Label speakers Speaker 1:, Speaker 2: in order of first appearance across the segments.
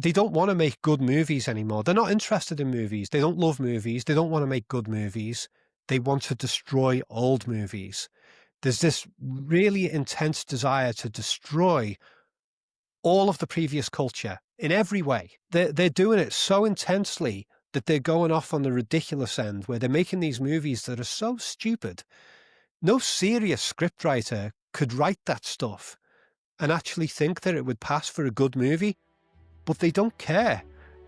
Speaker 1: they don't want to make good movies anymore. They're not interested in movies. They don't love movies. They don't want to make good movies. They want to destroy old movies. There's this really intense desire to destroy all of the previous culture in every way. They're doing it so intensely that they're going off on the ridiculous end, where they're making these movies that are so stupid. No serious scriptwriter could write that stuff and actually think that it would pass for a good movie, but they don't care,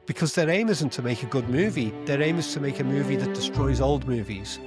Speaker 1: because their aim isn't to make a good movie. Their aim is to make a movie that destroys old movies.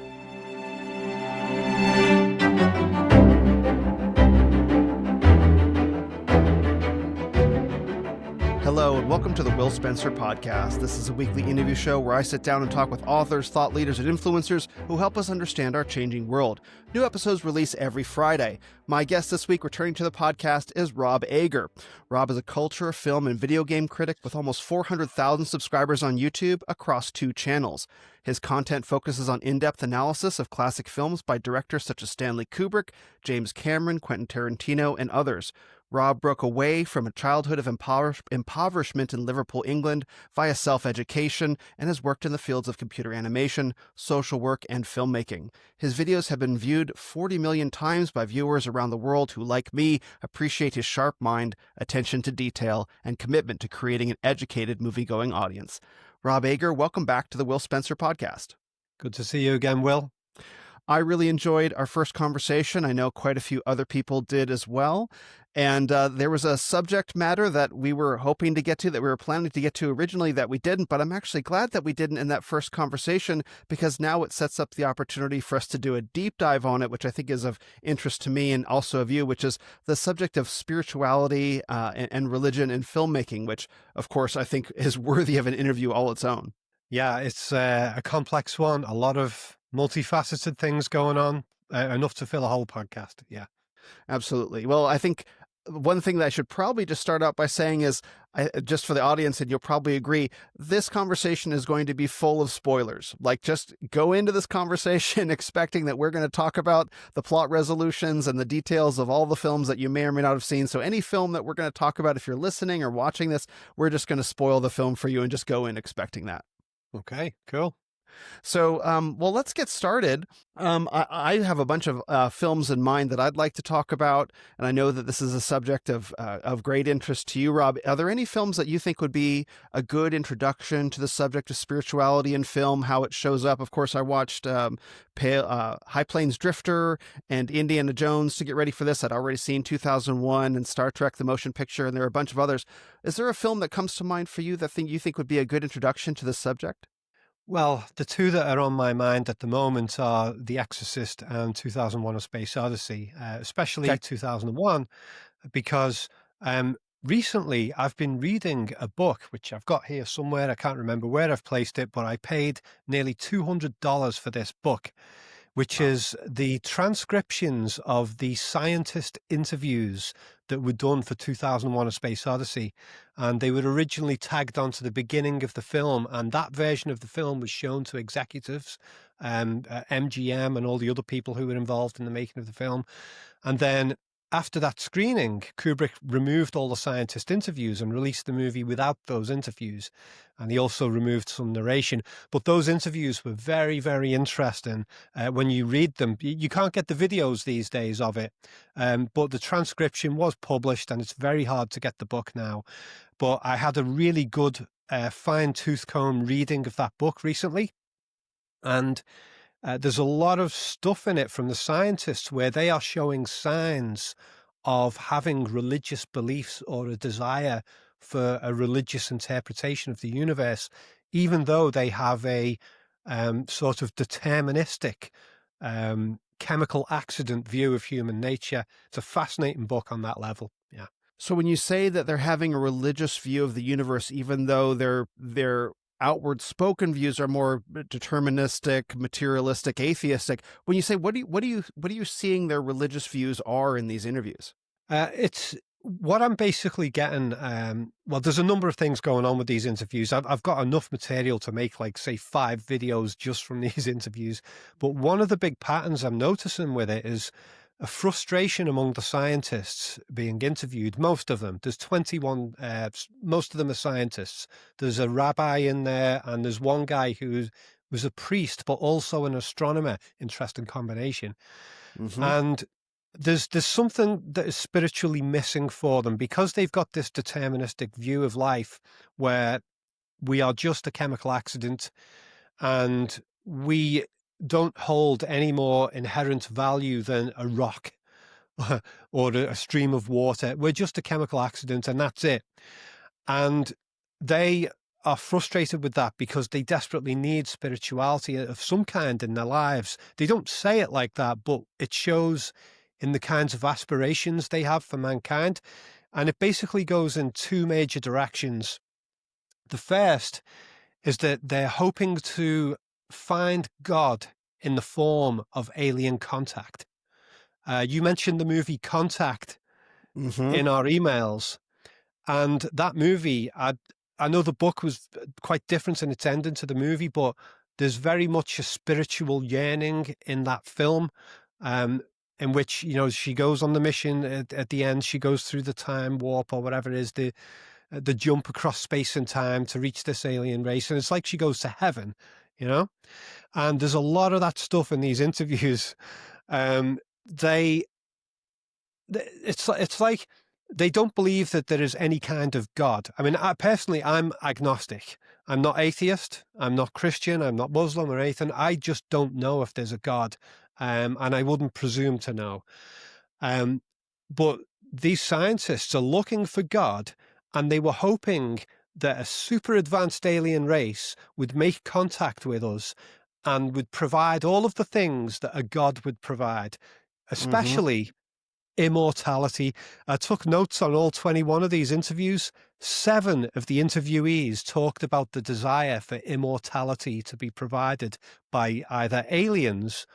Speaker 2: Hello, and welcome to the Will Spencer Podcast. This is a weekly interview show where I sit down and talk with authors, thought leaders, and influencers who help us understand our changing world. New episodes release every Friday. My guest this week returning to the podcast is Rob Ager. Rob is a culture, film, and video game critic with almost 400,000 subscribers on YouTube across 2 channels. His content focuses on in-depth analysis of classic films by directors such as Stanley Kubrick, James Cameron, Quentin Tarantino, and others. Rob broke away from a childhood of impoverishment in Liverpool, England, via self-education, and has worked in the fields of computer animation, social work, and filmmaking. His videos have been viewed 40 million times by viewers around the world who, like me, appreciate his sharp mind, attention to detail, and commitment to creating an educated movie-going audience. Rob Ager, welcome back to the Will Spencer Podcast.
Speaker 1: Good to see you again, Will.
Speaker 2: I really enjoyed our first conversation. I know quite a few other people did as well. And there was a subject matter that we were hoping to get to, that we were planning to get to originally, that we didn't. But I'm actually glad that we didn't in that first conversation, because now it sets up the opportunity for us to do a deep dive on it, which I think is of interest to me and also of you, which is the subject of spirituality and religion in filmmaking, which, of course, I think is worthy of an interview all its own.
Speaker 1: Yeah, it's a complex one. A lot of multifaceted things going on, enough to fill a whole podcast. Yeah,
Speaker 2: absolutely. Well, I think one thing that I should probably just start out by saying is, just for the audience, and you'll probably agree, this conversation is going to be full of spoilers. Like, just go into this conversation expecting that we're going to talk about the plot resolutions and the details of all the films that you may or may not have seen. So any film that we're going to talk about, if you're listening or watching this, we're just going to spoil the film for you and just go in expecting that.
Speaker 1: Okay, cool.
Speaker 2: So, well, let's get started. I have a bunch of films in mind that I'd like to talk about, and I know that this is a subject of great interest to you, Rob. Are there any films that you think would be a good introduction to the subject of spirituality in film, how it shows up? Of course, I watched High Plains Drifter and Indiana Jones to get ready for this. I'd already seen 2001 and Star Trek: The Motion Picture, and there are a bunch of others. Is there a film that comes to mind for you that you think would be a good introduction to this subject?
Speaker 1: Well, the 2 that are on my mind at the moment are The Exorcist and 2001: A Space Odyssey, especially 2001, because recently I've been reading a book, which I've got here somewhere. I can't remember where I've placed it, but I paid nearly $200 for this book, which is the transcriptions of the scientist interviews that were done for 2001: A Space Odyssey. And they were originally tagged onto the beginning of the film, and that version of the film was shown to executives, MGM and all the other people who were involved in the making of the film. And then after that screening, Kubrick removed all the scientist interviews and released the movie without those interviews. And he also removed some narration. But those interviews were very, very interesting. When you read them, you can't get the videos these days of it. But the transcription was published, and it's very hard to get the book now. But I had a really good fine-tooth comb reading of that book recently. And there's a lot of stuff in it from the scientists where they are showing signs of having religious beliefs or a desire for a religious interpretation of the universe, even though they have a sort of deterministic chemical accident view of human nature. It's a fascinating book on that level. Yeah.
Speaker 2: So when you say that they're having a religious view of the universe, even though they're outward spoken views are more deterministic, materialistic, atheistic, when you say, what are you seeing their religious views are in these interviews?
Speaker 1: It's what I'm basically getting. Well, there's a number of things going on with these interviews. I've got enough material to make, like, say, 5 videos just from these interviews. But one of the big patterns I'm noticing with it is a frustration among the scientists being interviewed. Most of them, there's 21, most of them are scientists. There's a rabbi in there, and there's one guy who was a priest, but also an astronomer. Interesting combination.
Speaker 2: Mm-hmm.
Speaker 1: And there's something that is spiritually missing for them, because they've got this deterministic view of life where we are just a chemical accident and we don't hold any more inherent value than a rock or a stream of water. We're just a chemical accident and that's it. And they are frustrated with that because they desperately need spirituality of some kind in their lives. They don't say it like that, but it shows in the kinds of aspirations they have for mankind. And it basically goes in two major directions. The first is that they're hoping to find God in the form of alien contact. You mentioned the movie Contact
Speaker 2: Mm-hmm.
Speaker 1: in our emails, and that movie, I know the book was quite different in its ending to the movie, but there's very much a spiritual yearning in that film, in which, you know, she goes on the mission at the end, she goes through the time warp or whatever it is, the jump across space and time to reach this alien race. And it's like she goes to heaven, you know? And there's a lot of that stuff in these interviews. Um, it's like they don't believe that there is any kind of God. I mean, I'm agnostic. I'm not atheist. I'm not Christian. I'm not Muslim or anything. I just don't know if there's a God. And I wouldn't presume to know. But these scientists are looking for God, and they were hoping that a super advanced alien race would make contact with us and would provide all of the things that a God would provide,
Speaker 2: Mm-hmm.
Speaker 1: especially immortality. I took notes on all 21 of these interviews. 7 of the interviewees talked about the desire for immortality to be provided by either aliens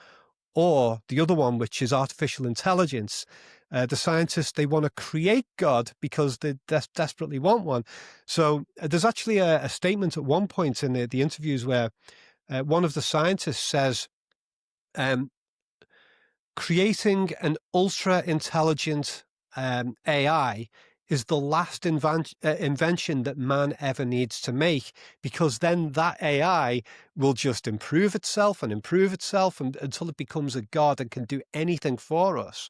Speaker 1: or the other one, which is artificial intelligence. The scientists, they want to create God because they desperately want one. So there's actually a statement at one point in the interviews where one of the scientists says, creating an ultra intelligent AI is the last invention that man ever needs to make, because then that AI will just improve itself and until it becomes a god and can do anything for us.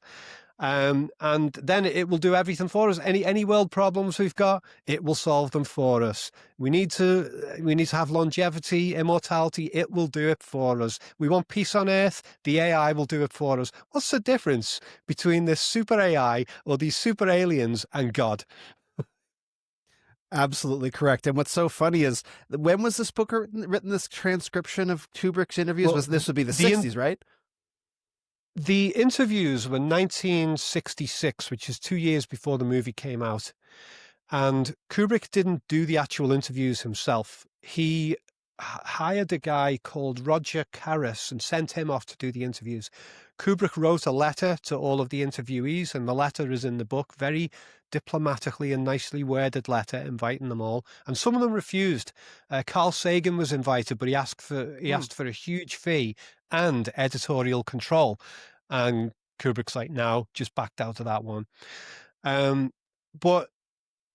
Speaker 1: And then it will do everything for us. Any world problems we've got, it will solve them for us. We need to have longevity, immortality. It will do it for us. We want peace on Earth. The AI will do it for us. What's the difference between this super AI or these super aliens and God?
Speaker 2: Absolutely correct. And what's so funny is, when was this book written? This transcription of Kubrick's interviews,
Speaker 1: Well,
Speaker 2: was this would be the
Speaker 1: the
Speaker 2: 60s, right?
Speaker 1: the interviews were 1966, which is 2 years before the movie came out. And Kubrick didn't do the actual interviews himself. He hired a guy called Roger Karras and sent him off to do the interviews. Kubrick wrote a letter to all of the interviewees, and the letter is in the book, very diplomatically and nicely worded letter inviting them all. And some of them refused. Carl Sagan was invited, but he asked for a huge fee and editorial control. And Kubrick's like, no, just backed out of that one. But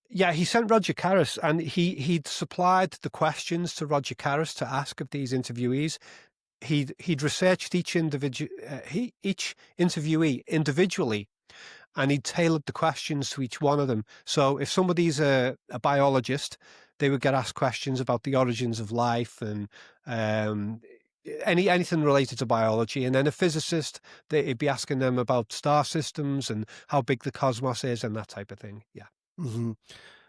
Speaker 1: yeah, he sent Roger Karras, and he'd supplied the questions to Roger Karras to ask of these interviewees. He'd researched each interviewee individually, and he'd tailored the questions to each one of them. So if somebody's a biologist, they would get asked questions about the origins of life and anything related to biology. And then a physicist, they'd be asking them about star systems and how big the cosmos is and that type of thing. Yeah.
Speaker 2: Mm-hmm.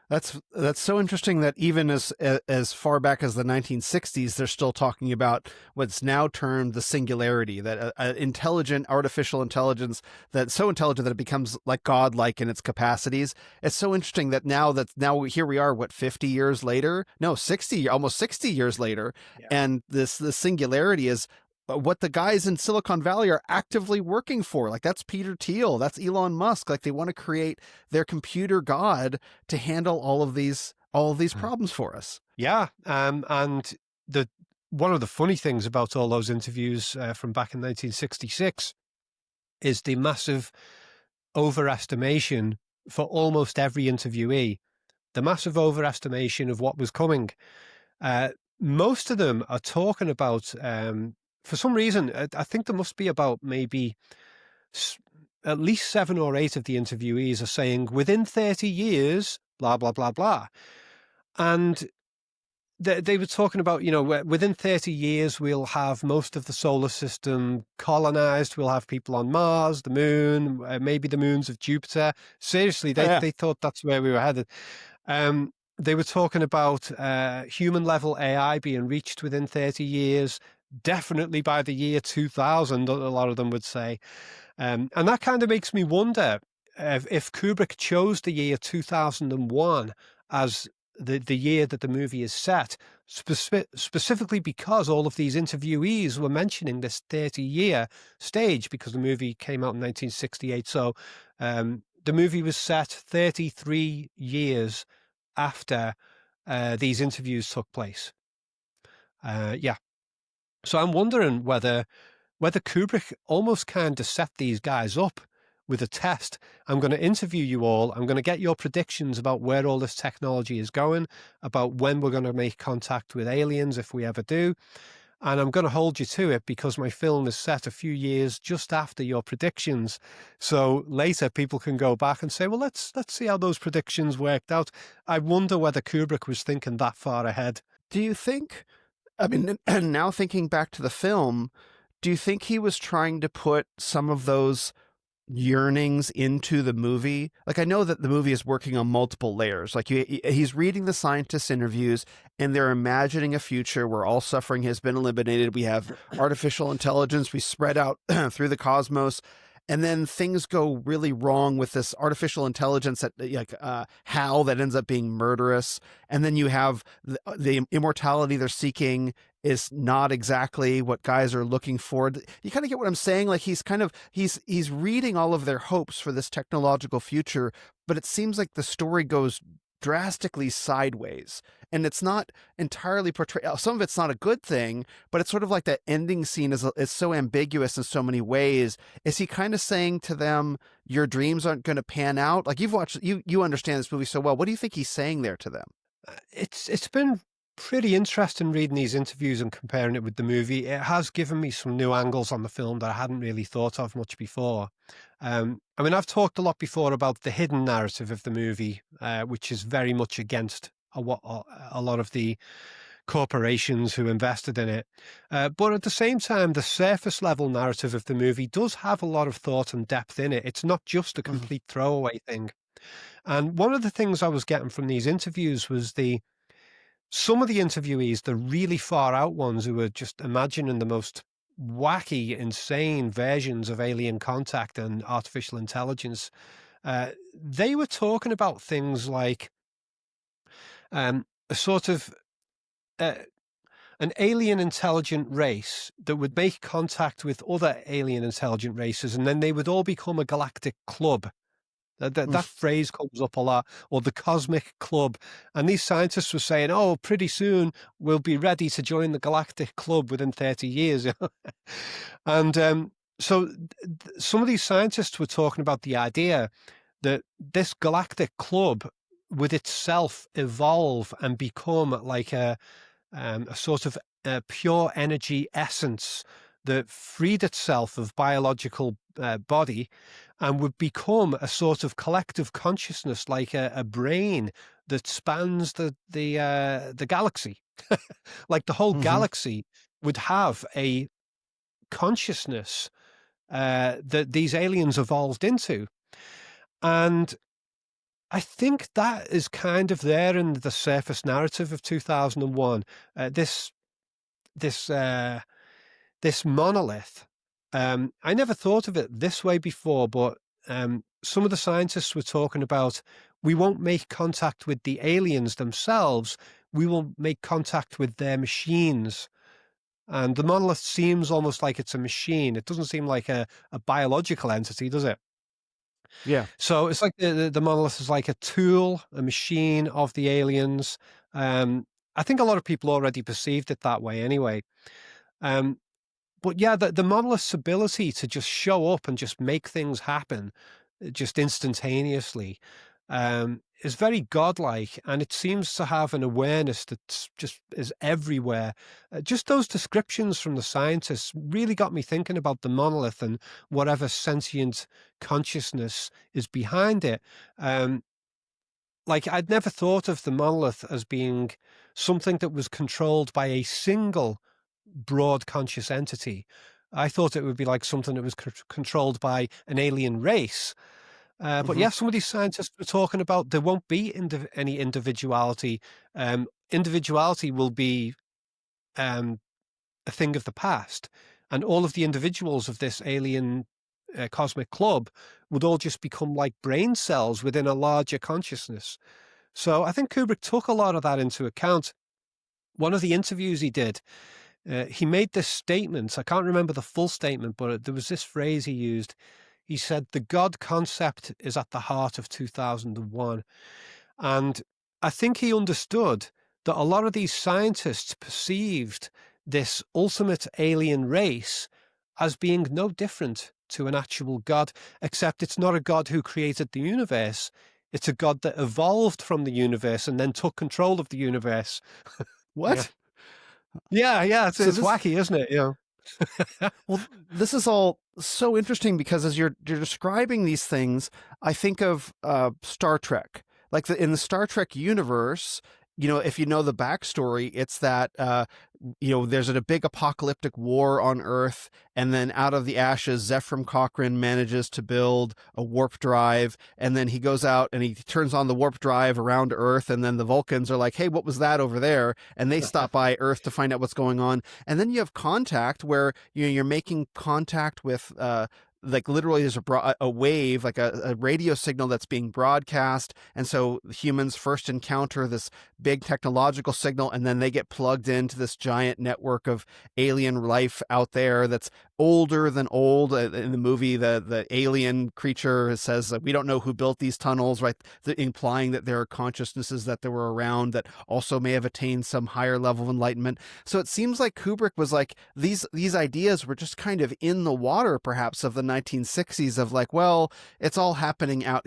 Speaker 2: That's so interesting that even as far back as the 1960s, they're still talking about what's now termed the singularity, that intelligent artificial intelligence that's so intelligent that it becomes like godlike in its capacities. It's so interesting that now here we are, what, 50 years later? No, 60, almost 60 years later.
Speaker 1: Yeah.
Speaker 2: And this singularity is what the guys in Silicon Valley are actively working for. Like, that's Peter Thiel, that's Elon Musk. Like, they want to create their computer god to handle all of these problems for us.
Speaker 1: Yeah. And one of the funny things about all those interviews from back in 1966 is the massive overestimation for almost every interviewee, the massive overestimation of what was coming. Most of them are talking about, for some reason, I think there must be about maybe at least 7 or 8 of the interviewees are saying within 30 years, blah, blah, blah, blah. And they were talking about, within 30 years, we'll have most of the solar system colonized. We'll have people on Mars, the moon, maybe the moons of Jupiter. Seriously, they thought that's where we were headed. They were talking about human level AI being reached within 30 years, definitely by the year 2000, a lot of them would say. And that kind of makes me wonder if Kubrick chose the year 2001 as the year that the movie is set, specifically because all of these interviewees were mentioning this 30-year stage, because the movie came out in 1968. So the movie was set 33 years after these interviews took place. So I'm wondering whether Kubrick almost kind of set these guys up with a test. I'm going to interview you all. I'm going to get your predictions about where all this technology is going, about when we're going to make contact with aliens, if we ever do. And I'm going to hold you to it because my film is set a few years just after your predictions. So later people can go back and say, well, let's see how those predictions worked out. I wonder whether Kubrick was thinking that far ahead.
Speaker 2: Do you think, I mean, now thinking back to the film, do you think he was trying to put some of those yearnings into the movie? Like, I know that the movie is working on multiple layers. Like, he's reading the scientists' interviews, and they're imagining a future where all suffering has been eliminated. We have artificial intelligence. We spread out through the cosmos. And then things go really wrong with this artificial intelligence that, like, Hal, that ends up being murderous. And then you have the immortality they're seeking is not exactly what guys are looking for. You kind of get what I'm saying? Like, he's reading all of their hopes for this technological future, but it seems like the story goes drastically sideways, and it's not entirely portrayed. Some of it's not a good thing, but it's sort of like that ending scene is so ambiguous in so many ways. Is he kind of saying to them, your dreams aren't going to pan out? Like, you've watched, you understand this movie so well. What do you think he's saying there to them?
Speaker 1: It's been pretty interesting reading these interviews and comparing it with the movie. It has given me some new angles on the film that I hadn't really thought of much before. I mean, I've talked a lot before about the hidden narrative of the movie, which is very much against a lot of the corporations who invested in it. But at the same time, the surface level narrative of the movie does have a lot of thought and depth in it. It's not just a complete throwaway thing. And one of the things I was getting from these interviews was some of the interviewees, the really far out ones who were just imagining the most wacky, insane versions of alien contact and artificial intelligence, they were talking about things like a sort of an alien intelligent race that would make contact with other alien intelligent races, and then they would all become a galactic club. That phrase comes up a lot, or the cosmic club. And these scientists were saying, oh, pretty soon we'll be ready to join the galactic club within 30 years. And so some of these scientists were talking about the idea that this galactic club would itself evolve and become like a sort of pure energy essence that freed itself of biological body and would become a sort of collective consciousness, like a brain that spans the galaxy. Like the whole galaxy would have a consciousness that these aliens evolved into. And I think that is kind of there in the surface narrative of 2001. This monolith. I never thought of it this way before, but some of the scientists were talking about, we won't make contact with the aliens themselves, we will make contact with their machines. And the monolith seems almost like it's a machine. It doesn't seem like a biological entity, does it?
Speaker 2: Yeah.
Speaker 1: So it's like the monolith is like a tool, a machine of the aliens. I think a lot of people already perceived it that way anyway. but yeah, the monolith's ability to just show up and just make things happen just instantaneously is very godlike, and it seems to have an awareness that just is everywhere. Just those descriptions from the scientists really got me thinking about the monolith and whatever sentient consciousness is behind it. Like, I'd never thought of the monolith as being something that was controlled by a single broad conscious entity. I thought it would be like something that was controlled by an alien race. But
Speaker 2: Hmm.
Speaker 1: yeah, some of these scientists were talking about there won't be any individuality. Individuality will be um, a thing of the past, and all of the individuals of this alien cosmic club would all just become like brain cells within a larger consciousness. So I think Kubrick took a lot of that into account. One of the interviews he did, he made this statement. I can't remember the full statement, but there was this phrase he used. He said, "The God concept is at the heart of 2001." And I think he understood that a lot of these scientists perceived this ultimate alien race as being no different to an actual God, except it's not a God who created the universe. It's a God that evolved from the universe and then took control of the universe. Yeah.
Speaker 2: What?
Speaker 1: Yeah, yeah,
Speaker 2: So
Speaker 1: it's
Speaker 2: this
Speaker 1: wacky, isn't it? You know.
Speaker 2: Well, this is all so interesting because as you're describing these things, I think of Star Trek. Like in the Star Trek universe, if you know the backstory, it's that there's a big apocalyptic war on Earth, and then out of the ashes, Zefram Cochrane manages to build a warp drive, and then he goes out and he turns on the warp drive around Earth, and then the Vulcans are like, "Hey, what was that over there?" And they stop by Earth to find out what's going on, and then you have contact where you're making contact with like literally there's a wave, like a radio signal that's being broadcast. And so humans first encounter this big technological signal, and then they get plugged into this giant network of alien life out there that's older than old. In the movie, the alien creature says, "We don't know who built these tunnels," right? Implying that there are consciousnesses that were around that also may have attained some higher level of enlightenment. So it seems like Kubrick was like, these ideas were just kind of in the water, perhaps, of the 1960s, of like, well, it's all happening out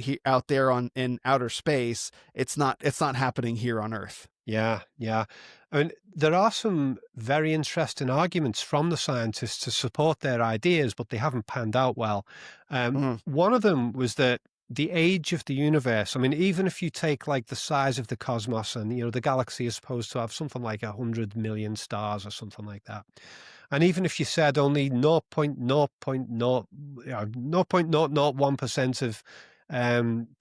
Speaker 2: there in outer space. It's not happening here on Earth.
Speaker 1: Yeah, yeah. I mean, there are some very interesting arguments from the scientists to support their ideas, but they haven't panned out well.
Speaker 2: Mhm.
Speaker 1: One of them was that the age of the universe, I mean, even if you take like the size of the cosmos and, the galaxy is supposed to have something like 100 million stars or something like that. And even if you said only 0.001% of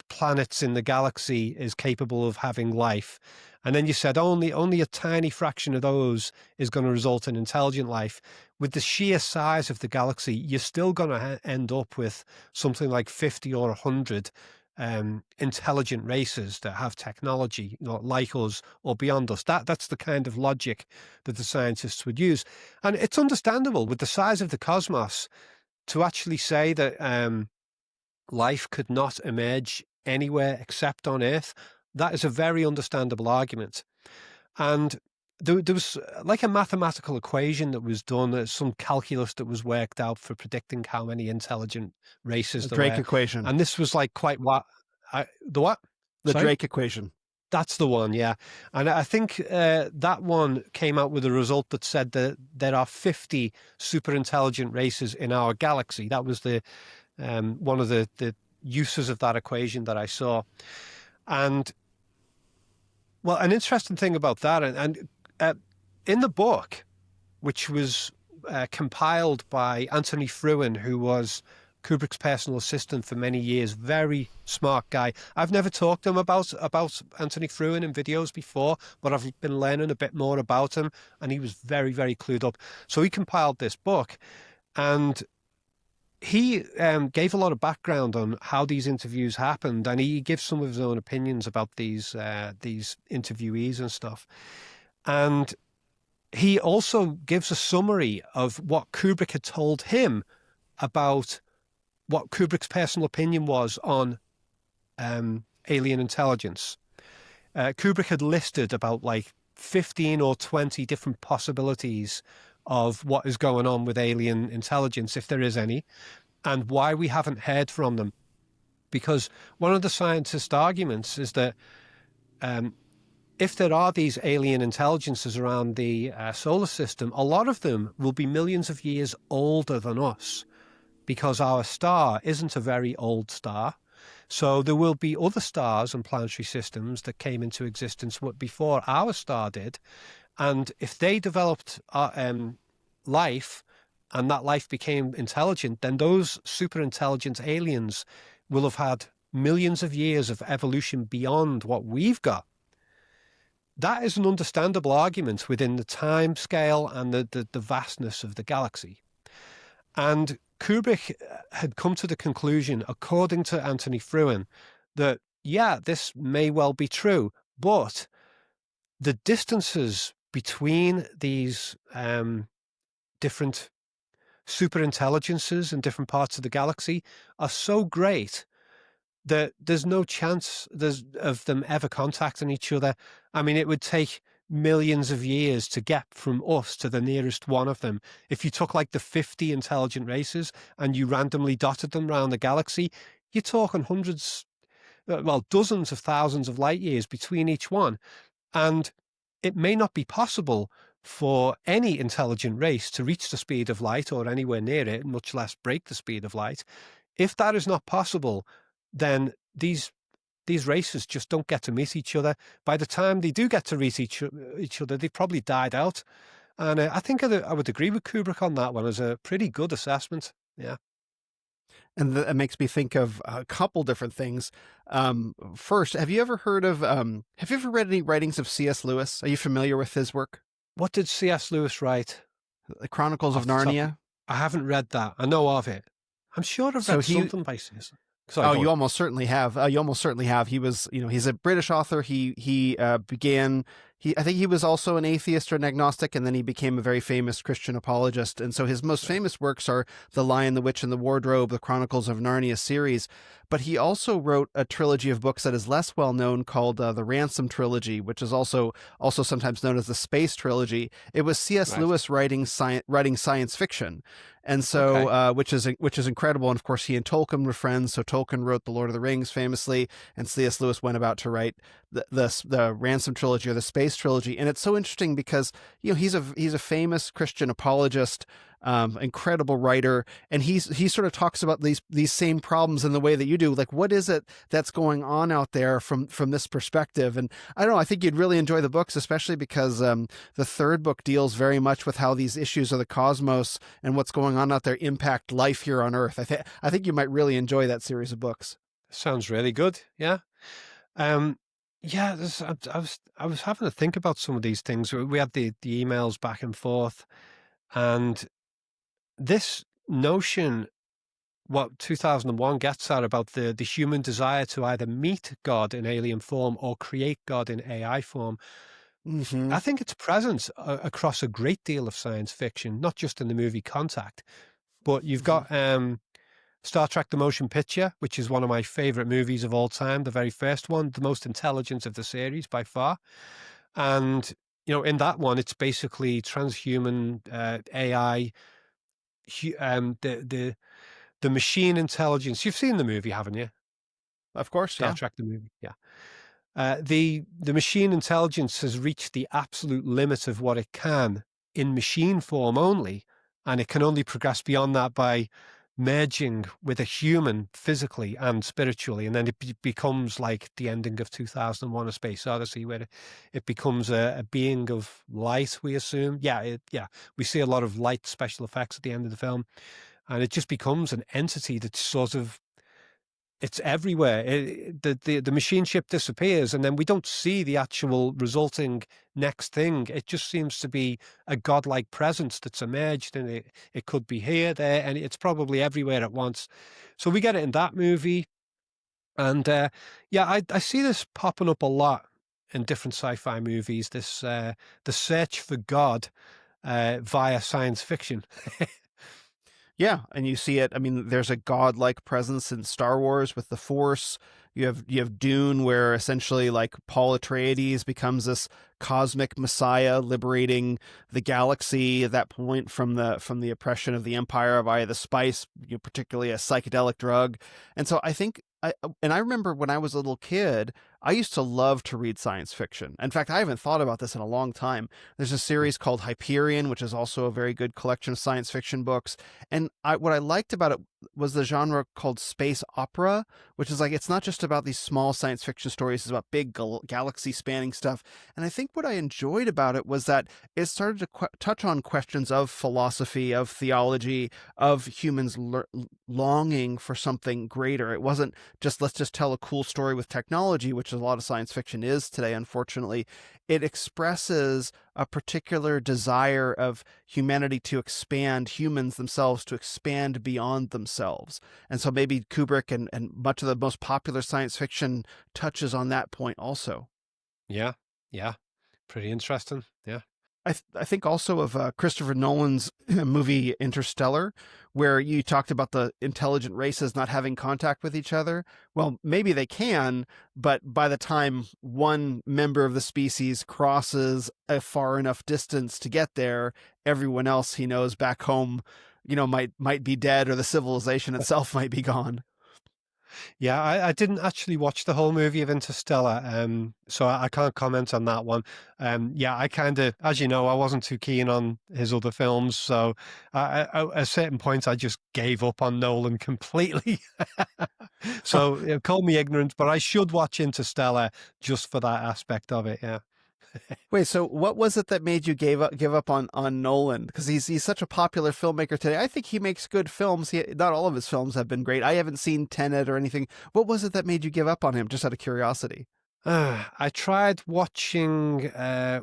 Speaker 1: planets in the galaxy is capable of having life, and then you said only a tiny fraction of those is going to result in intelligent life, with the sheer size of the galaxy, you're still going to end up with something like 50 or 100 intelligent races that have technology, like us or beyond us. That's the kind of logic that the scientists would use. And it's understandable with the size of the cosmos to actually say that life could not emerge anywhere except on Earth. That is a very understandable argument. And there was like a mathematical equation that was done, some calculus that was worked out for predicting how many intelligent races
Speaker 2: The
Speaker 1: there
Speaker 2: Drake
Speaker 1: were.
Speaker 2: equation.
Speaker 1: And this was like quite what? The what?
Speaker 2: The
Speaker 1: Sorry?
Speaker 2: Drake equation.
Speaker 1: That's the one, yeah. And I think that one came out with a result that said that there are 50 super intelligent races in our galaxy. That was the one of the uses of that equation that I saw. And well, an interesting thing about that, and in the book, which was compiled by Anthony Fruin, who was Kubrick's personal assistant for many years, very smart guy. I've never talked to him about Anthony Fruin in videos before, but I've been learning a bit more about him, and he was very, very clued up. So he compiled this book, and he gave a lot of background on how these interviews happened, and he gives some of his own opinions about these interviewees and stuff. And he also gives a summary of what Kubrick had told him about what Kubrick's personal opinion was on alien intelligence. Kubrick had listed about like 15 or 20 different possibilities of what is going on with alien intelligence, if there is any, and why we haven't heard from them. Because one of the scientists' arguments is that if there are these alien intelligences around the solar system, a lot of them will be millions of years older than us, because our star isn't a very old star. So there will be other stars and planetary systems that came into existence before our star did. And if they developed life, and that life became intelligent, then those super intelligent aliens will have had millions of years of evolution beyond what we've got. That is an understandable argument within the time scale and the vastness of the galaxy. And Kubrick had come to the conclusion, according to Anthony Fruin, that, yeah, this may well be true, but the distances between these different superintelligences in different parts of the galaxy are so great that there's no chance of them ever contacting each other. I mean, it would take millions of years to get from us to the nearest one of them. If you took like the 50 intelligent races and you randomly dotted them around the galaxy, you're talking dozens of thousands of light years between each one. And it may not be possible for any intelligent race to reach the speed of light or anywhere near it, much less break the speed of light. If that is not possible, then these races just don't get to meet each other. By the time they do get to meet each other, they've probably died out. And I think I would agree with Kubrick on that one as a pretty good assessment. Yeah.
Speaker 2: And that makes me think of a couple different things. First, have you ever read any writings of C.S. Lewis? Are you familiar with his work?
Speaker 1: What did C.S. Lewis write?
Speaker 2: The Chronicles of Narnia?
Speaker 1: I haven't read that. I know of it. I'm sure I've read something by C.S.
Speaker 2: Sorry, you almost certainly have. He was, he's a British author. I think he was also an atheist or an agnostic, and then he became a very famous Christian apologist. And so his most famous works are The Lion, the Witch, and the Wardrobe, the Chronicles of Narnia series. But he also wrote a trilogy of books that is less well known called the Ransom Trilogy, which is also sometimes known as the Space Trilogy. It was C.S. Lewis writing science fiction. And so, which is incredible. And of course, he and Tolkien were friends. So Tolkien wrote The Lord of the Rings famously, and C.S. Lewis went about to write the Ransom Trilogy or the Space Trilogy. And it's so interesting because he's a famous Christian apologist, incredible writer, and he sort of talks about these same problems in the way that you do. Like, what is it that's going on out there from this perspective? And I don't know, I think you'd really enjoy the books, especially because the third book deals very much with how these issues of the cosmos and what's going on out there impact life here on Earth. I think you might really enjoy that series of books.
Speaker 1: Sounds really good. Yeah. Yeah, I was having to think about some of these things. We had the emails back and forth, and this notion, what 2001 gets at about the human desire to either meet God in alien form or create God in AI form, I think it's present across a great deal of science fiction, not just in the movie Contact, but you've got Star Trek: The Motion Picture, which is one of my favorite movies of all time, the very first one, the most intelligent of the series by far. And, in that one, it's basically transhuman AI, the machine intelligence. You've seen the movie, haven't you?
Speaker 2: Of course,
Speaker 1: Star Trek, the movie, yeah. The machine intelligence has reached the absolute limit of what it can in machine form only, and it can only progress beyond that by merging with a human physically and spiritually, and then it becomes like the ending of 2001: A Space Odyssey, where it becomes a being of light, we assume. We see a lot of light special effects at the end of the film, and it just becomes an entity that's sort of, it's everywhere. The machine ship disappears, and then we don't see the actual resulting next thing. It just seems to be a godlike presence that's emerged, and it could be here, there, and it's probably everywhere at once. So we get it in that movie. And I see this popping up a lot in different sci-fi movies, this the search for God via science fiction.
Speaker 2: Yeah, and you see it. I mean, there's a godlike presence in Star Wars with the Force. You have Dune, where essentially like Paul Atreides becomes this cosmic messiah liberating the galaxy at that point from the oppression of the Empire via the spice, particularly a psychedelic drug. And so I think I remember when I was a little kid, I used to love to read science fiction. In fact, I haven't thought about this in a long time. There's a series called Hyperion, which is also a very good collection of science fiction books. And what I liked about it was the genre called space opera, which is like, it's not just about these small science fiction stories, it's about big galaxy spanning stuff. And I think what I enjoyed about it was that it started to touch on questions of philosophy, of theology, of humans longing for something greater. It wasn't just, let's just tell a cool story with technology, which a lot of science fiction is today, unfortunately. It expresses a particular desire of humanity to expand, humans themselves to expand beyond themselves. And so maybe Kubrick and much of the most popular science fiction touches on that point also.
Speaker 1: Yeah. Yeah. Pretty interesting. Yeah.
Speaker 2: I think also of Christopher Nolan's movie Interstellar, where you talked about the intelligent races not having contact with each other. Well, maybe they can, but by the time one member of the species crosses a far enough distance to get there, everyone else he knows back home, might be dead, or the civilization itself might be gone.
Speaker 1: Yeah, I didn't actually watch the whole movie of Interstellar, so I can't comment on that one. Yeah, I kind of, as you know, I wasn't too keen on his other films, so at a certain point, I just gave up on Nolan completely. So call me ignorant, but I should watch Interstellar just for that aspect of it. Yeah.
Speaker 2: Wait, so what was it that made you give up on Nolan? Because he's such a popular filmmaker today. I think he makes good films. Not all of his films have been great. I haven't seen Tenet or anything. What was it that made you give up on him, just out of curiosity?
Speaker 1: I tried watching,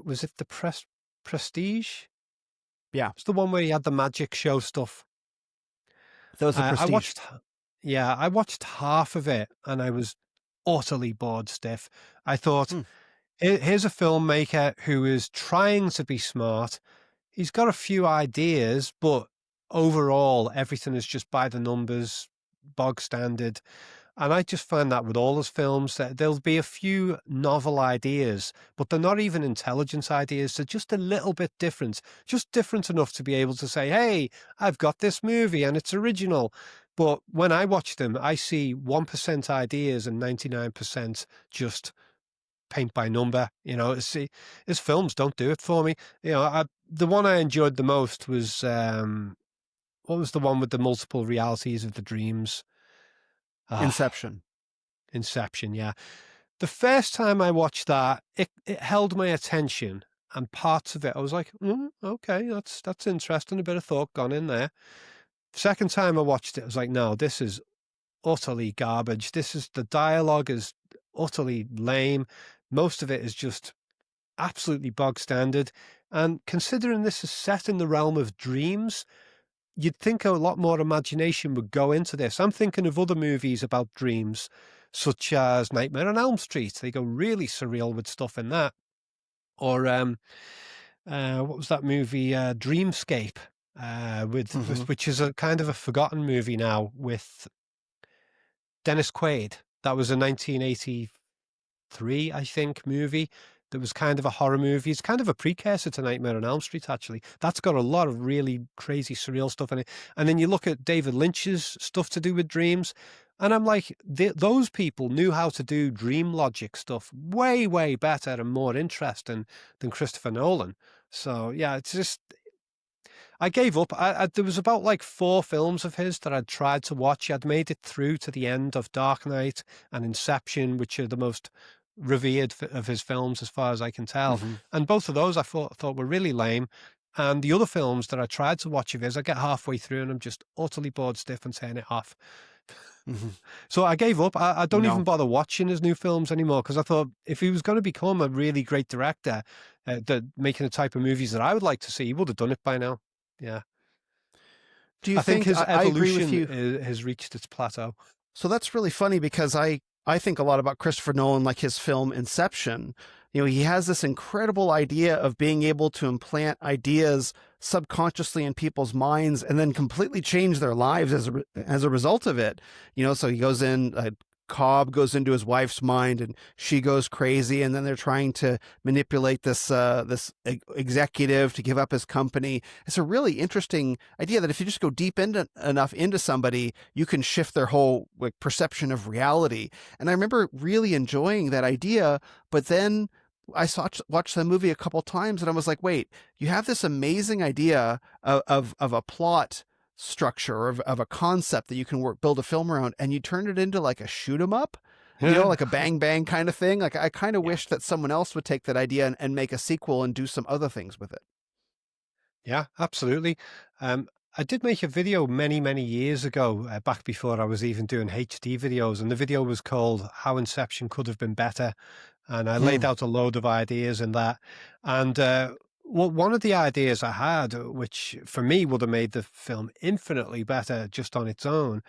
Speaker 1: was it the Prestige?
Speaker 2: Yeah,
Speaker 1: It's the one where he had the magic show stuff.
Speaker 2: that was the
Speaker 1: I
Speaker 2: Prestige.
Speaker 1: I watched half of it and I was utterly bored stiff. I thought,
Speaker 2: Hmm.
Speaker 1: here's a filmmaker who is trying to be smart. He's got a few ideas, but overall, everything is just by the numbers, bog standard. And I just find that with all his films, that there'll be a few novel ideas, but they're not even intelligent ideas. They're just a little bit different, just different enough to be able to say, hey, I've got this movie and it's original. But when I watch them, I see 1% ideas and 99% just paint by number. His films don't do it for me. The one I enjoyed the most was, what was the one with the multiple realities of the dreams?
Speaker 2: Inception.
Speaker 1: Inception, yeah. The first time I watched that, it held my attention, and parts of it, I was like, okay, that's interesting. A bit of thought gone in there. Second time I watched it, I was like, no, this is utterly garbage. The dialogue is utterly lame. Most of it is just absolutely bog standard. And considering this is set in the realm of dreams, you'd think a lot more imagination would go into this. I'm thinking of other movies about dreams, such as Nightmare on Elm Street. They go really surreal with stuff in that. Or what was that movie? Dreamscape, which is a kind of a forgotten movie now with Dennis Quaid. That was a 1983, I think, movie. That was kind of a horror movie. It's kind of a precursor to Nightmare on Elm Street, actually. That's got a lot of really crazy, surreal stuff in it. And then you look at David Lynch's stuff to do with dreams, and I'm like, those people knew how to do dream logic stuff way, way better and more interesting than Christopher Nolan. So, yeah, it's just... I gave up. There was about like 4 films of his that I'd tried to watch. I'd made it through to the end of Dark Knight and Inception, which are the most revered of his films as far as I can tell.
Speaker 2: Mm-hmm.
Speaker 1: And both of those I thought were really lame. And the other films that I tried to watch of his, I get halfway through and I'm just utterly bored stiff and turn it off.
Speaker 2: Mm-hmm.
Speaker 1: So I gave up. I don't even bother watching his new films anymore, because I thought if he was going to become a really great director, making the type of movies that I would like to see, he would have done it by now. Yeah.
Speaker 2: Do you
Speaker 1: think his
Speaker 2: I agree with you.
Speaker 1: evolution has reached its plateau?
Speaker 2: So that's really funny, because I think a lot about Christopher Nolan, like his film Inception. He has this incredible idea of being able to implant ideas subconsciously in people's minds and then completely change their lives as a result of it. So he goes in, Cobb goes into his wife's mind and she goes crazy, and then they're trying to manipulate this executive to give up his company. It's a really interesting idea that if you just go deep into enough into somebody, you can shift their whole like perception of reality. And I remember really enjoying that idea, but then watched the movie a couple times and I was like, wait, you have this amazing idea of a plot structure of a concept that you can build a film around, and you turn it into like a shoot 'em up,
Speaker 1: Yeah.
Speaker 2: like a bang bang kind of thing. Like I kind of
Speaker 1: Yeah.
Speaker 2: wish that someone else would take that idea and make a sequel and do some other things with it.
Speaker 1: Yeah, absolutely. Um, I did make a video many, many years ago, back before I was even doing HD videos, and the video was called How Inception Could Have Been Better. And I laid
Speaker 2: Hmm.
Speaker 1: out a load of ideas in that. And one of the ideas I had, which for me would have made the film infinitely better just on its own,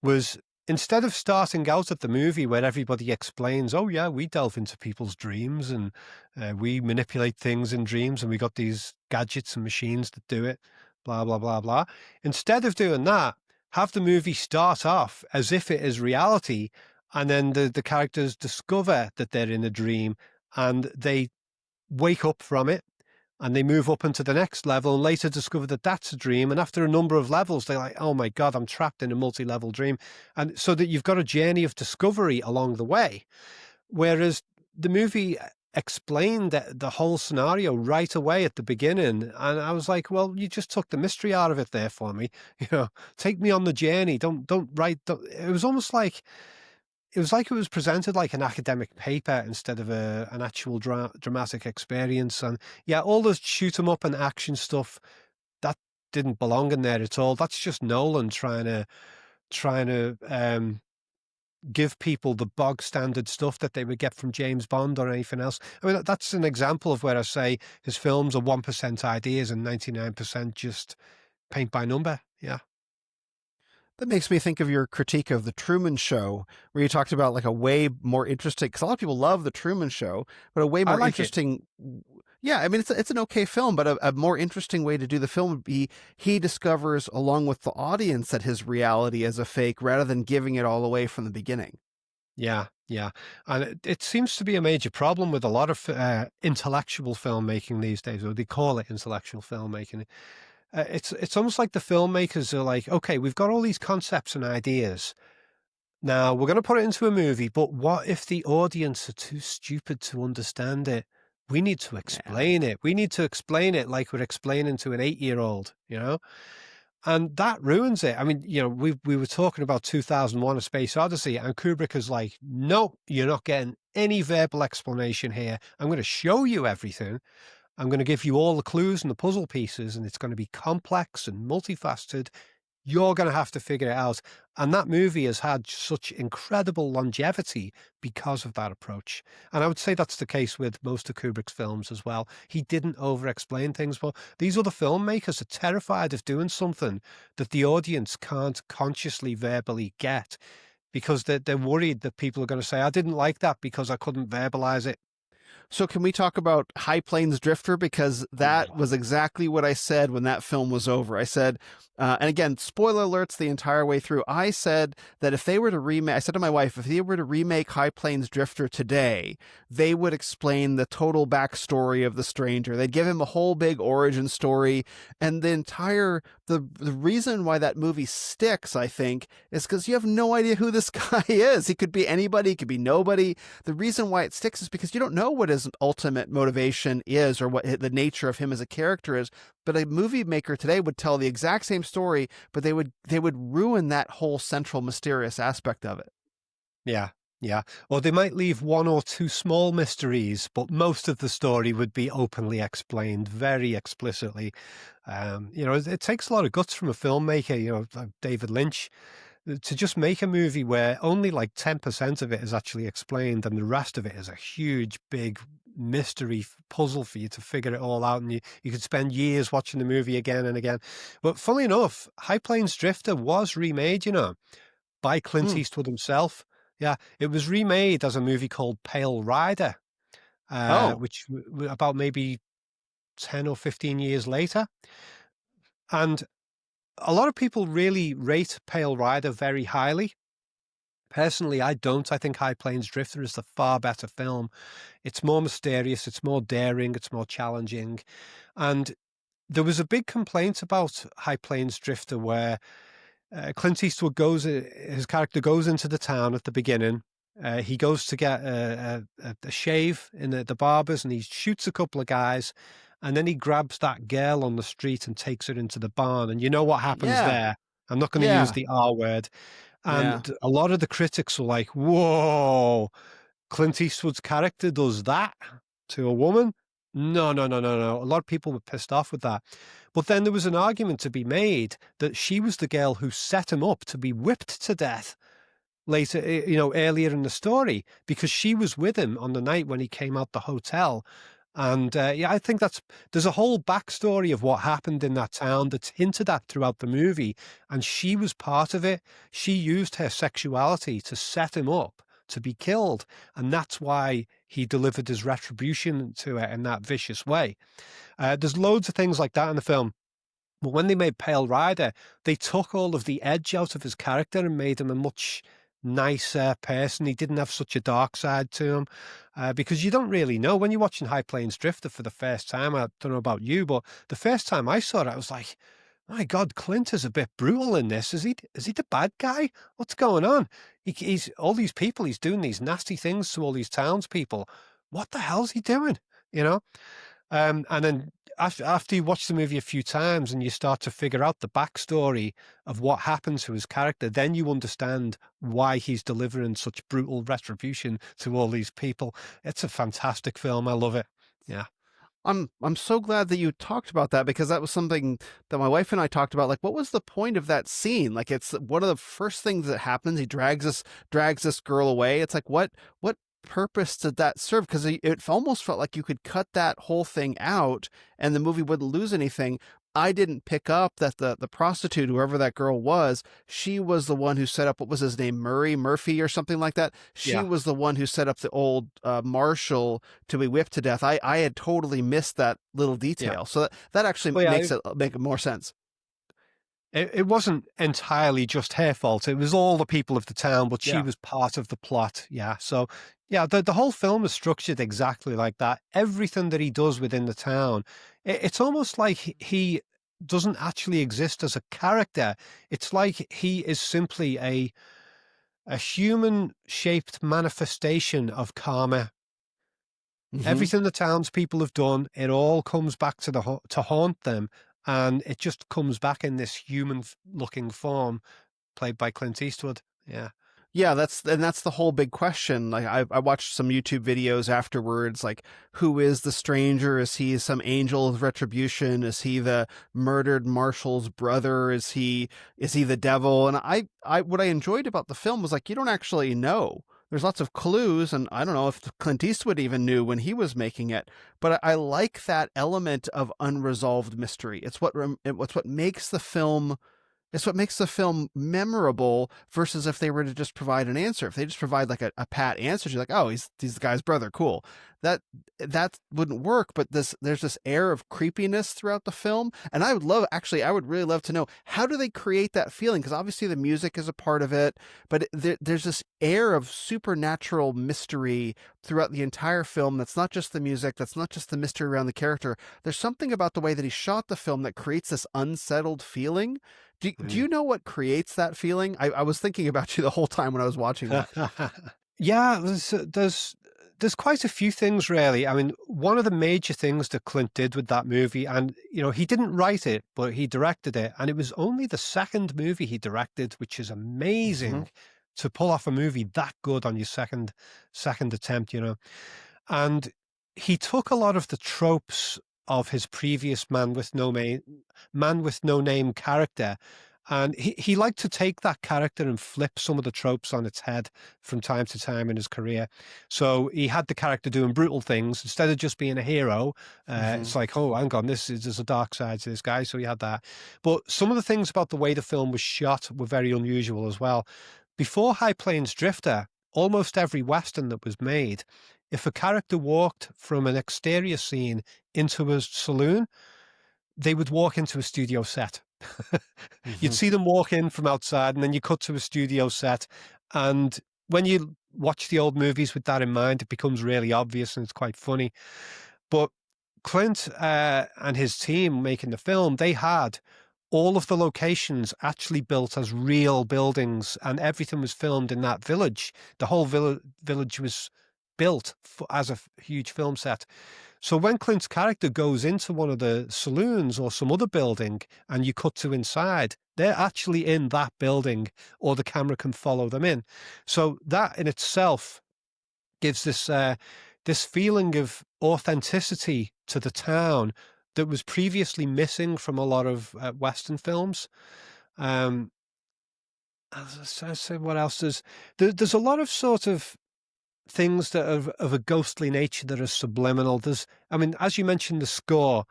Speaker 1: was instead of starting out at the movie where everybody explains, oh, yeah, we delve into people's dreams and we manipulate things in dreams and we got these gadgets and machines that do it, blah, blah, blah, blah. Instead of doing that, have the movie start off as if it is reality. And then the characters discover that they're in a dream and they wake up from it and they move up into the next level and later discover that that's a dream. And after a number of levels, they're like, oh my God, I'm trapped in a multi-level dream. And so that you've got a journey of discovery along the way. Whereas the movie explained the whole scenario right away at the beginning. And I was like, well, you just took the mystery out of it there for me. Take me on the journey. Don't write. It was almost like, it was presented like an academic paper instead of an actual dramatic experience. And yeah, all this shoot 'em up and action stuff, that didn't belong in there at all. That's just Nolan trying to give people the bog standard stuff that they would get from James Bond or anything else. I mean, that's an example of where I say his films are 1% ideas and 99% just paint by number. Yeah,
Speaker 2: That makes me think of your critique of the Truman Show, where you talked about like a way more interesting, because a lot of people love the Truman Show, but a way
Speaker 1: I
Speaker 2: more
Speaker 1: like it.
Speaker 2: interesting. Yeah, I mean, it's an okay film, but a more interesting way to do the film would be he discovers along with the audience that his reality is a fake rather than giving it all away from the beginning.
Speaker 1: Yeah, yeah. And it seems to be a major problem with a lot of intellectual filmmaking these days, or they call it intellectual filmmaking. It's almost like the filmmakers are like, okay, we've got all these concepts and ideas. Now we're going to put it into a movie, but what if the audience are too stupid to understand it? We need to
Speaker 2: Yeah.
Speaker 1: explain it. We need to explain it like we're explaining to an 8-year-old, And that ruins it. I mean, we were talking about 2001: A Space Odyssey, and Kubrick is like, "No, you're not getting any verbal explanation here. I'm going to show you everything. I'm going to give you all the clues and the puzzle pieces, and it's going to be complex and multifaceted. You're going to have to figure it out." And that movie has had such incredible longevity because of that approach. And I would say that's the case with most of Kubrick's films as well. He didn't over-explain things, but these other filmmakers are terrified of doing something that the audience can't consciously verbally get because they're worried that people are going to say, I didn't like that because I couldn't verbalize it.
Speaker 2: So can we talk about High Plains Drifter? Because that was exactly what I said when that film was over. I said, and again, spoiler alerts the entire way through. I said that if they were to remake, I said to my wife, if they were to remake High Plains Drifter today, they would explain the total backstory of the stranger. They'd give him a whole big origin story, and the reason why that movie sticks, I think, is because you have no idea who this guy is. He could be anybody, he could be nobody. The reason why it sticks is because you don't know what his ultimate motivation is or what the nature of him as a character is. But a movie maker today would tell the exact same story, but they would ruin that whole central mysterious aspect of it.
Speaker 1: Yeah, yeah. Or they might leave one or two small mysteries, but most of the story would be openly explained very explicitly. It takes a lot of guts from a filmmaker, like David Lynch, to just make a movie where only like 10% of it is actually explained and the rest of it is a huge, big mystery puzzle for you to figure it all out. And you could spend years watching the movie again and again. But funnily enough, High Plains Drifter was remade, by Clint
Speaker 2: Hmm.
Speaker 1: Eastwood himself. Yeah, it was remade as a movie called Pale Rider,
Speaker 2: Oh,
Speaker 1: which about maybe 10 or 15 years later. And a lot of people really rate Pale Rider very highly. Personally, I don't. I think High Plains Drifter is the far better film. It's more mysterious, it's more daring, it's more challenging. And there was a big complaint about High Plains Drifter where Clint Eastwood his character goes into the town at the beginning. He goes to get a shave in the barber's and he shoots a couple of guys. And then he grabs that girl on the street and takes her into the barn. And you know what happens
Speaker 2: Yeah.
Speaker 1: there? I'm not going to use
Speaker 2: Yeah.
Speaker 1: the R word.
Speaker 2: Yeah.
Speaker 1: And a lot of the critics were like, whoa, Clint Eastwood's character does that to a woman? No, no, no, no, no. A lot of people were pissed off with that. But then there was an argument to be made that she was the girl who set him up to be whipped to death later, earlier in the story, because she was with him on the night when he came out the hotel. And I think there's a whole backstory of what happened in that town that's hinted at throughout the movie. And she was part of it. She used her sexuality to set him up to be killed. And that's why he delivered his retribution to her in that vicious way. There's loads of things like that in the film. But when they made Pale Rider, they took all of the edge out of his character and made him a much nicer person. He didn't have such a dark side to him because you don't really know. When you're watching High Plains Drifter for the first time, I don't know about you, but the first time I saw it, I was like, my God, Clint is a bit brutal in this. Is he the bad guy? What's going on? He's all these people, he's doing these nasty things to all these townspeople. What the hell's he doing? You know? And then after you watch the movie a few times and you start to figure out the backstory of what happened to his character, then you understand why he's delivering such brutal retribution to all these people. It's a fantastic film. I love it. Yeah.
Speaker 2: I'm so glad that you talked about that, because that was something that my wife and I talked about. Like, what was the point of that scene? Like, it's one of the first things that happens. He drags this girl away. It's like, what purpose did that serve? Because it almost felt like you could cut that whole thing out and the movie wouldn't lose anything. I didn't pick up that the prostitute, whoever that girl was, she was the one who set up, what was his name, Murphy or something like that. She was the one who set up the old marshal to be whipped to death. I had totally missed that little detail.
Speaker 1: Yeah.
Speaker 2: So that actually makes it make more sense.
Speaker 1: It wasn't entirely just her fault. It was all the people of the town, but she
Speaker 2: Yeah.
Speaker 1: was part of the plot. Yeah. So, yeah, the whole film is structured exactly like that. Everything that he does within the town, it's almost like he doesn't actually exist as a character. It's like he is simply a human-shaped manifestation of karma.
Speaker 2: Mhm.
Speaker 1: Everything the townspeople have done, it all comes back to haunt them. And it just comes back in this human-looking form, played by Clint Eastwood. Yeah.
Speaker 2: Yeah, that's the whole big question. Like, I watched some YouTube videos afterwards, like, who is the stranger? Is he some angel of retribution? Is he the murdered marshal's brother? Is he the devil? And what I enjoyed about the film was, like, you don't actually know. There's lots of clues, and I don't know if Clint Eastwood even knew when he was making it, but I like that element of unresolved mystery. It's what makes the film. It's what makes the film memorable versus if they were to just provide an answer. If they just provide like a pat answer, you're like, oh, he's the guy's brother. Cool. That wouldn't work. But there's this air of creepiness throughout the film. And I would really love to know, how do they create that feeling? Because obviously the music is a part of it, but there's this air of supernatural mystery throughout the entire film. That's not just the music. That's not just the mystery around the character. There's something about the way that he shot the film that creates this unsettled feeling. Do you know what creates that feeling? I was thinking about you the whole time when I was watching that.
Speaker 1: Yeah, there's quite a few things, really. I mean, one of the major things that Clint did with that movie, and he didn't write it, but he directed it, and it was only the second movie he directed, which is amazing to pull off a movie that good on your second attempt, And he took a lot of the tropes of his previous Man with No Name character, and he liked to take that character and flip some of the tropes on its head from time to time in his career. So he had the character doing brutal things instead of just being a hero. It's like, oh, hang on, there's a dark side to this guy. So he had that. But some of the things about the way the film was shot were very unusual as well. Before High Plains Drifter, almost every Western that was made, if a character walked from an exterior scene into a saloon, they would walk into a studio set. You'd see them walk in from outside, and then you cut to a studio set, And when you watch the old movies with that in mind, it becomes really obvious and it's quite funny. But Clint and his team making the film, they had all of the locations actually built as real buildings, and everything was filmed in that village. The whole village was built as a huge film set. So when Clint's character goes into one of the saloons or some other building and you cut to inside, they're actually in that building, or the camera can follow them in. So that in itself gives this feeling of authenticity to the town that was previously missing from a lot of Western films. Um, I say what else? There's a lot of sort of things that are of a ghostly nature that are subliminal. I mean, as you mentioned, the score.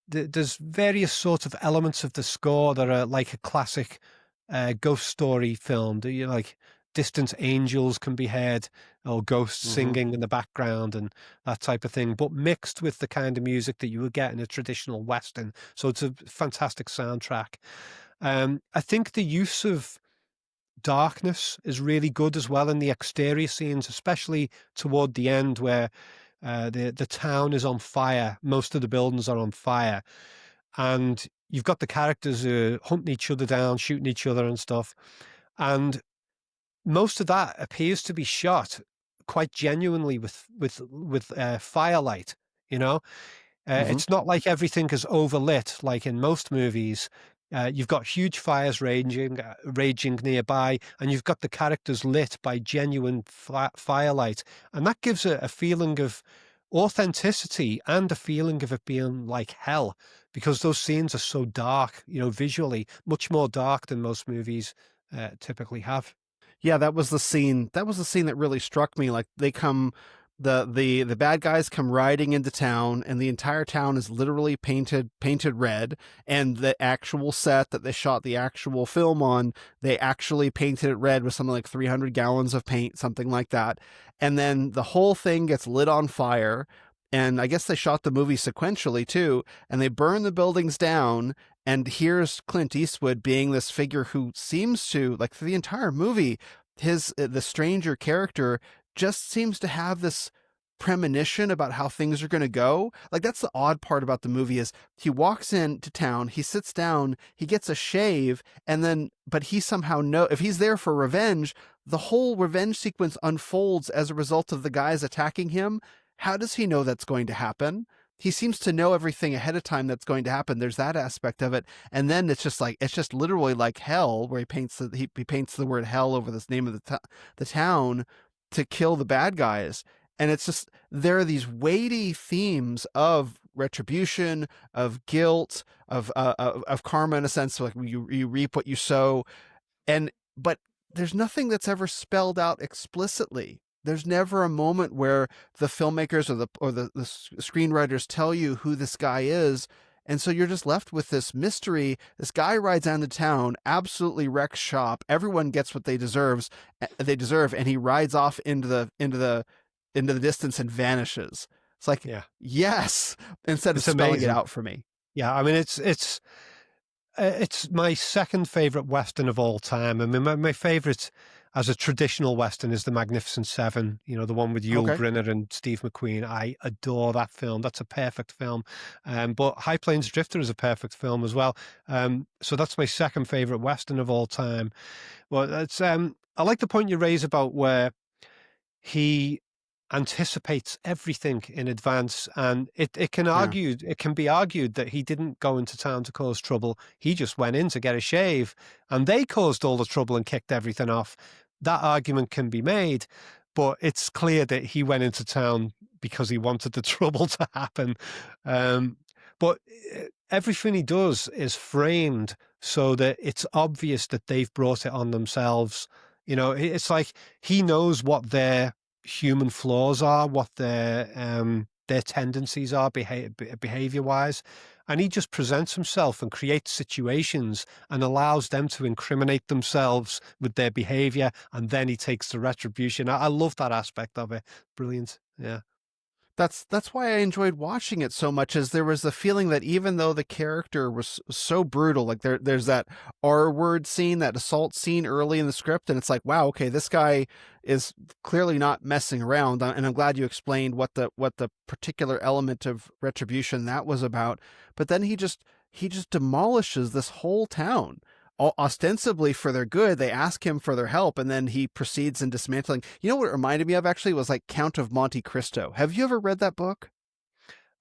Speaker 1: There's various sorts of elements of the score that are like a classic ghost story film. Do you like distant angels can be heard, or ghosts
Speaker 2: Mm-hmm.
Speaker 1: singing in the background and that type of thing, but mixed with the kind of music that you would get in a traditional Western. So it's a fantastic soundtrack. I think the use of darkness is really good as well in the exterior scenes, especially toward the end where the town is on fire. Most of the buildings are on fire, and you've got the characters hunting each other down, shooting each other and stuff. And most of that appears to be shot quite genuinely with firelight. You know,
Speaker 2: Mm-hmm.
Speaker 1: it's not like everything is overlit like in most movies. You've got huge fires raging nearby, and you've got the characters lit by genuine firelight, and that gives a feeling of authenticity and a feeling of it being like hell, because those scenes are so dark, visually much more dark than most movies typically have.
Speaker 2: Yeah, that was the scene. That was the scene that really struck me. Like they come, the bad guys come riding into town, and the entire town is literally painted red. And the actual set that they shot the actual film on, they actually painted it red with something like 300 gallons of paint, something like that. And then the whole thing gets lit on fire. And I guess they shot the movie sequentially too, and they burn the buildings down. And here's Clint Eastwood being this figure who seems to, like, for the entire movie, the stranger character just seems to have this premonition about how things are going to go. Like, that's the odd part about the movie is he walks into town, he sits down, he gets a shave, and then, but he somehow if he's there for revenge, the whole revenge sequence unfolds as a result of the guys attacking him. How does he know that's going to happen? He seems to know everything ahead of time that's going to happen. There's that aspect of it. And then it's just literally like hell, where he paints the word hell over this name of the town to kill the bad guys. And it's just, there are these weighty themes of retribution, of guilt, of karma, in a sense, like you reap what you sow. But there's nothing that's ever spelled out explicitly. There's never a moment where the filmmakers or the screenwriters tell you who this guy is. And so you're just left with this mystery. This guy rides down to town, absolutely wrecks shop. Everyone gets what they deserve, and he rides off into the distance and vanishes. It's like,
Speaker 1: Yeah,
Speaker 2: yes, instead of
Speaker 1: it's
Speaker 2: spelling it
Speaker 1: amazing.
Speaker 2: out for me.
Speaker 1: Yeah, I mean, it's my second favorite Western of all time. I mean, my favorite as a traditional Western is The Magnificent Seven, the one with Yul
Speaker 2: Okay.
Speaker 1: Brynner and Steve McQueen. I adore that film. That's a perfect film. But High Plains Drifter is a perfect film as well. So that's my second favorite Western of all time. Well, I like the point you raise about where he anticipates everything in advance, and it
Speaker 2: Yeah.
Speaker 1: can be argued that he didn't go into town to cause trouble. He just went in to get a shave, and they caused all the trouble and kicked everything off. That argument can be made, but it's clear that he went into town because he wanted the trouble to happen. Um, but everything he does is framed so that it's obvious that they've brought it on themselves. It's like he knows what their human flaws are, what their tendencies are behavior wise, and he just presents himself and creates situations and allows them to incriminate themselves with their behavior, and then he takes the retribution. I love that aspect of it. Brilliant. Yeah.
Speaker 2: That's why I enjoyed watching it so much. Is there was the feeling that even though the character was so brutal, like there's that R word scene, that assault scene early in the script, and it's like, wow, okay, this guy is clearly not messing around. And I'm glad you explained what the particular element of Retribution that was about. But then he just demolishes this whole town, ostensibly for their good. They ask him for their help, and then he proceeds in dismantling. You know what it reminded me of, actually, was like Count of Monte Cristo. Have you ever read that book?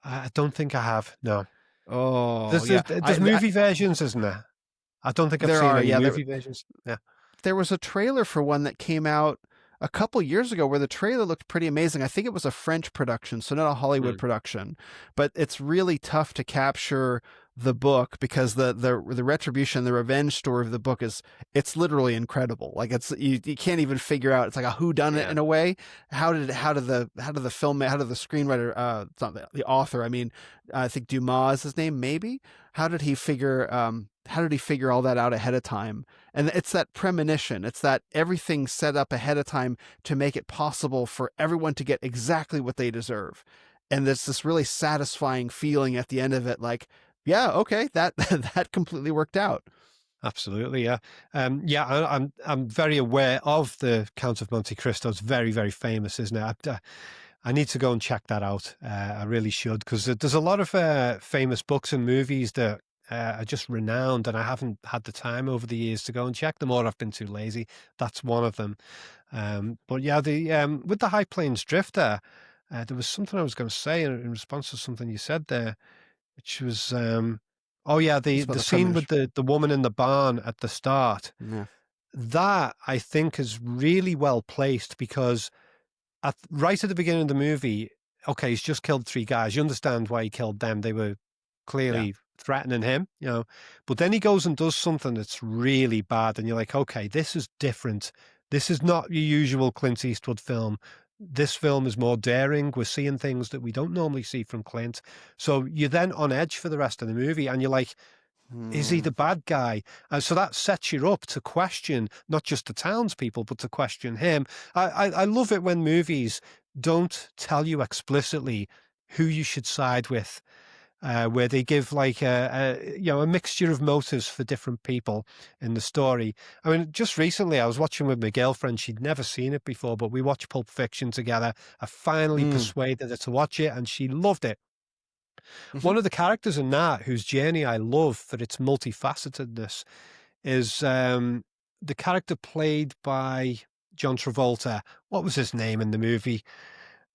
Speaker 1: I don't think I have. No.
Speaker 2: Oh
Speaker 1: There's
Speaker 2: yeah,
Speaker 1: movie versions, isn't there? I don't think I've
Speaker 2: there
Speaker 1: seen
Speaker 2: are.
Speaker 1: any
Speaker 2: Yeah,
Speaker 1: movie versions. Yeah.
Speaker 2: there was a trailer for one that came out a couple years ago where the trailer looked pretty amazing. I think it was a French production, so not a Hollywood
Speaker 1: Mm.
Speaker 2: production, but it's really tough to capture the book because the retribution, the revenge story of the book it's literally incredible. Like you can't even figure out. It's like a whodunit
Speaker 1: Yeah.
Speaker 2: in a way. How did the screenwriter, it's not the author, I mean, I think Dumas is his name, maybe. How did he figure all that out ahead of time? And it's that premonition. It's that everything set up ahead of time to make it possible for everyone to get exactly what they deserve. And there's this really satisfying feeling at the end of it, like, yeah, okay, that that completely worked out.
Speaker 1: Absolutely, yeah. Yeah, I'm very aware of the Count of Monte Cristo. It's very, very famous, isn't it? I need to go and check that out. I really should, because there's a lot of famous books and movies that are just renowned, and I haven't had the time over the years to go and check them, or I've been too lazy. That's one of them. But yeah, the with the High Plains Drifter, there was something I was going to say in response to something you said there, which was oh yeah,
Speaker 2: It's about
Speaker 1: the
Speaker 2: the
Speaker 1: scene with
Speaker 2: premonition.
Speaker 1: the woman in the barn at the start.
Speaker 2: Yeah.
Speaker 1: That I think is really well placed, because right at the beginning of the movie, okay, he's just killed 3 guys. You understand why he killed them. They were
Speaker 2: Yeah.
Speaker 1: clearly threatening him, you know. But then he goes and does something that's really bad, and you're like, okay, this is different. This is not your usual Clint Eastwood film. This film is more daring. We're seeing things that we don't normally see from Clint. So you're then on edge for the rest of the movie, and you're like, is he
Speaker 2: Hmm.
Speaker 1: the bad guy? And so that sets you up to question not just the townspeople, but to question him. I love it when movies don't tell you explicitly who you should side with, where they give like a mixture of motives for different people in the story. I mean, just recently I was watching with my girlfriend. She'd never seen it before, but we watched Pulp Fiction together. I finally
Speaker 2: Mm.
Speaker 1: persuaded her to watch it, and she loved it.
Speaker 2: Hmm.
Speaker 1: One of the characters in that, whose journey I love for its multifacetedness, is the character played by John Travolta. What was his name in the movie?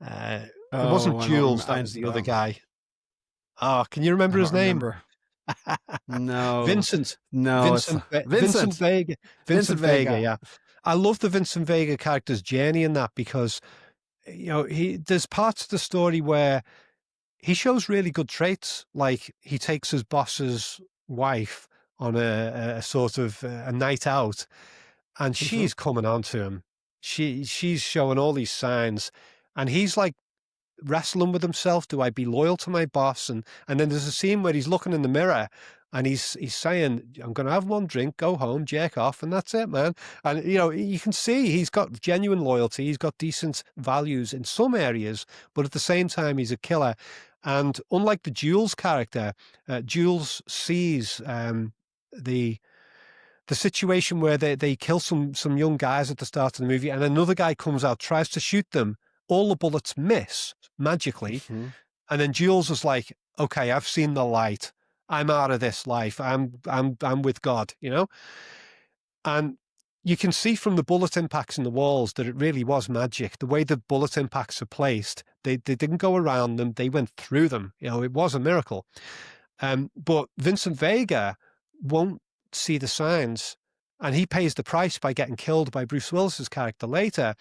Speaker 1: Uh, it wasn't
Speaker 2: Oh, I don't
Speaker 1: Jules.
Speaker 2: remember.
Speaker 1: That was the other guy. Oh, can you remember
Speaker 2: I don't
Speaker 1: his name?
Speaker 2: remember. No,
Speaker 1: Vincent.
Speaker 2: no, it's
Speaker 1: Vincent
Speaker 2: Vincent.
Speaker 1: Vega.
Speaker 2: Vincent
Speaker 1: Vincent Vega.
Speaker 2: Vega.
Speaker 1: Yeah, I love the Vincent Vega character's journey in that, because there's parts of the story where he shows really good traits. Like he takes his boss's wife on a sort of a night out, and
Speaker 2: Hmm.
Speaker 1: she's coming on to him. She's showing all these signs, and he's like wrestling with himself. Do I be loyal to my boss? And then there's a scene where he's looking in the mirror, and he's saying, I'm going to have one drink, go home, jerk off, and that's it, man. And you can see he's got genuine loyalty. He's got decent values in some areas, but at the same time, he's a killer. And unlike the Jules character, Jules sees the situation where they kill some young guys at the start of the movie, and another guy comes out, tries to shoot them. All the bullets miss magically,
Speaker 2: Hmm.
Speaker 1: and then Jules is like, "Okay, I've seen the light. I'm out of this life. I'm with God," And you can see from the bullet impacts in the walls that it really was magic. The way the bullet impacts are placed, they didn't go around them; they went through them. It was a miracle. But Vincent Vega won't see the signs, and he pays the price by getting killed by Bruce Willis's character later.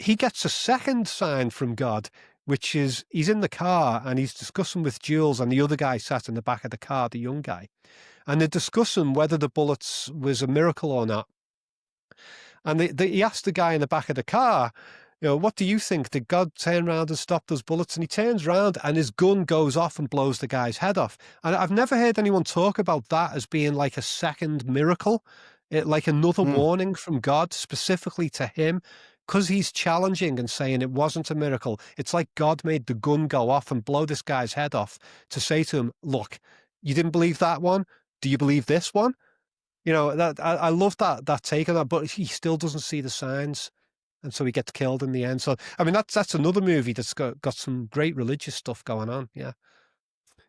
Speaker 1: He gets a second sign from God, which is he's in the car and he's discussing with Jules and the other guy sat in the back of the car, the young guy, and they're discussing whether the bullets was a miracle or not. And he asked the guy in the back of the car, what do you think? Did God turn around and stop those bullets? And he turns around and his gun goes off and blows the guy's head off. And I've never heard anyone talk about that as being like a second miracle, like another
Speaker 2: Mm.
Speaker 1: warning from God specifically to him. because he's challenging and saying it wasn't a miracle. It's like God made the gun go off and blow this guy's head off to say to him, look, you didn't believe that one. Do you believe this one? That I love that take on that, but he still doesn't see the signs. And so he gets killed in the end. So, I mean, that's another movie that's got some great religious stuff going on. Yeah.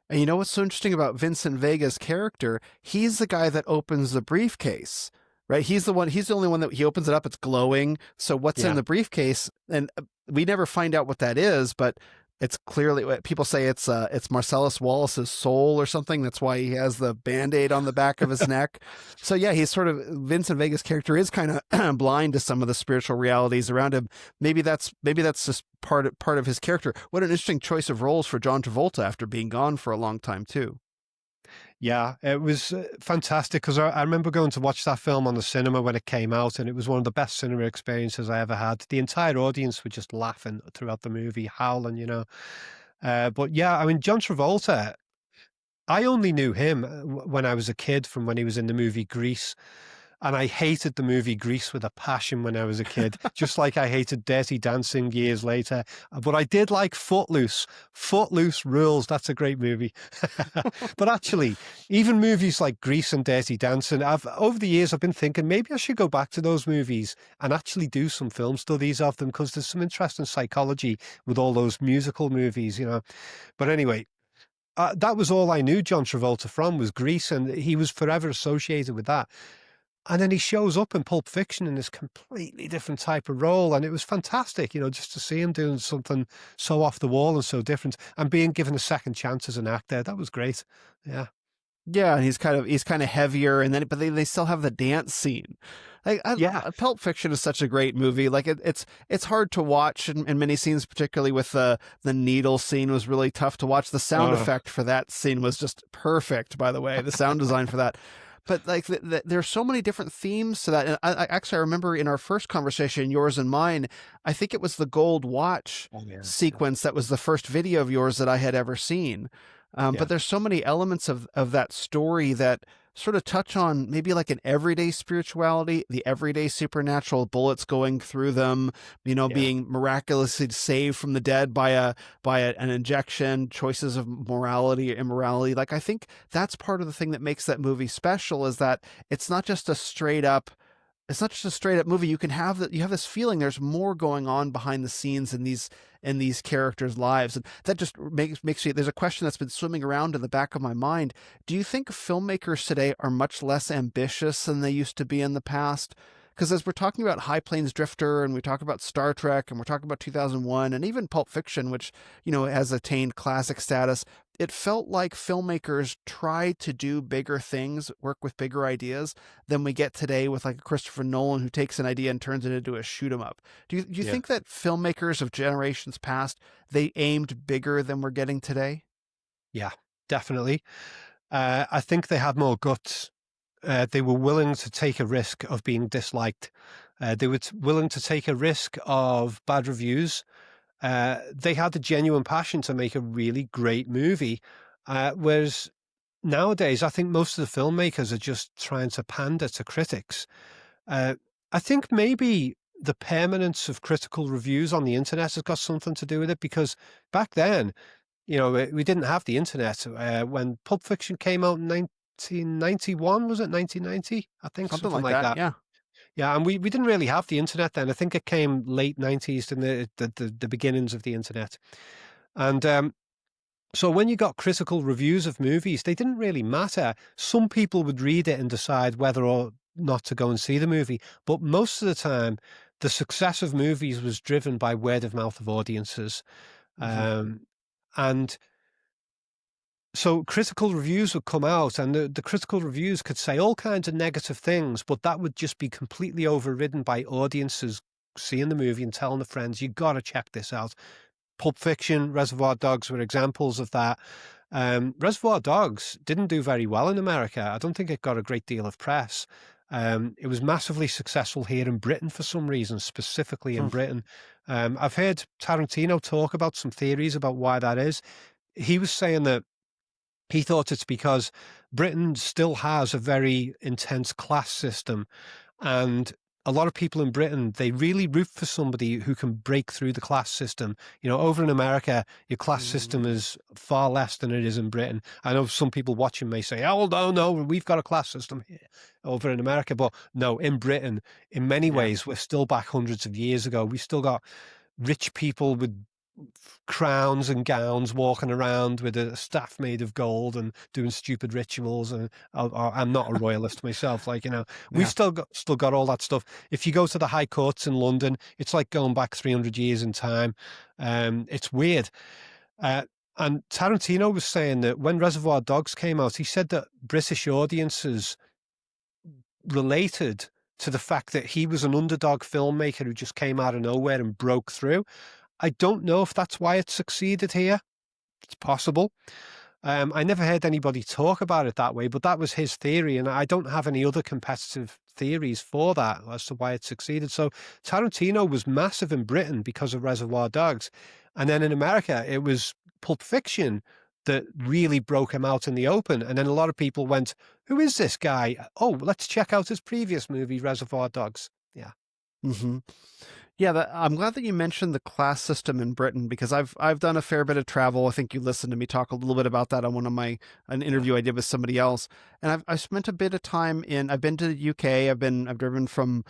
Speaker 2: And you know what's so interesting about Vincent Vega's character? He's the guy that opens the briefcase, right? He's the only one that he opens it up. It's glowing. So what's in the briefcase? And we never find out what that is, but it's clearly, people say it's Marcellus Wallace's soul or something. That's why he has the Band-Aid on the back of his neck. So yeah, he's sort of, Vincent Vega's character is kind of blind to some of the spiritual realities around him. Maybe that's just part of his character. What an interesting choice of roles for John Travolta after being gone for a long time too.
Speaker 1: Yeah, it was fantastic because I remember going to watch that film on the cinema when it came out, and it was one of the best cinema experiences I ever had. The entire audience were just laughing throughout the movie, howling. But yeah, I mean, John Travolta, I only knew him when I was a kid from when he was in the movie Grease. And I hated the movie Grease with a passion when I was a kid, just like I hated Dirty Dancing years later. But I did like Footloose. Footloose rules. That's a great movie. But actually, even movies like Grease and Dirty Dancing, over the years, I've been thinking maybe I should go back to those movies and actually do some film studies of them, because there's some interesting psychology with all those musical movies. But anyway, that was all I knew John Travolta from was Grease, and he was forever associated with that. And then he shows up in Pulp Fiction in this completely different type of role. And it was fantastic, just to see him doing something so off the wall and so different and being given a second chance as an actor. That was great. Yeah.
Speaker 2: Yeah. And he's kind of heavier. And then, but they still have the dance scene. Pulp Fiction is such a great movie. Like it's hard to watch in many scenes, particularly with the needle scene was really tough to watch. The sound effect for that scene was just perfect, by the way, the sound design for that. But like there's so many different themes to that. And I remember in our first conversation, yours and mine, I think it was the gold watch sequence that was the first video of yours that I had ever seen. But there's so many elements of that story that sort of touch on maybe like an everyday spirituality, the everyday supernatural, bullets going through them, being miraculously saved from the dead by an injection, choices of morality or immorality. Like, I think that's part of the thing that makes that movie special, is that it's not just a straight up movie. You have this feeling there's more going on behind the scenes in these characters' lives. And that just makes me, there's a question that's been swimming around in the back of my mind. Do you think filmmakers today are much less ambitious than they used to be in the past? Because as we're talking about High Plains Drifter, and we talk about Star Trek, and we're talking about 2001, and even Pulp Fiction, which, has attained classic status, it felt like filmmakers tried to do bigger things, work with bigger ideas than we get today with like Christopher Nolan, who takes an idea and turns it into a shoot 'em up. Do you think that filmmakers of generations past, they aimed bigger than we're getting today?
Speaker 1: Yeah, definitely. I think they had more guts. They were willing to take a risk of being disliked. They were willing to take a risk of bad reviews. They had a genuine passion to make a really great movie. Whereas nowadays, I think most of the filmmakers are just trying to pander to critics. I think maybe the permanence of critical reviews on the internet has got something to do with it, because back then, we didn't have the internet. When Pulp Fiction came out in 1991, was it 1990? I think something like that.
Speaker 2: Yeah.
Speaker 1: Yeah, and we didn't really have the internet then. I think it came late 90s in the beginnings of the internet. And so when you got critical reviews of movies, they didn't really matter. Some people would read it and decide whether or not to go and see the movie. But most of the time, the success of movies was driven by word of mouth of audiences. And so critical reviews would come out, and the critical reviews could say all kinds of negative things, but that would just be completely overridden by audiences seeing the movie and telling their friends, you got to check this out. Pulp Fiction, Reservoir Dogs were examples of that. Reservoir Dogs didn't do very well in America. I don't think it got a great deal of press. It was massively successful here in Britain for some reason, specifically in Britain. I've heard Tarantino talk about some theories about why that is. He was saying that he thought it's because Britain still has a very intense class system, and a lot of people in Britain, they really root for somebody who can break through the class system. Over in America, your class system
Speaker 2: Mm,
Speaker 1: is far less than it is in Britain. I know some people watching may say, oh, no, we've got a class system here over in America. But no, in Britain, in many
Speaker 2: yeah.
Speaker 1: ways, we're still back hundreds of years ago. We still got rich people with crowns and gowns walking around with a staff made of gold and doing stupid rituals. And I'm not a royalist myself. We've
Speaker 2: Yeah.
Speaker 1: still got all that stuff. If you go to the high courts in London, it's like going back 300 years in time. It's weird. Uh, and Tarantino was saying that when Reservoir Dogs came out, he said that British audiences related to the fact that he was an underdog filmmaker who just came out of nowhere and broke through. I don't know if that's why it succeeded here. It's possible. I never heard anybody talk about it that way, but that was his theory, and I don't have any other competitive theories for that as to why it succeeded. So Tarantino was massive in Britain because of Reservoir Dogs, and then in America it was Pulp Fiction that really broke him out in the open. And then a lot of people went, "Who is this guy? Oh, let's check out his previous movie, Reservoir Dogs." Yeah.
Speaker 2: Mm-hmm. Yeah, I'm glad that you mentioned the class system in Britain, because I've done a fair bit of travel. I think you listened to me talk a little bit about that on an interview I did with somebody else. And I've spent a bit of time I've been to the UK. I've driven from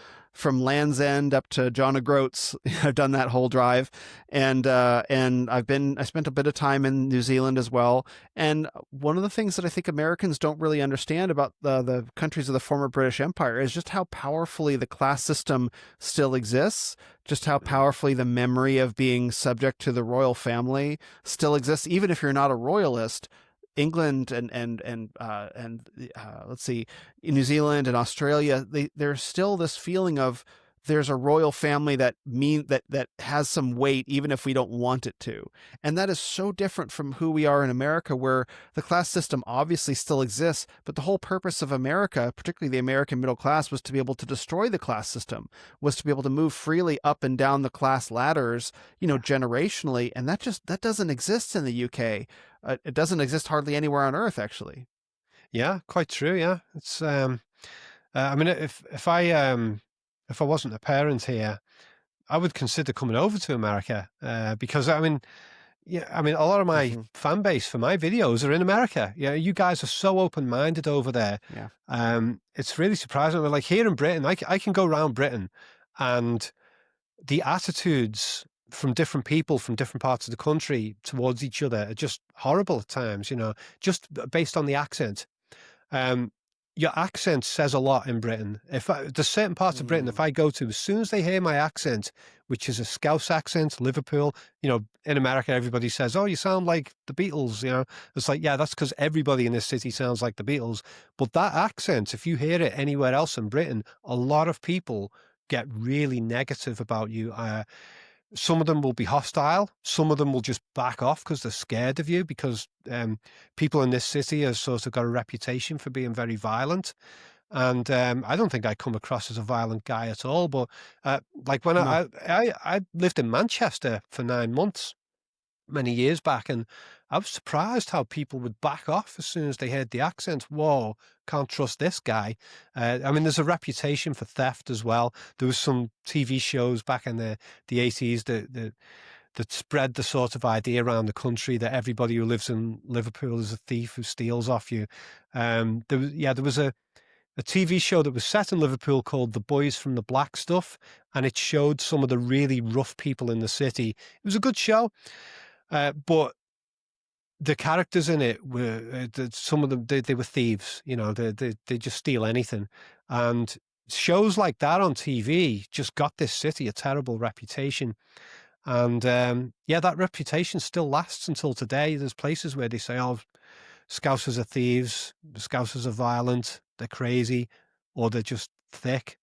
Speaker 2: Land's End up to John O'Groats. I've done that whole drive, and I spent a bit of time in New Zealand as well. And one of the things that I think Americans don't really understand about the countries of the former British Empire is just how powerfully the class system still exists, just how powerfully the memory of being subject to the royal family still exists, even if you're not a royalist. England and let's see, in New Zealand and Australia, there's still this feeling of there's a royal family that has some weight, even if we don't want it to. And that is so different from who we are in America, where the class system obviously still exists, but the whole purpose of America, particularly the American middle class, was to be able to destroy the class system, was to be able to move freely up and down the class ladders, generationally. And that doesn't exist in the UK. It doesn't exist hardly anywhere on earth, actually.
Speaker 1: Yeah, quite true. Yeah. It's, I mean, if I wasn't a parent here, I would consider coming over to America, because a lot of my
Speaker 2: Mm-hmm.
Speaker 1: fan base for my videos are in America. Yeah, you guys are so open-minded over there.
Speaker 2: Yeah.
Speaker 1: It's really surprising. Like here in Britain, I can go around Britain, and the attitudes from different people from different parts of the country towards each other are just horrible at times. Just based on the accent. Um, your accent says a lot in Britain. There's certain parts of Britain, if
Speaker 2: Mm.
Speaker 1: I go to, as soon as they hear my accent, which is a Scouse accent, Liverpool, in America, everybody says, "Oh, you sound like the Beatles." It's like, yeah, that's because everybody in this city sounds like the Beatles. But that accent, if you hear it anywhere else in Britain, a lot of people get really negative about you. Some of them will be hostile. Some of them will just back off because they're scared of you, because people in this city have sort of got a reputation for being very violent. And I don't think I come across as a violent guy at all. But like when
Speaker 2: No.
Speaker 1: I lived in Manchester for 9 months many years back, and I was surprised how people would back off as soon as they heard the accent. Whoa, can't trust this guy. There's a reputation for theft as well. There was some TV shows back in the 80s that spread the sort of idea around the country that everybody who lives in Liverpool is a thief who steals off you. There was a TV show that was set in Liverpool called The Boys from the Black Stuff, and it showed some of the really rough people in the city. It was a good show. But the characters in it were, some of them, they were thieves. They just steal anything. And shows like that on TV just got this city a terrible reputation. And that reputation still lasts until today. There's places where they say, "Oh, Scousers are thieves, Scousers are violent, they're crazy, or they're just thick,"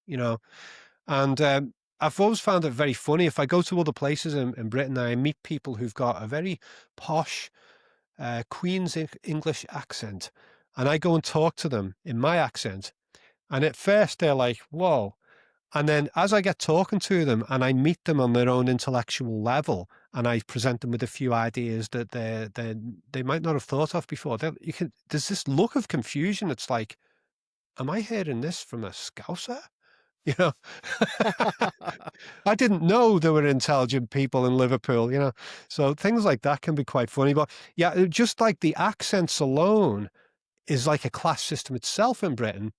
Speaker 1: And I've always found it very funny. If I go to other places in Britain, I meet people who've got a very posh Queen's English accent, and I go and talk to them in my accent. And at first they're like, "Whoa." And then as I get talking to them and I meet them on their own intellectual level, and I present them with a few ideas that they might not have thought of before, there's this look of confusion. It's like, am I hearing this from a Scouser? you know. I didn't know there were intelligent people in Liverpool, you know. So things like that can be quite funny. But yeah, just like the accents alone is like a class system itself in Britain.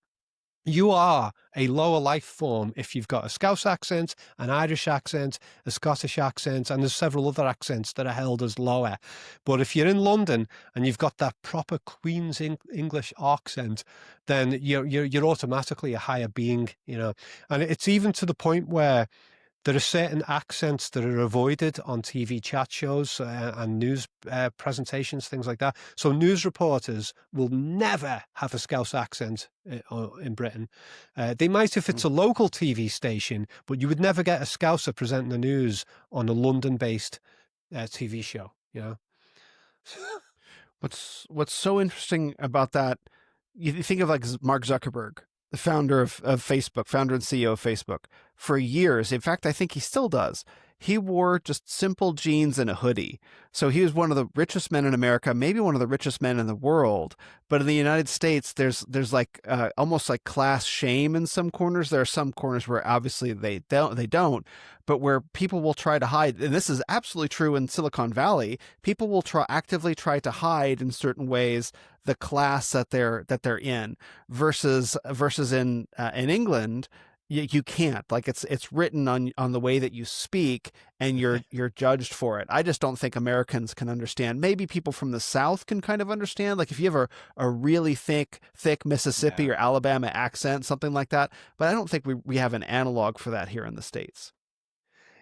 Speaker 1: You are a lower life form if you've got a Scouse accent, an Irish accent, a Scottish accent, and there's several other accents that are held as lower. But if you're in London and you've got that proper Queen's English accent, then you're automatically a higher being, you know. And it's even to the point where there are certain accents that are avoided on TV chat shows and news presentations, things like that. So news reporters will never have a Scouse accent in Britain. They might if it's a local TV station, but you would never get a Scouser presenting the news on a London-based TV show, you know?
Speaker 2: What's so interesting about that, you think of like Mark Zuckerberg, the founder of Facebook, founder and CEO of Facebook. For years, in fact, I think he still does, he wore just simple jeans and a hoodie. So he was one of the richest men in America, maybe one of the richest men in the world. But in the United States, there's like almost like class shame in some corners. There are some corners where obviously they don't, but where people will try to hide. And this is absolutely true in Silicon Valley. People will actively try to hide in certain ways the class that they're in, versus in England. You can't, like, it's written on the way that you speak, and you're judged for it. I just don't think Americans can understand. Maybe people from the South can kind of understand, like if you have a really thick Mississippi or Alabama accent, something like that. But I don't think we have an analog for that here in the States.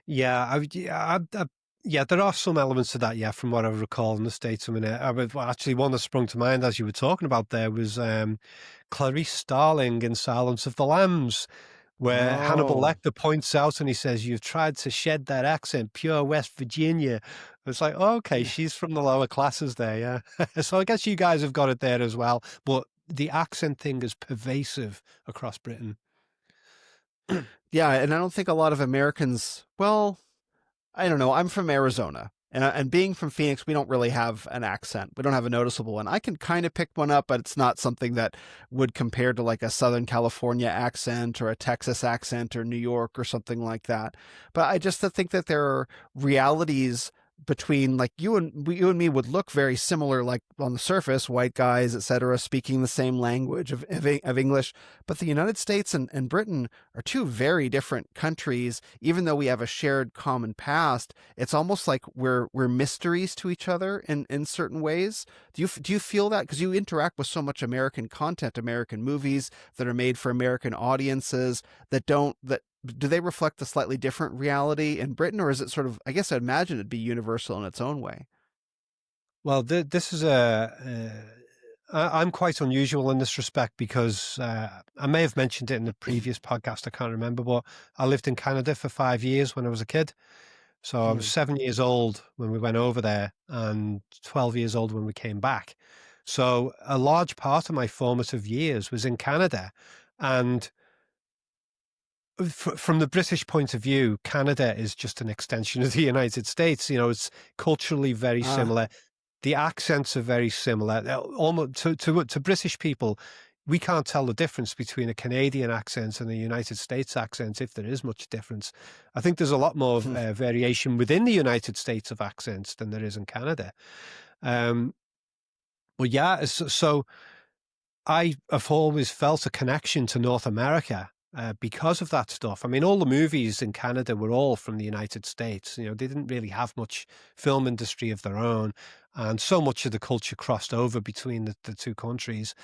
Speaker 1: Yeah, yeah, there are some elements to that, yeah, from what I recall in the States. I mean, actually, one that sprung to mind as you were talking about there was Clarice Starling in Silence of the Lambs, where Hannibal
Speaker 2: Oh,
Speaker 1: Lecter points out and he says, "You've tried to shed that accent, pure West Virginia." It's like, oh, okay,
Speaker 2: yeah.
Speaker 1: she's from the lower classes there, yeah. So I guess you guys have got it there as well. But the accent thing is pervasive across Britain.
Speaker 2: Yeah, and I don't think a lot of Americans, well, I don't know. I'm from Arizona, and being from Phoenix, we don't really have an accent. We don't have a noticeable one. I can kind of pick one up, but it's not something that would compare to like a Southern California accent or a Texas accent or New York or something like that. But I just think that there are realities between, like, you and me would look very similar, like on the surface, white guys, etc., speaking the same language of English. But the United States and Britain are two very different countries. Even though we have a shared common past, it's almost like we're mysteries to each other in certain ways. Do you feel that, because you interact with so much American content, American movies that are made for American audiences that don't that do they reflect a slightly different reality in Britain, or is it sort of, I guess I'd imagine it'd be universal in its own way?
Speaker 1: Well, this is I'm quite unusual in this respect because I may have mentioned it in the previous podcast. I can't remember, but I lived in Canada for 5 years when I was a kid. So I was
Speaker 2: Hmm.
Speaker 1: 7 years old when we went over there and 12 years old when we came back. So a large part of my formative years was in Canada. And from the British point of view, Canada is just an extension of the United States. You know, it's culturally very
Speaker 2: Ah.
Speaker 1: similar. The accents are very similar. Almost to British people, we can't tell the difference between a Canadian accent and a United States accent, if there is much difference. I think there's a lot more
Speaker 2: Hmm.
Speaker 1: variation within the United States of accents than there is in Canada. Um, but yeah, so I have always felt a connection to North America because of that stuff. I mean, all the movies in Canada were all from the United States. You know, they didn't really have much film industry of their own, and so much of the culture crossed over between the two countries.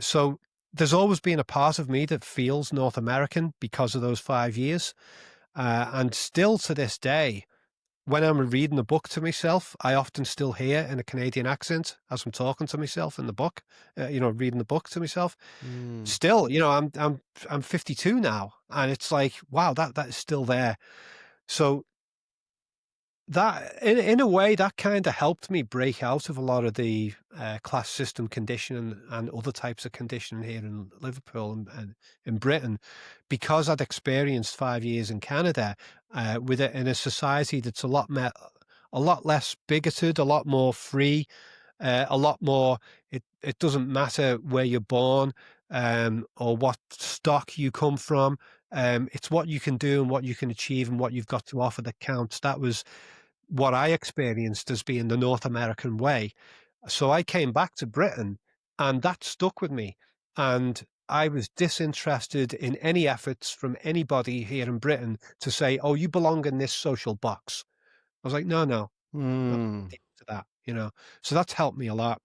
Speaker 1: So there's always been a part of me that feels North American because of those 5 years, and still to this day when I'm reading a book to myself, I often still hear in a Canadian accent as I'm talking to myself in the book, reading the book to myself.
Speaker 2: Hmm.
Speaker 1: Still, I'm 52 now, and it's like, wow, that is still there. So that, in a way, that kind of helped me break out of a lot of the class system conditioning and other types of conditioning here in Liverpool and in Britain, because I'd experienced 5 years in Canada with it in a society that's a lot less bigoted, a lot more free, a lot more. It doesn't matter where you're born or what stock you come from. It's what you can do and what you can achieve and what you've got to offer that counts. That was what I experienced as being the North American way. So I came back to Britain and that stuck with me. And I was disinterested in any efforts from anybody here in Britain to say, oh, you belong in this social box. I was like, no, no, not
Speaker 2: Mm.
Speaker 1: to that, you know. So that's helped me a lot.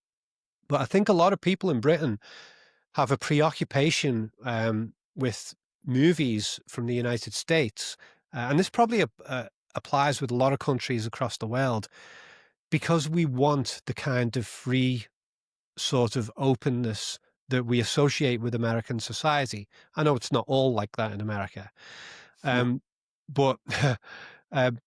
Speaker 1: But I think a lot of people in Britain have a preoccupation with movies from the United States. And this probably applies with a lot of countries across the world because we want the kind of free sort of openness that we associate with American society. I know it's not all like that in America, um, but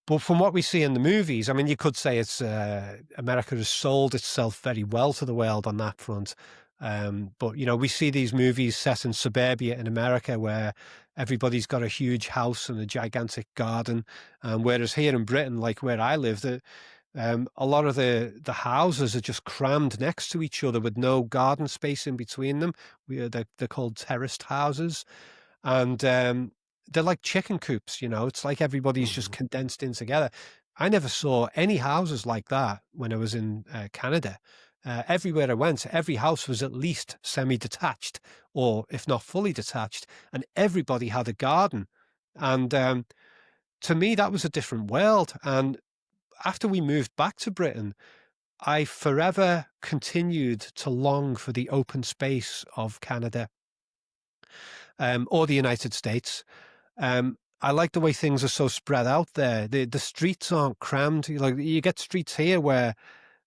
Speaker 1: but from what we see in the movies, I mean, you could say it's America has sold itself very well to the world on that front. But you know, we see these movies set in suburbia in America where everybody's got a huge house and a gigantic garden, whereas here in Britain, like where I live, a lot of the houses are just crammed next to each other with no garden space in between them. They're called terraced houses, and they're like chicken coops. You know, it's like everybody's just
Speaker 2: Mhm.
Speaker 1: condensed in together. I never saw any houses like that when I was in Canada. Everywhere I went, every house was at least semi-detached, or if not fully detached, and everybody had a garden. And to me, that was a different world. And after we moved back to Britain, I forever continued to long for the open space of Canada or the United States. I like the way things are so spread out there. The streets aren't crammed. Like you get streets here where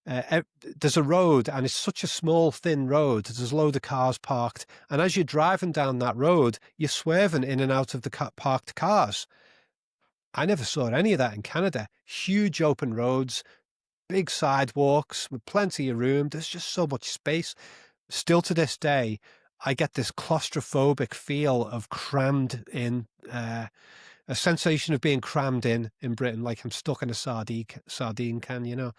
Speaker 1: there's a road and it's such a small, thin road. There's a load of cars parked, and as you're driving down that road, you're swerving in and out of the parked cars. I never saw any of that in Canada. Huge open roads, big sidewalks with plenty of room. There's just so much space. Still to this day, I get this claustrophobic feel of crammed in, a sensation of being crammed in Britain, like I'm stuck in a sardine can, you know.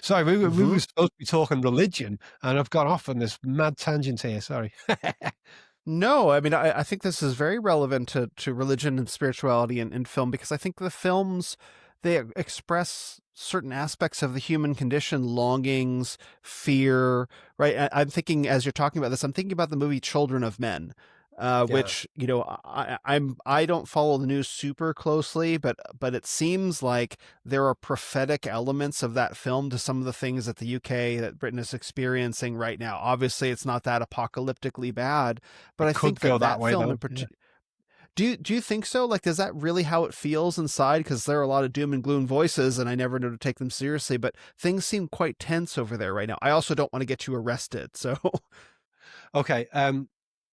Speaker 1: Sorry, we were
Speaker 2: Mhm.
Speaker 1: supposed to be talking religion, and I've gone off on this mad tangent here. Sorry.
Speaker 2: No, I mean, I think this is very relevant to religion and spirituality in film because I think the films they express certain aspects of the human condition, longings, fear, right? I'm thinking as you're talking about this, I'm thinking about the movie Children of Men,
Speaker 1: Yeah,
Speaker 2: which you know I don't follow the news super closely, but it seems like there are prophetic elements of that film to some of the things that the UK that Britain is experiencing right now. Obviously, it's not that apocalyptically bad, but
Speaker 1: it
Speaker 2: I
Speaker 1: could
Speaker 2: think
Speaker 1: go
Speaker 2: that
Speaker 1: that
Speaker 2: that
Speaker 1: way
Speaker 2: film in
Speaker 1: though. Yeah.
Speaker 2: particular. Do you think so? Like, is that really how it feels inside? Because there are a lot of doom and gloom voices, and I never know to take them seriously. But things seem quite tense over there right now. I also don't want to get you arrested, so
Speaker 1: Okay.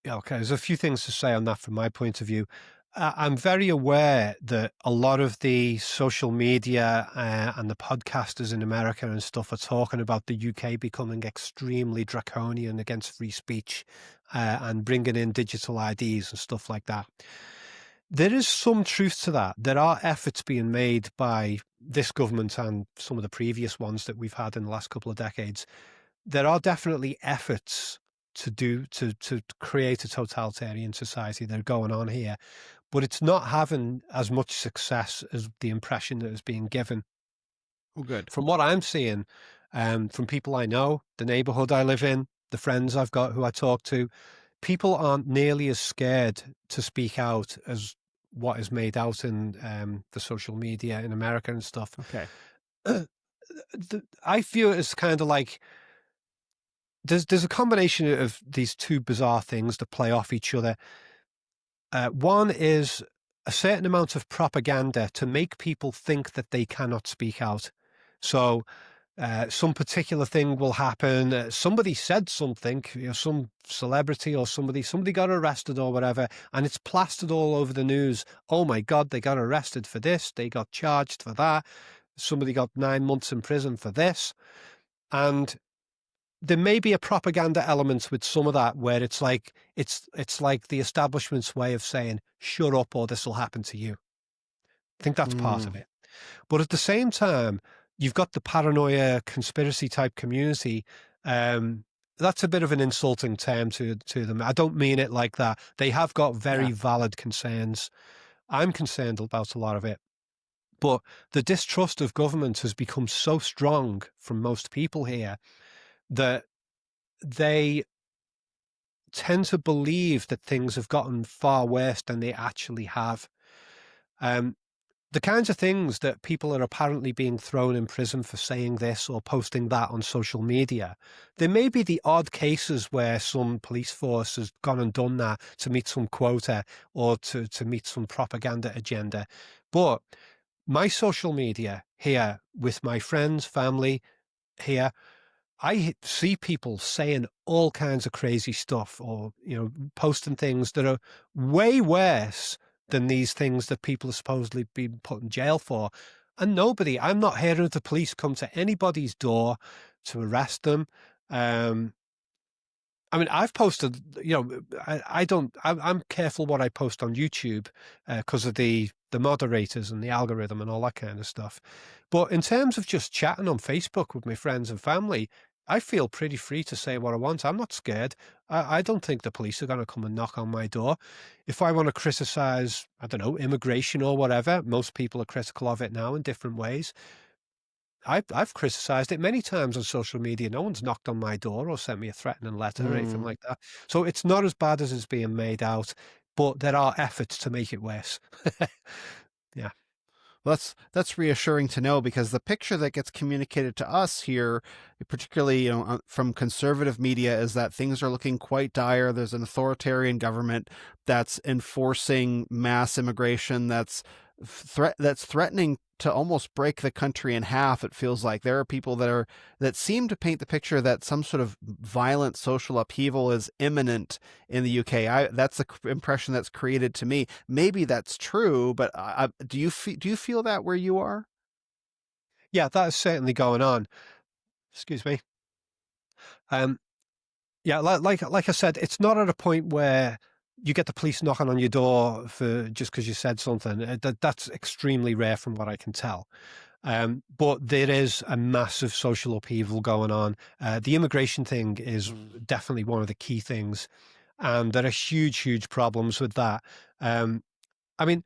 Speaker 1: Yeah, okay. There's a few things to say on that from my point of view. I'm very aware that a lot of the social media and the podcasters in America and stuff are talking about the UK becoming extremely draconian against free speech and bringing in digital IDs and stuff like that. There is some truth to that. There are efforts being made by this government and some of the previous ones that we've had in the last couple of decades. There are definitely efforts to create a totalitarian society that are going on here, but it's not having as much success as the impression that is being given.
Speaker 2: well, good.
Speaker 1: From what I'm seeing, from people I know, the neighborhood I live in, the friends I've got who I talk to, people aren't nearly as scared to speak out as what is made out in the social media in America and stuff.
Speaker 2: Okay.
Speaker 1: I feel it's kind of like there's a combination of these two bizarre things that play off each other. One is a certain amount of propaganda to make people think that they cannot speak out. So some particular thing will happen. Somebody said something, you know, some celebrity or somebody got arrested or whatever, and it's plastered all over the news. Oh my God, they got arrested for this. They got charged for that. Somebody got 9 months in prison for this. And there may be a propaganda element with some of that where it's like the establishment's way of saying, shut up or this will happen to you. I think that's part of
Speaker 2: Mm.
Speaker 1: it. But at the same time, you've got the paranoia conspiracy type community. Um, that's a bit of an insulting term to them. I don't mean it like that. They have got
Speaker 2: Yeah.
Speaker 1: very valid concerns. I'm concerned about a lot of it. But the distrust of government has become so strong from most people here that they tend to believe that things have gotten far worse than they actually have. Um, the kinds of things that people are apparently being thrown in prison for saying this or posting that on social media, there may be the odd cases where some police force has gone and done that to meet some quota or to meet some propaganda agenda. But my social media here with my friends, family here, I see people saying all kinds of crazy stuff or, posting things that are way worse than these things that people are supposedly being put in jail for. And I'm not hearing the police come to anybody's door to arrest them. Um, I mean, I've posted, I'm careful what I post on YouTube because of the moderators and the algorithm and all that kind of stuff. But in terms of just chatting on Facebook with my friends and family, I feel pretty free to say what I want. I'm not scared. I don't think the police are going to come and knock on my door. If I want to criticize, I don't know, immigration or whatever, most people are critical of it now in different ways. I've criticized it many times on social media. No one's knocked on my door or sent me a threatening letter or anything
Speaker 2: Mm.
Speaker 1: like that. So it's not as bad as it's being made out, but there are efforts to make it worse. Yeah.
Speaker 2: Well, that's reassuring to know, because the picture that gets communicated to us here, particularly from conservative media, is that things are looking quite dire. There's an authoritarian government that's enforcing mass immigration, that's threatening to almost break the country in half. It feels like there are people that seem to paint the picture that some sort of violent social upheaval is imminent in the UK. That's the impression that's created to me. Maybe that's true, but do you feel that where you are?
Speaker 1: Yeah, that is certainly going on. Excuse me. Um, yeah, like I said, it's not at a point where you get the police knocking on your door for just because you said something. That's extremely rare from what I can tell. But there is a massive social upheaval going on. The immigration thing is
Speaker 2: Mm.
Speaker 1: definitely one of the key things, and there are huge, huge problems with that. I mean,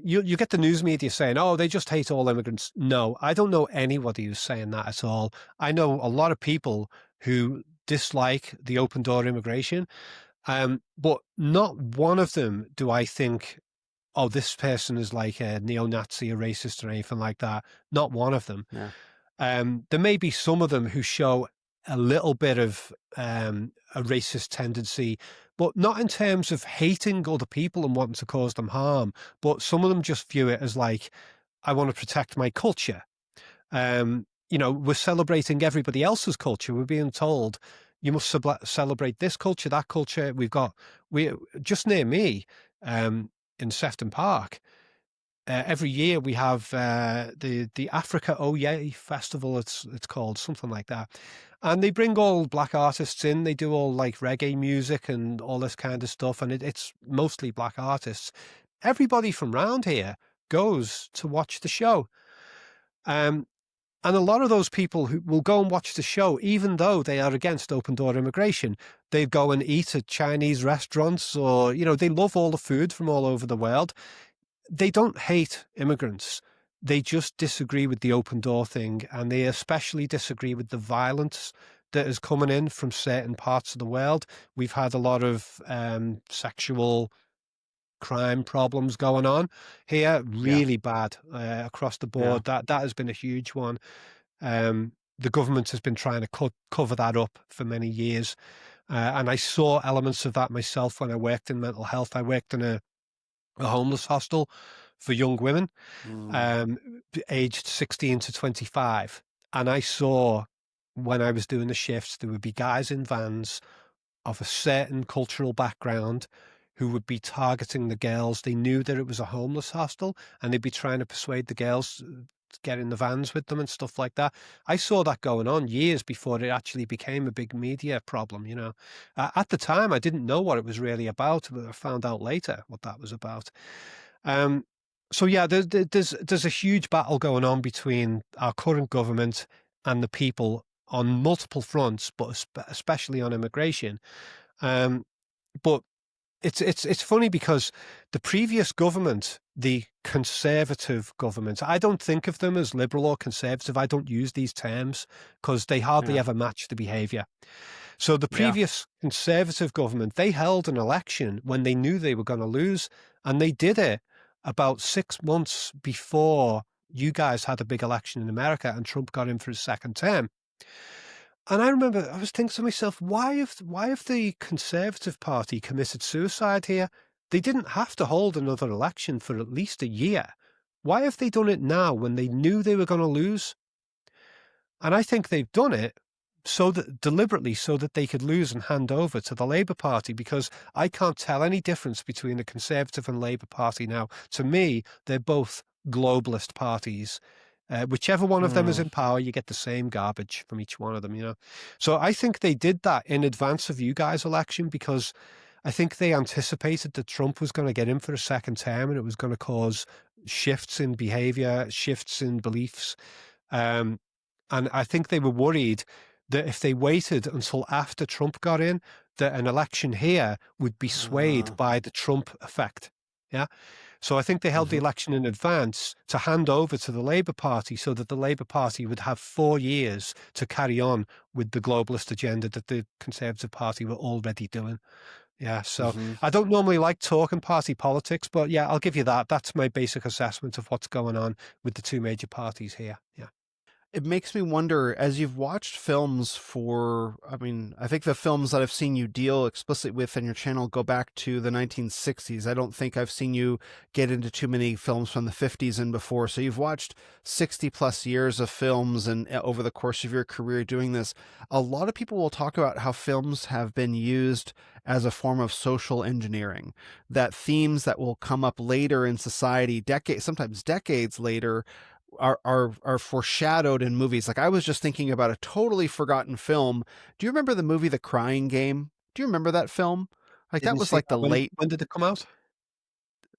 Speaker 1: you get the news media saying, "Oh, they just hate all immigrants." No, I don't know anybody who's saying that at all. I know a lot of people who dislike the open door immigration, but not one of them do I think, oh, this person is like a neo-Nazi, a racist, or anything like that. Not one of them.
Speaker 2: Yeah.
Speaker 1: There may be some of them who show a little bit of a racist tendency, but not in terms of hating other people and wanting to cause them harm. But some of them just view it as like, I want to protect my culture. We're celebrating everybody else's culture. We're being told you must celebrate this culture, that culture. We just near me in Sefton Park. Every year we have the Africa Oh Yay Festival. It's called something like that, and they bring all black artists in. They do all like reggae music and all this kind of stuff, and it's mostly black artists. Everybody from round here goes to watch the show, and a lot of those people who will go and watch the show, even though they are against open door immigration, they go and eat at Chinese restaurants, or they love all the food from all over the world. They don't hate immigrants. They just disagree with the open door thing, and they especially disagree with the violence that is coming in from certain parts of the world. We've had a lot of sexual crime problems going on here,
Speaker 2: Yeah.
Speaker 1: really bad across the
Speaker 2: Yeah.
Speaker 1: board. That has been a huge one. The government has been trying to cover that up for many years, and I saw elements of that myself when I worked in mental health. I worked in a homeless hostel for young women,
Speaker 2: Mm.
Speaker 1: um, aged 16 to 25. And I saw when I was doing the shifts, there would be guys in vans of a certain cultural background who would be targeting the girls. They knew that it was a homeless hostel, and they'd be trying to persuade the girls to get in the vans with them and stuff like that. I saw that going on years before it actually became a big media problem. At the time, I didn't know what it was really about, but I found out later what that was about. Um, so yeah, there's a huge battle going on between our current government and the people on multiple fronts, but especially on immigration. But it's funny because the previous government, the Conservative government, I don't think of them as liberal or conservative. I don't use these terms because they hardly
Speaker 2: Yeah.
Speaker 1: ever match the behavior. So the
Speaker 2: Yeah.
Speaker 1: previous Conservative government, they held an election when they knew they were going to lose, and they did it about 6 months before you guys had a big election in America and Trump got in for his second term. And I remember I was thinking to myself, why have the Conservative Party committed suicide here? They didn't have to hold another election for at least a year. Why have they done it now when they knew they were going to lose? And I think they've done it so that deliberately so that they could lose and hand over to the Labour Party, because I can't tell any difference between the Conservative and Labour Party now. To me, they're both globalist parties. Whichever one of them is
Speaker 2: Mm.
Speaker 1: in power, you get the same garbage from each one of them, you know. So I think they did that in advance of you guys' election because I think they anticipated that Trump was going to get in for a second term and it was going to cause shifts in behavior, shifts in beliefs. And I think they were worried that if they waited until after Trump got in, that an election here would be swayed by the Trump effect. Yeah. So I think they held the election in advance to hand over to the Labour Party so that the Labour Party would have 4 years to carry on with the globalist agenda that the Conservative Party were already doing. Yeah, so I don't normally like talking party politics, but yeah, I'll give you that. That's my basic assessment of what's going on with the two major parties here. Yeah.
Speaker 2: It makes me wonder, as you've watched films for, I mean, I think the films that I've seen you deal explicitly with in your channel go back to the 1960s. I don't think I've seen you get into too many films from the 50s and before. So you've watched 60 plus years of films, and over the course of your career doing this, a lot of people will talk about how films have been used as a form of social engineering, that themes that will come up later in society, sometimes decades later, are foreshadowed in movies. Like, I was just thinking about a totally forgotten film. Do you remember the movie The Crying Game? Do you remember that film? Like, that
Speaker 1: Didn't
Speaker 2: was
Speaker 1: see
Speaker 2: like
Speaker 1: that. When did it come out?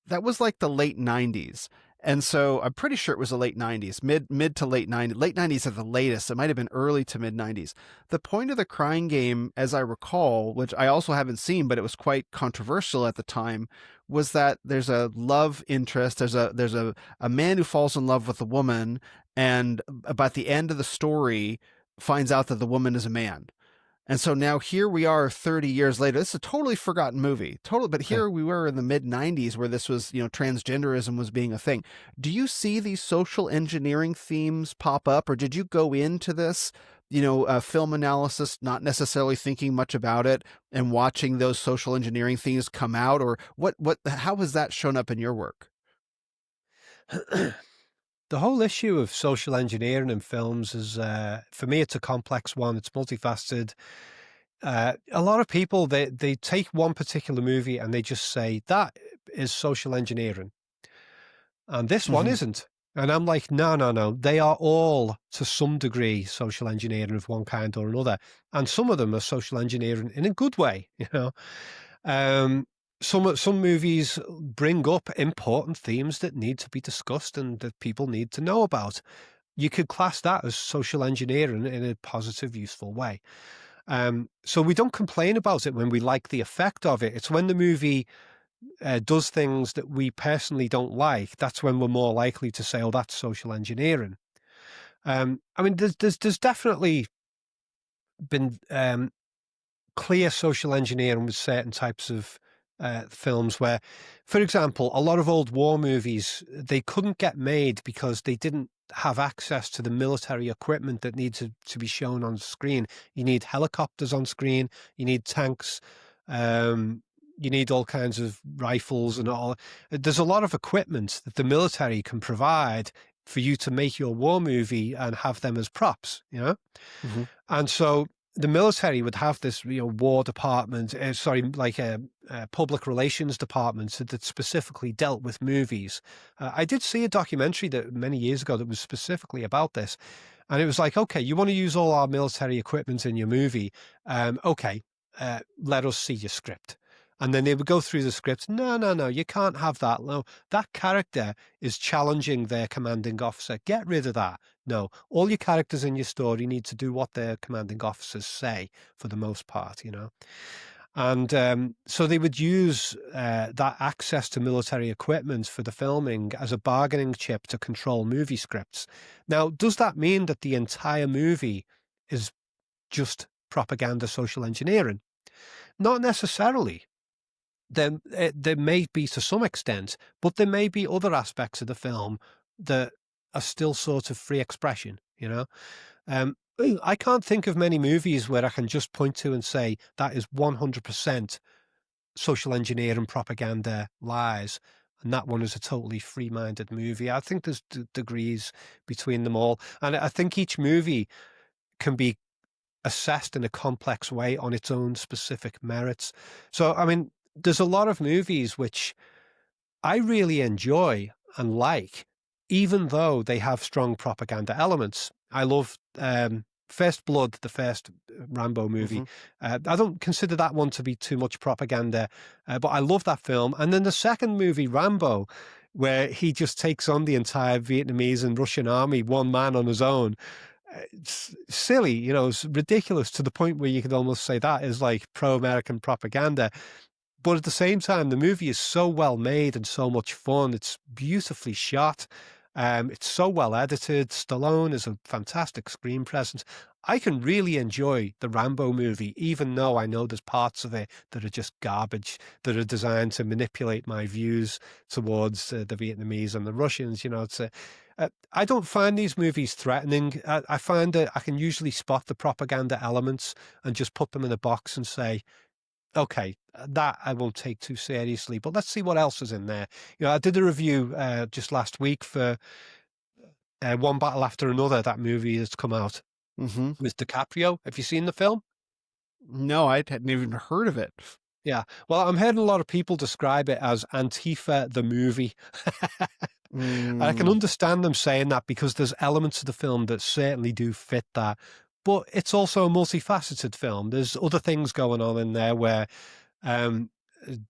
Speaker 2: that was like the late 90s. And so I'm pretty sure it was the late 90s, mid to late 90s, late 90s at the latest. It might have been early to mid 90s. The point of The Crying Game, as I recall, which I also haven't seen, but it was quite controversial at the time, was that there's a love interest. There's a man who falls in love with a woman, and about the end of the story finds out that the woman is a man. And so now here we are 30 years later. This is a totally forgotten movie. But
Speaker 1: Yeah.
Speaker 2: here we were in the mid 90s where this was, transgenderism was being a thing. Do you see these social engineering themes pop up, or did you go into this, film analysis, not necessarily thinking much about it and watching those social engineering themes come out? Or how has that shown up in your work?
Speaker 1: The whole issue of social engineering in films is, for me, it's a complex one. It's multifaceted. A lot of people, they take one particular movie and they just say, that is social engineering. And this one
Speaker 2: Mhm.
Speaker 1: isn't. And I'm like, no, no, no. They are all, to some degree, social engineering of one kind or another. And some of them are social engineering in a good way, you know. Some movies bring up important themes that need to be discussed and that people need to know about. You could class that as social engineering in a positive, useful way. So we don't complain about it when we like the effect of it. It's when the movie does things that we personally don't like, that's when we're more likely to say, oh, that's social engineering. I mean, there's definitely been clear social engineering with certain types of films where, for example, a lot of old war movies, they couldn't get made because they didn't have access to the military equipment that needs to be shown on screen. You need helicopters on screen, you need tanks, you need all kinds of rifles and all. There's a lot of equipment that the military can provide for you to make your war movie and have them as props, you know?
Speaker 2: Mhm.
Speaker 1: And so the military would have this, war department, like a public relations department that specifically dealt with movies. I did see a documentary that many years ago that was specifically about this. And it was like, okay, you want to use all our military equipment in your movie. Okay, let us see your script. And then they would go through the script. No, no, no, you can't have that. No, that character is challenging their commanding officer. Get rid of that. No, all your characters in your story need to do what their commanding officers say for the most part, you know. And so they would use that access to military equipment for the filming as a bargaining chip to control movie scripts. Now, does that mean that the entire movie is just propaganda social engineering? Not necessarily. There may be to some extent, but there may be other aspects of the film that are still sort of free expression, you know? I can't think of many movies where I can just point to and say that is 100% social engineering propaganda lies, and that one is a totally free-minded movie. I think there's degrees between them all, and I think each movie can be assessed in a complex way on its own specific merits. So, I mean, there's a lot of movies which I really enjoy and like, even though they have strong propaganda elements. I love First Blood, the first Rambo movie.
Speaker 2: Hmm.
Speaker 1: I don't consider that one to be too much propaganda, but I love that film. And then the second movie, Rambo, where he just takes on the entire Vietnamese and Russian army, one man on his own. It's silly, you know, it's ridiculous to the point where you could almost say that is like pro-American propaganda. But at the same time, the movie is so well made and so much fun. It's beautifully shot. It's so well edited. Stallone is a fantastic screen presence. I can really enjoy the Rambo movie, even though I know there's parts of it that are just garbage, that are designed to manipulate my views towards the Vietnamese and the Russians. You know, I don't find these movies threatening. I find that I can usually spot the propaganda elements and just put them in a box and say, okay, that I won't take too seriously, but let's see what else is in there. You know, I did a review just last week for One Battle After Another, that movie that's come out
Speaker 2: Hmm.
Speaker 1: with DiCaprio. Have you seen the film?
Speaker 2: No, I hadn't even heard of it.
Speaker 1: Yeah. Well, I'm hearing a lot of people describe it as Antifa the movie. I can
Speaker 2: Mm.
Speaker 1: understand them saying that because there's elements of the film that certainly do fit that. But it's also a multifaceted film. There's other things going on in there where um,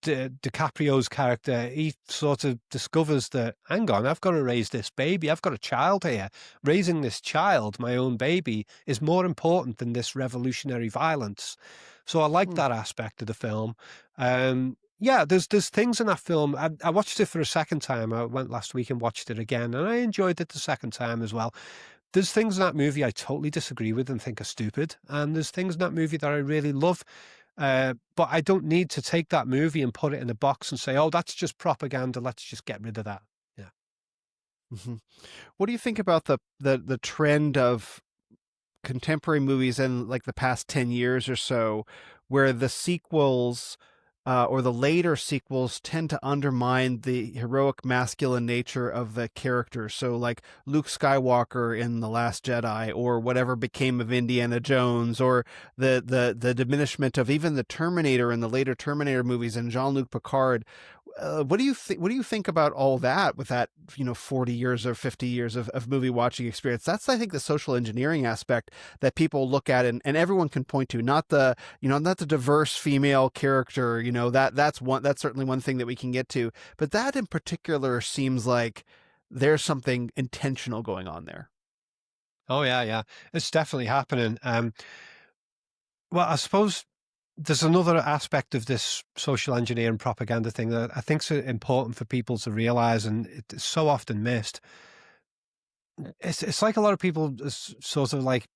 Speaker 1: DiCaprio's character, he sort of discovers that, hang on, I've got to raise this baby. I've got a child here. Raising this child, my own baby, is more important than this revolutionary violence. So I like
Speaker 2: Hmm.
Speaker 1: that aspect of the film. Yeah, there's things in that film. I watched it for a second time. I went last week and watched it again, and I enjoyed it the second time as well. There's things in that movie I totally disagree with and think are stupid, and there's things in that movie that I really love. But I don't need to take that movie and put it in a box and say, "Oh, that's just propaganda. Let's just get rid of that." Yeah.
Speaker 2: Hmm. What do you think about the trend of contemporary movies in like the past 10 years or so, where the sequels or the later sequels tend to undermine the heroic masculine nature of the characters? So like Luke Skywalker in The Last Jedi, or whatever became of Indiana Jones, or the diminishment of even the Terminator in the later Terminator movies and Jean-Luc Picard. What do you think? What do you think about all that? With that, 40 years or 50 years of movie watching experience, that's, I think, the social engineering aspect that people look at and everyone can point to. Not the not the diverse female character. That's certainly one thing that we can get to, but that in particular seems like there's something intentional going on there.
Speaker 1: Oh yeah, yeah. It's definitely happening. Well, I suppose there's another aspect of this social engineering propaganda thing that I think is important for people to realize, and it's so often missed. It's like a lot of people sort of like,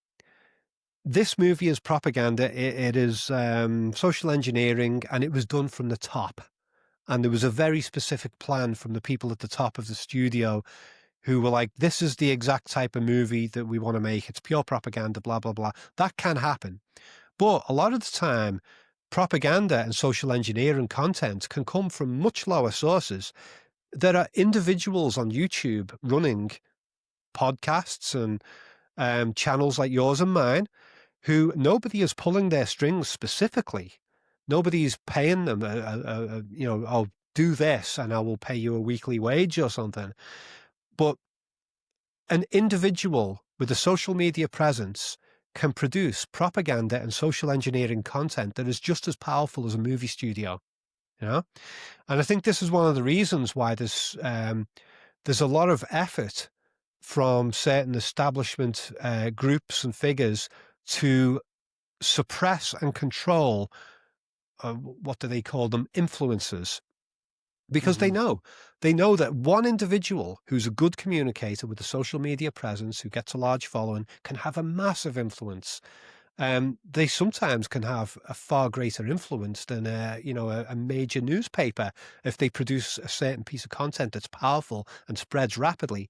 Speaker 1: this movie is propaganda. It is social engineering, and it was done from the top. And there was a very specific plan from the people at the top of the studio who were like, this is the exact type of movie that we want to make. It's pure propaganda, blah, blah, blah. That can happen. But a lot of the time, propaganda and social engineering content can come from much lower sources. There are individuals on YouTube running podcasts and channels like yours and mine who nobody is pulling their strings specifically. Nobody's paying them, I'll do this and I will pay you a weekly wage or something. But an individual with a social media presence can produce propaganda and social engineering content that is just as powerful as a movie studio, you know? And I think this is one of the reasons why there's a lot of effort from certain establishment groups and figures to suppress and control, what do they call them, influencers. Because
Speaker 2: Hmm.
Speaker 1: they know that one individual who's a good communicator with a social media presence, who gets a large following, can have a massive influence. They sometimes can have a far greater influence than a major newspaper if they produce a certain piece of content that's powerful and spreads rapidly.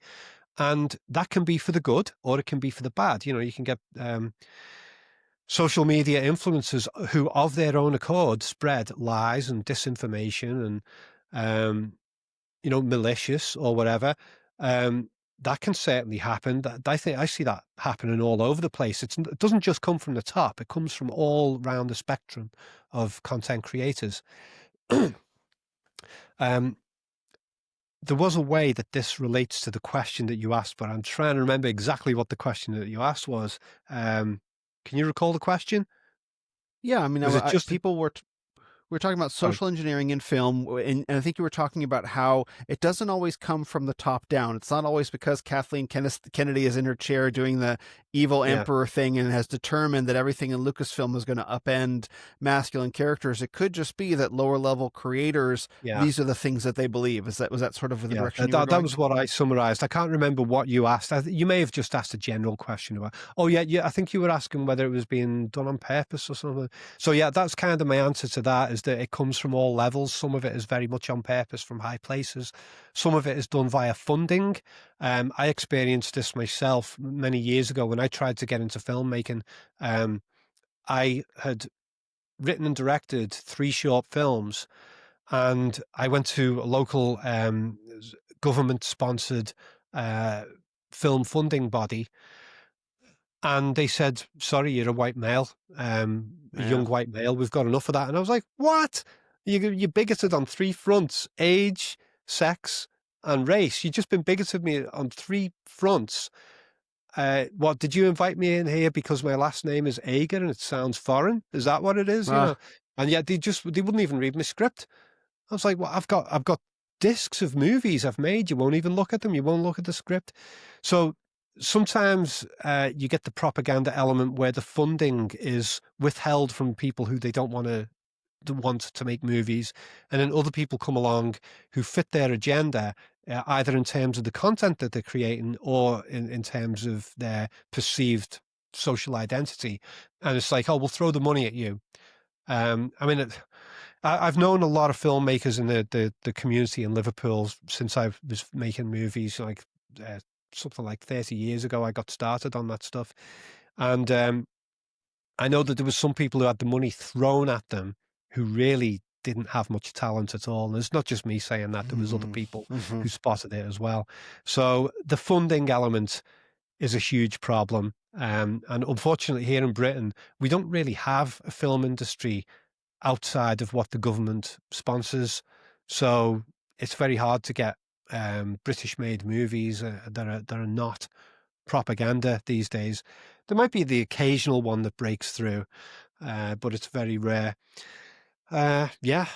Speaker 1: And that can be for the good or it can be for the bad. You can get social media influencers who, of their own accord, spread lies and disinformation and um, malicious or whatever. That can certainly happen. I think I see that happening all over the place. It doesn't just come from the top. It comes from all around the spectrum of content creators. um, there was a way that this relates to the question that you asked, but I'm trying to remember exactly what the question that you asked was. Can you recall the question?
Speaker 2: Yeah, I mean,
Speaker 1: Was it just
Speaker 2: people were we're talking about
Speaker 1: sorry?
Speaker 2: social engineering in film, and I think you were talking about how it doesn't always come from the top down. It's not always because Kathleen Kennedy is in her chair doing the evil
Speaker 1: Yeah,
Speaker 2: emperor thing and has determined that everything in Lucasfilm is going to upend masculine characters. It could just be that lower level creators,
Speaker 1: yeah.
Speaker 2: these are the things that they believe. Was that sort of the
Speaker 1: Yeah,
Speaker 2: direction
Speaker 1: that
Speaker 2: you were
Speaker 1: that that
Speaker 2: going?
Speaker 1: was what I summarized. I can't remember what you asked. You may have just asked a general question about, oh, yeah, I think you were asking whether it was being done on purpose or something. So, yeah, that's kind of my answer to that, is that it comes from all levels. Some of it is very much on purpose from high places. Some of it is done via funding. I experienced this myself many years ago when I tried to get into filmmaking. I had written and directed 3 short films, and I went to a local government-sponsored uh, film funding body, and they said, "Sorry, you're a white male, a
Speaker 2: Yeah.
Speaker 1: young white male. We've got enough of that." And I was like, "What? You bigoted on 3 fronts: age, sex, and race. You just been bigoted me on 3 fronts. What, did you invite me in here because my last name is Ager and it sounds foreign? Is that what it is?
Speaker 2: Uh,
Speaker 1: And yet they wouldn't even read my script." I was like, "Well, I've got discs of movies I've made. You won't even look at them. You won't look at the script." So sometimes you get the propaganda element where the funding is withheld from people who they don't want to make movies, and then other people come along who fit their agenda, either in terms of the content that they're creating or in terms of their perceived social identity. And it's like, "Oh, we'll throw the money at you." I mean, I've known a lot of filmmakers in the community in Liverpool since I was making movies, like uh, something like 30 years ago. I got started on that stuff, and I know that there was some people who had the money thrown at them who really didn't have much talent at all. And it's not just me saying that; there was other
Speaker 2: mhm,
Speaker 1: people
Speaker 2: mhm.
Speaker 1: who spotted it as well. So the funding element is a huge problem. And unfortunately, here in Britain, we don't really have a film industry outside of what the government sponsors. So it's very hard to get British-made movies that are not propaganda these days. There might be the occasional one that breaks through, but it's very rare. Yeah,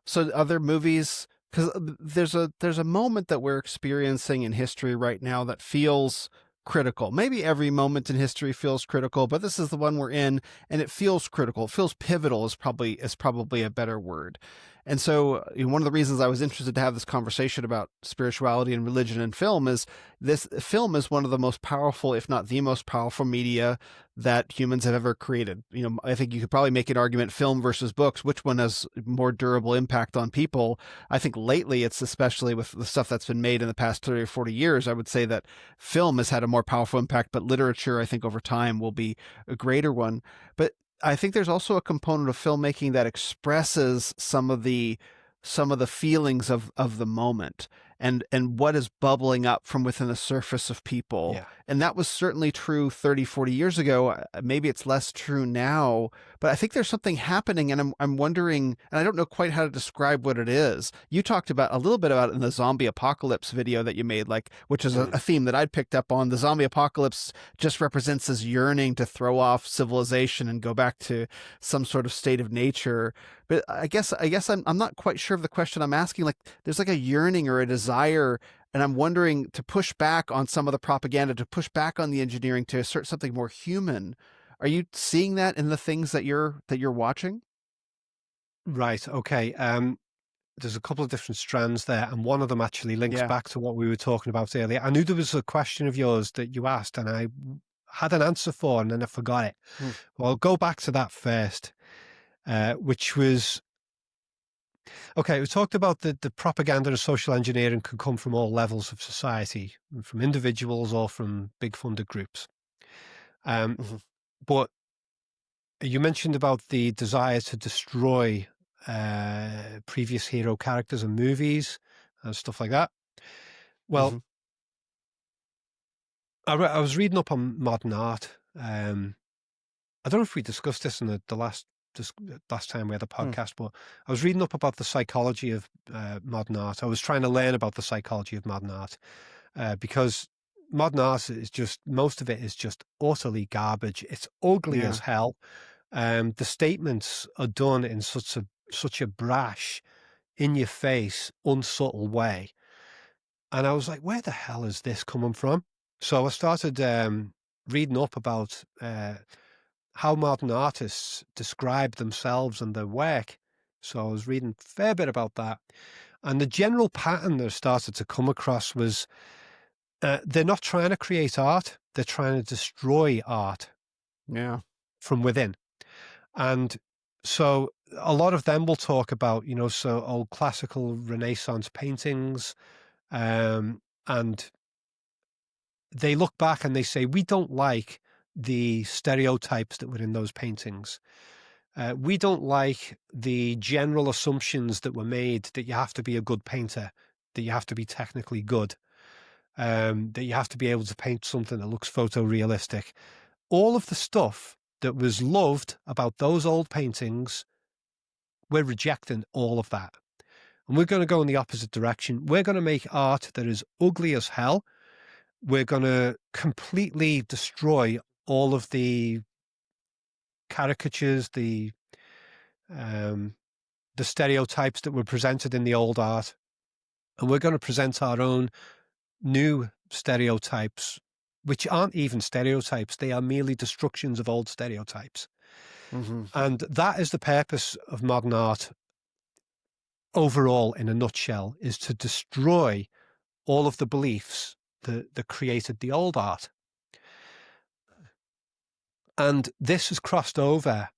Speaker 2: So other movies, because there's a moment that we're experiencing in history right now that feels critical. Maybe every moment in history feels critical, but this is the one we're in, and it feels critical. It feels pivotal is probably a better word. And so, one of the reasons I was interested to have this conversation about spirituality and religion in film is this film is one of the most powerful, if not the most powerful media that humans have ever created. I think you could probably make an argument, film versus books, which one has more durable impact on people. I think lately, it's especially with the stuff that's been made in the past 30 or 40 years, I would say that film has had a more powerful impact, but literature, I think over time will be a greater one. But I think there's also a component of filmmaking that expresses some of the feelings of the moment and what is bubbling up from within the surface of people.
Speaker 1: yeah,
Speaker 2: And that was certainly true 30, 40 years ago. Maybe it's less true now, but I think there's something happening, and I'm wondering, and I don't know quite how to describe what it is. You talked about a little bit about it in the zombie apocalypse video that you made, which is a,
Speaker 1: mm,
Speaker 2: a theme that I'd picked up on. The zombie apocalypse just represents this yearning to throw off civilization and go back to some sort of state of nature. But I guess I'm not quite sure of the question I'm asking. Like, there's like a yearning or a desire And I'm wondering, to push back on some of the propaganda, to push back on the engineering, to assert something more human. Are you seeing that in the things that you're watching?
Speaker 1: Right. Okay. There's a couple of different strands there, and one of them actually links
Speaker 2: Yeah.
Speaker 1: back to what we were talking about earlier. I knew there was a question of yours that you asked, and I had an answer for, and then I forgot it.
Speaker 2: Hmm.
Speaker 1: Well, I'll go back to that first, which was okay. We talked about the propaganda and social engineering could come from all levels of society, from individuals or from big funded groups. Um,
Speaker 2: Hmm.
Speaker 1: but you mentioned about the desire to destroy previous hero characters in movies and stuff like that. Well,
Speaker 2: Hmm.
Speaker 1: I was reading up on modern art. I don't know if we discussed this in the last time we had a
Speaker 2: Hmm.
Speaker 1: podcast, but I was reading up about the psychology of modern art. I was trying to learn about the psychology of modern art because modern art is just, most of it is just utterly garbage. It's ugly as
Speaker 2: Yeah.
Speaker 1: hell. The statements are done in such a brash, in your face, unsubtle way. And I was like, where the hell is this coming from? So I started reading up about how modern artists describe themselves and their work. So I was reading a fair bit about that. And the general pattern that I started to come across was they're not trying to create art, they're trying to destroy art
Speaker 2: Yeah.
Speaker 1: from within. And so a lot of them will talk about, so old classical Renaissance paintings, and they look back and they say, we don't like the stereotypes that were in those paintings. We don't like the general assumptions that were made that you have to be a good painter, that you have to be technically good, that you have to be able to paint something that looks photorealistic. All of the stuff that was loved about those old paintings, we're rejecting all of that. And we're going to go in the opposite direction. We're going to make art that is ugly as hell. We're going to completely destroy all of the caricatures, um, the stereotypes that were presented in the old art. And we're going to present our own new stereotypes, which aren't even stereotypes. They are merely destructions of old stereotypes.
Speaker 2: Hmm.
Speaker 1: And that is the purpose of modern art overall, in a nutshell, is to destroy all of the beliefs that created the old art. And this has crossed over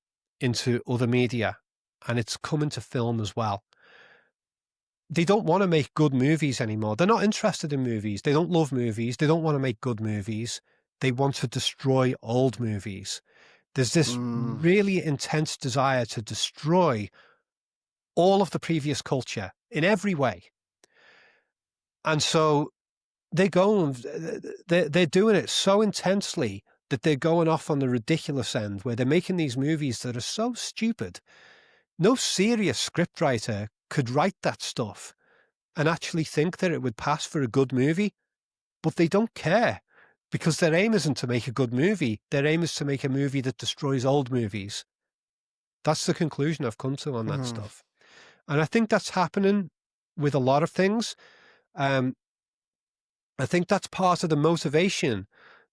Speaker 1: into other media, and it's come into film as well. They don't want to make good movies anymore. They're not interested in movies. They don't love movies. They don't want to make good movies. They want to destroy old movies. There's this
Speaker 2: Mm.
Speaker 1: really intense desire to destroy all of the previous culture in every way. And so they go and they're doing it so intensely that they're going off on the ridiculous end, where they're making these movies that are so stupid. No serious scriptwriter could write that stuff and actually think that it would pass for a good movie, but they don't care because their aim isn't to make a good movie. Their aim is to make a movie that destroys old movies. That's the conclusion I've come to on that
Speaker 2: Hmm.
Speaker 1: stuff. And I think that's happening with a lot of things. Um, I think that's part of the motivation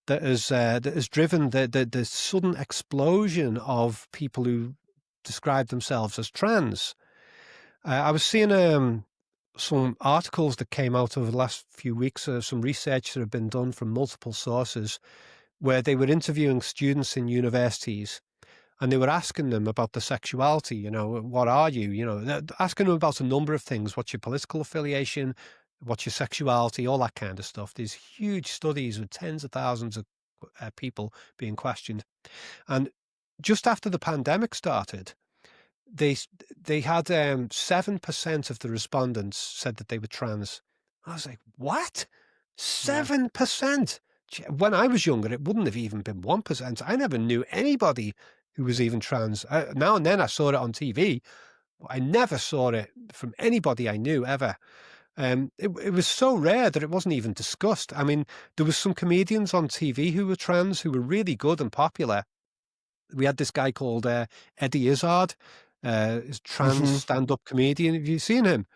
Speaker 1: that has driven the sudden explosion of people who describe themselves as trans. I was seeing some articles that came out over the last few weeks, some research that had been done from multiple sources, where they were interviewing students in universities and they were asking them about their sexuality. What are you? Asking them about a number of things. What's your political affiliation? What's your sexuality? All that kind of stuff. There's huge studies with tens of thousands of people being questioned. And just after the pandemic started, they they had 7% of the respondents said that they were trans. I was like, what?
Speaker 2: Yeah.
Speaker 1: 7%? When I was younger, it wouldn't have even been 1%. I never knew anybody who was even trans. Now and then I saw it on TV, but I never saw it from anybody I knew ever. It was so rare that it wasn't even discussed. I mean, there was some comedians on TV who were trans who were really good and popular. We had this guy called Eddie Izzard, is trans
Speaker 2: Hmm.
Speaker 1: stand-up comedian. Have you seen him?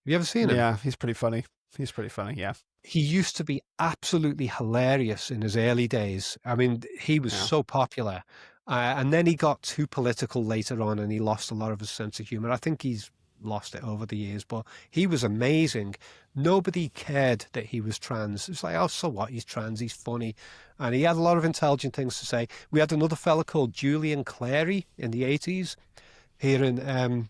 Speaker 1: Have you ever seen him?
Speaker 2: Yeah. He's pretty funny. He's pretty funny. Yeah.
Speaker 1: He used to be absolutely hilarious in his early days. I mean, he was
Speaker 2: Yeah.
Speaker 1: so popular. And then he got too political later on and he lost a lot of his sense of humor. I think he's lost it over the years, but he was amazing. Nobody cared that he was trans. It's like, oh, so what? He's trans. He's funny. And he had a lot of intelligent things to say. We had another fella called Julian Clary in the 80s here in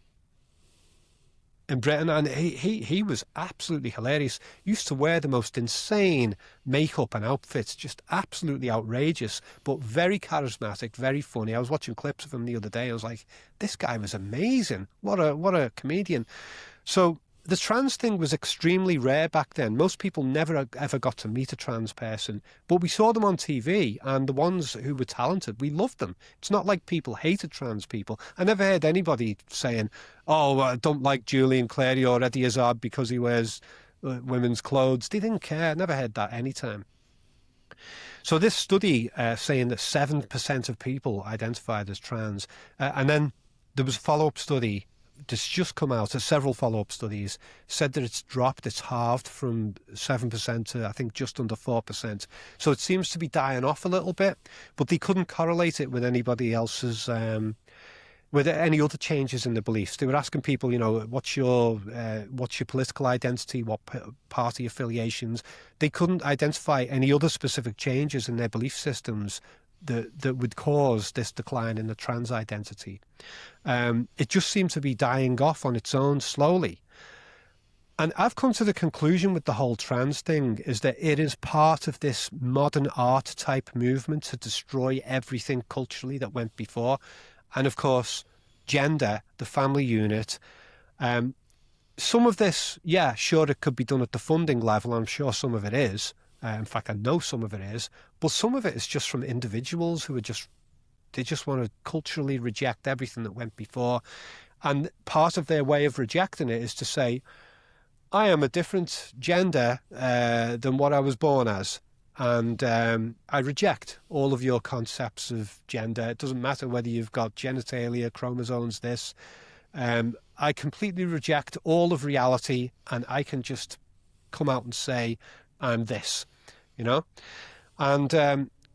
Speaker 1: Britain, and he was absolutely hilarious. Used to wear the most insane makeup and outfits, just absolutely outrageous, but very charismatic, very funny. I was watching clips of him the other day. I was like, this guy was amazing. What a comedian. So the trans thing was extremely rare back then. Most people never ever got to meet a trans person, but we saw them on TV, and the ones who were talented, we loved them. It's not like people hated trans people. I never heard anybody saying, oh, I don't like Julian Clary or Eddie Izzard because he wears women's clothes. They didn't care. I never heard that anytime. So this study saying that 7% of people identified as trans, and then there was a follow-up study that's just come out, several follow-up studies, said that it's dropped, it's halved from 7% to, I think, just under 4%. So it seems to be dying off a little bit, but they couldn't correlate it with anybody else's, with any other changes in the beliefs. They were asking people, what's your political identity, what party affiliations. They couldn't identify any other specific changes in their belief systems that would cause this decline in the trans identity. It just seemed to be dying off on its own slowly. And I've come to the conclusion with the whole trans thing is that it is part of this modern art type movement to destroy everything culturally that went before. And of course, gender, the family unit. Some of this, yeah, sure, it could be done at the funding level. I'm sure some of it is. In fact, I know some of it is, but some of it is just from individuals who they just want to culturally reject everything that went before. And part of their way of rejecting it is to say, I am a different gender than what I was born as. And I reject all of your concepts of gender. It doesn't matter whether you've got genitalia, chromosomes, this. I completely reject all of reality, and I can just come out and say, I'm this, And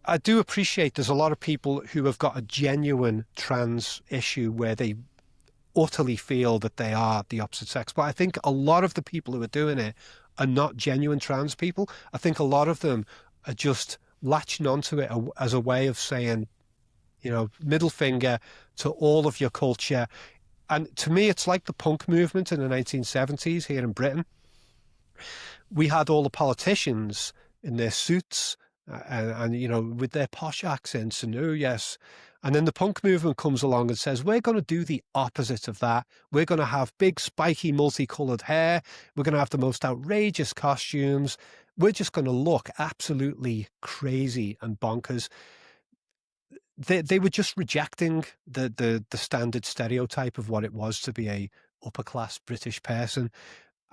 Speaker 1: I do appreciate there's a lot of people who have got a genuine trans issue where they utterly feel that they are the opposite sex. But I think a lot of the people who are doing it are not genuine trans people. I think a lot of them are just latching onto it as a way of saying, middle finger to all of your culture. And to me, it's like the punk movement in the 1970s here in Britain. We had all the politicians in their suits and with their posh accents and, oh, yes. And then the punk movement comes along and says, we're going to do the opposite of that. We're going to have big, spiky, multicolored hair. We're going to have the most outrageous costumes. We're just going to look absolutely crazy and bonkers. They were just rejecting the standard stereotype of what it was to be a upper class British person.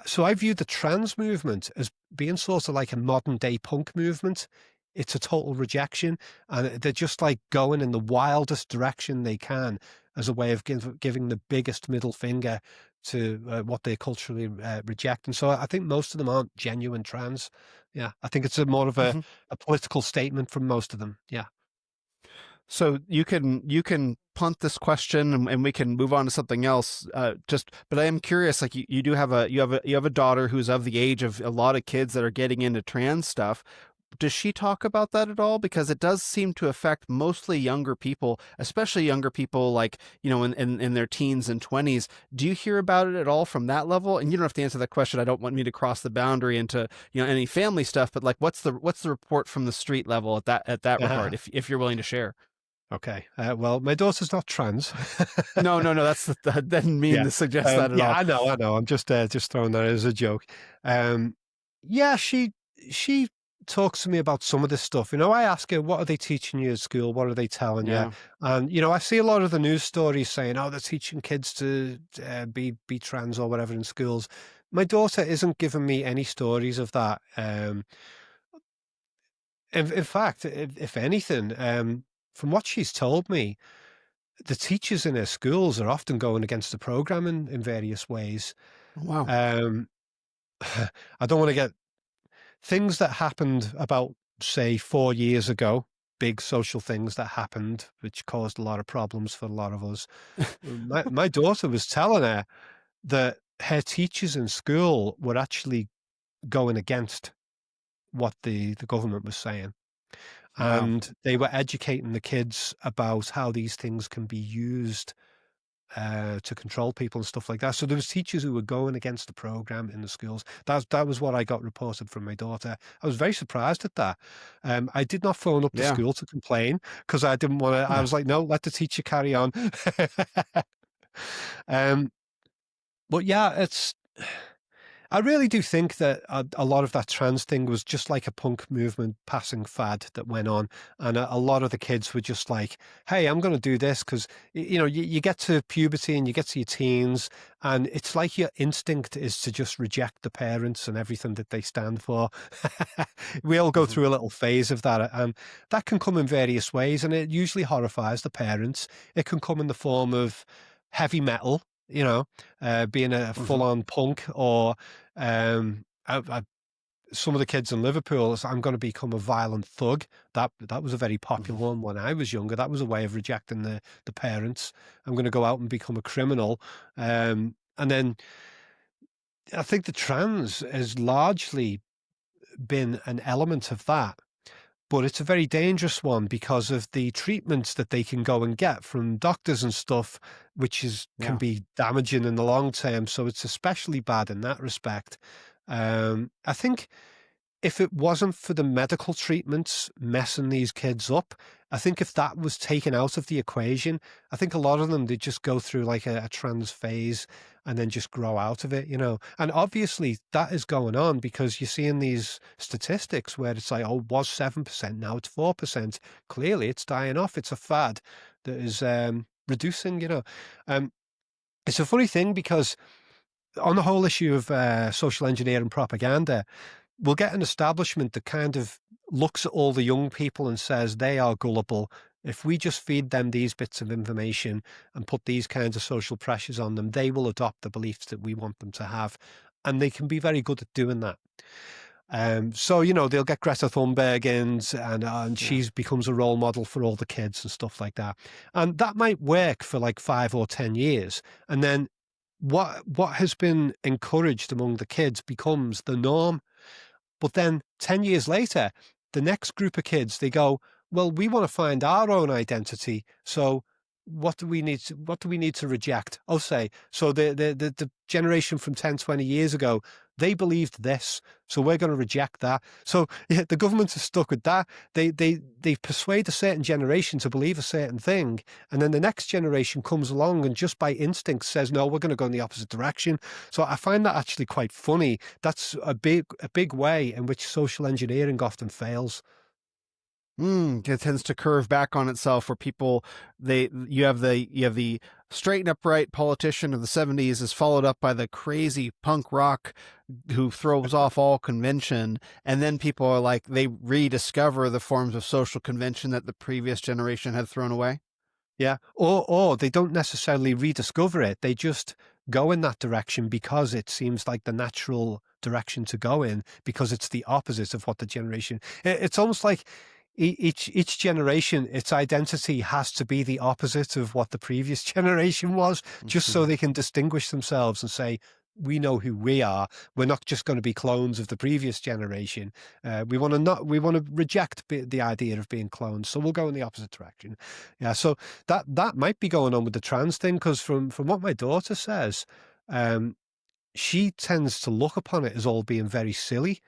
Speaker 1: So I view the trans movement as being sort of like a modern day punk movement. It's a total rejection, and they're just like going in the wildest direction they can as a way of giving the biggest middle finger to what they culturally reject. And so I think most of them aren't genuine trans. Yeah, I think it's more of a political statement from most of them. Yeah.
Speaker 2: So you can punt this question and we can move on to something else. But I am curious. Like you do have a daughter who's of the age of a lot of kids that are getting into trans stuff. Does she talk about that at all? Because it does seem to affect mostly younger people, especially younger people like, in their teens and 20s. Do you hear about it at all from that level? And you don't have to answer that question. I don't want me to cross the boundary into, any family stuff, but like, what's the report from the street level at that regard, if you're willing to share?
Speaker 1: Okay. Well, my daughter's not trans.
Speaker 2: No. That didn't mean to suggest that at all.
Speaker 1: I know. I'm just throwing that as a joke. She talks to me about some of this stuff. I ask her, what are they teaching you at school? What are they telling you? And, I see a lot of the news stories saying, oh, they're teaching kids to be trans or whatever in schools. My daughter isn't giving me any stories of that. In fact, if anything, from what she's told me, the teachers in her schools are often going against the program in various ways.
Speaker 2: Wow.
Speaker 1: I don't want to get things that happened about, say, 4 years ago, big social things that happened, which caused a lot of problems for a lot of us. My daughter was telling her that her teachers in school were actually going against what the government was saying.
Speaker 2: Wow.
Speaker 1: And they were educating the kids about how these things can be used to control people and stuff like that. So there was teachers who were going against the program in the schools. That was what I got reported from my daughter. I was very surprised at that. I did not phone up the
Speaker 2: Yeah.
Speaker 1: school to complain because I didn't want to. I
Speaker 2: No.
Speaker 1: was like, no, let the teacher carry on. um, but yeah, it's. I really do think that a lot of that trans thing was just like a punk movement passing fad that went on. And a lot of the kids were just like, hey, I'm going to do this because, you get to puberty and you get to your teens and it's like your instinct is to just reject the parents and everything that they stand for. We all go
Speaker 2: Mhm.
Speaker 1: through a little phase of that. And that can come in various ways and it usually horrifies the parents. It can come in the form of heavy metal, being a
Speaker 2: Mhm.
Speaker 1: full-on punk or some of the kids in Liverpool, I'm going to become a violent thug. That was a very
Speaker 2: Mhm.
Speaker 1: popular one when I was younger. That was a way of rejecting the parents. I'm going to go out and become a criminal. And then I think the trans has largely been an element of that. But it's a very dangerous one because of the treatments that they can go and get from doctors and stuff, which can
Speaker 2: Yeah.
Speaker 1: be damaging in the long term. So it's especially bad in that respect. I think if it wasn't for the medical treatments messing these kids up, I think if that was taken out of the equation, I think a lot of them, they just go through like a trans phase and then just grow out of it. And obviously that is going on because you're seeing these statistics where it's like, oh, it was 7%, now it's 4%. Clearly it's dying off. It's a fad that is reducing. Um, it's a funny thing because on the whole issue of social engineering propaganda, we'll get an establishment that kind of looks at all the young people and says they are gullible. If we just feed them these bits of information and put these kinds of social pressures on them, they will adopt the beliefs that we want them to have. And they can be very good at doing that. So, they'll get Greta Thunberg in and
Speaker 2: Yeah.
Speaker 1: she becomes a role model for all the kids and stuff like that. And that might work for like 5 or 10 years. And then what has been encouraged among the kids becomes the norm. But then 10 years later, the next group of kids, they go, well, we want to find our own identity. So what do we need to reject? I'll say, so the generation from 10, 20 years ago, they believed this. So we're going to reject that. So yeah, the government is stuck with that. They persuade a certain generation to believe a certain thing. And then the next generation comes along and just by instinct says, no, we're going to go in the opposite direction. So I find that actually quite funny. That's a big way in which social engineering often fails.
Speaker 2: It tends to curve back on itself where people you have the straight and upright politician of the 70s is followed up by the crazy punk rock who throws off all convention, and then people are like they rediscover the forms of social convention that the previous generation had thrown away.
Speaker 1: Yeah. Or they don't necessarily rediscover it. They just go in that direction because it seems like the natural direction to go in because it's the opposite of what the generation. It's almost like each generation, its identity has to be the opposite of what the previous generation was, just so they can distinguish themselves and say, we know who we are. We're not just going to be clones of the previous generation. We want to reject the idea of being clones. So we'll go in the opposite direction. Yeah. So that might be going on with the trans thing because from what my daughter says, um, she tends to look upon it as all being very silly.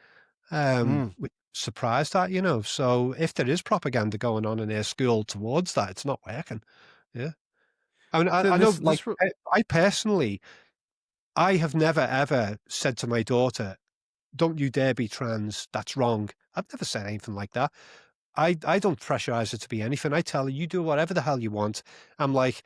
Speaker 2: Mm.
Speaker 1: Which surprised at. So if there is propaganda going on in their school towards that, it's not working. Yeah. I mean,
Speaker 2: So
Speaker 1: I know,
Speaker 2: this
Speaker 1: like,
Speaker 2: this re-
Speaker 1: I personally, I have never ever said to my daughter, "Don't you dare be trans. That's wrong." I've never said anything like that. I don't pressurize her to be anything. I tell her, "You do whatever the hell you want." I'm like,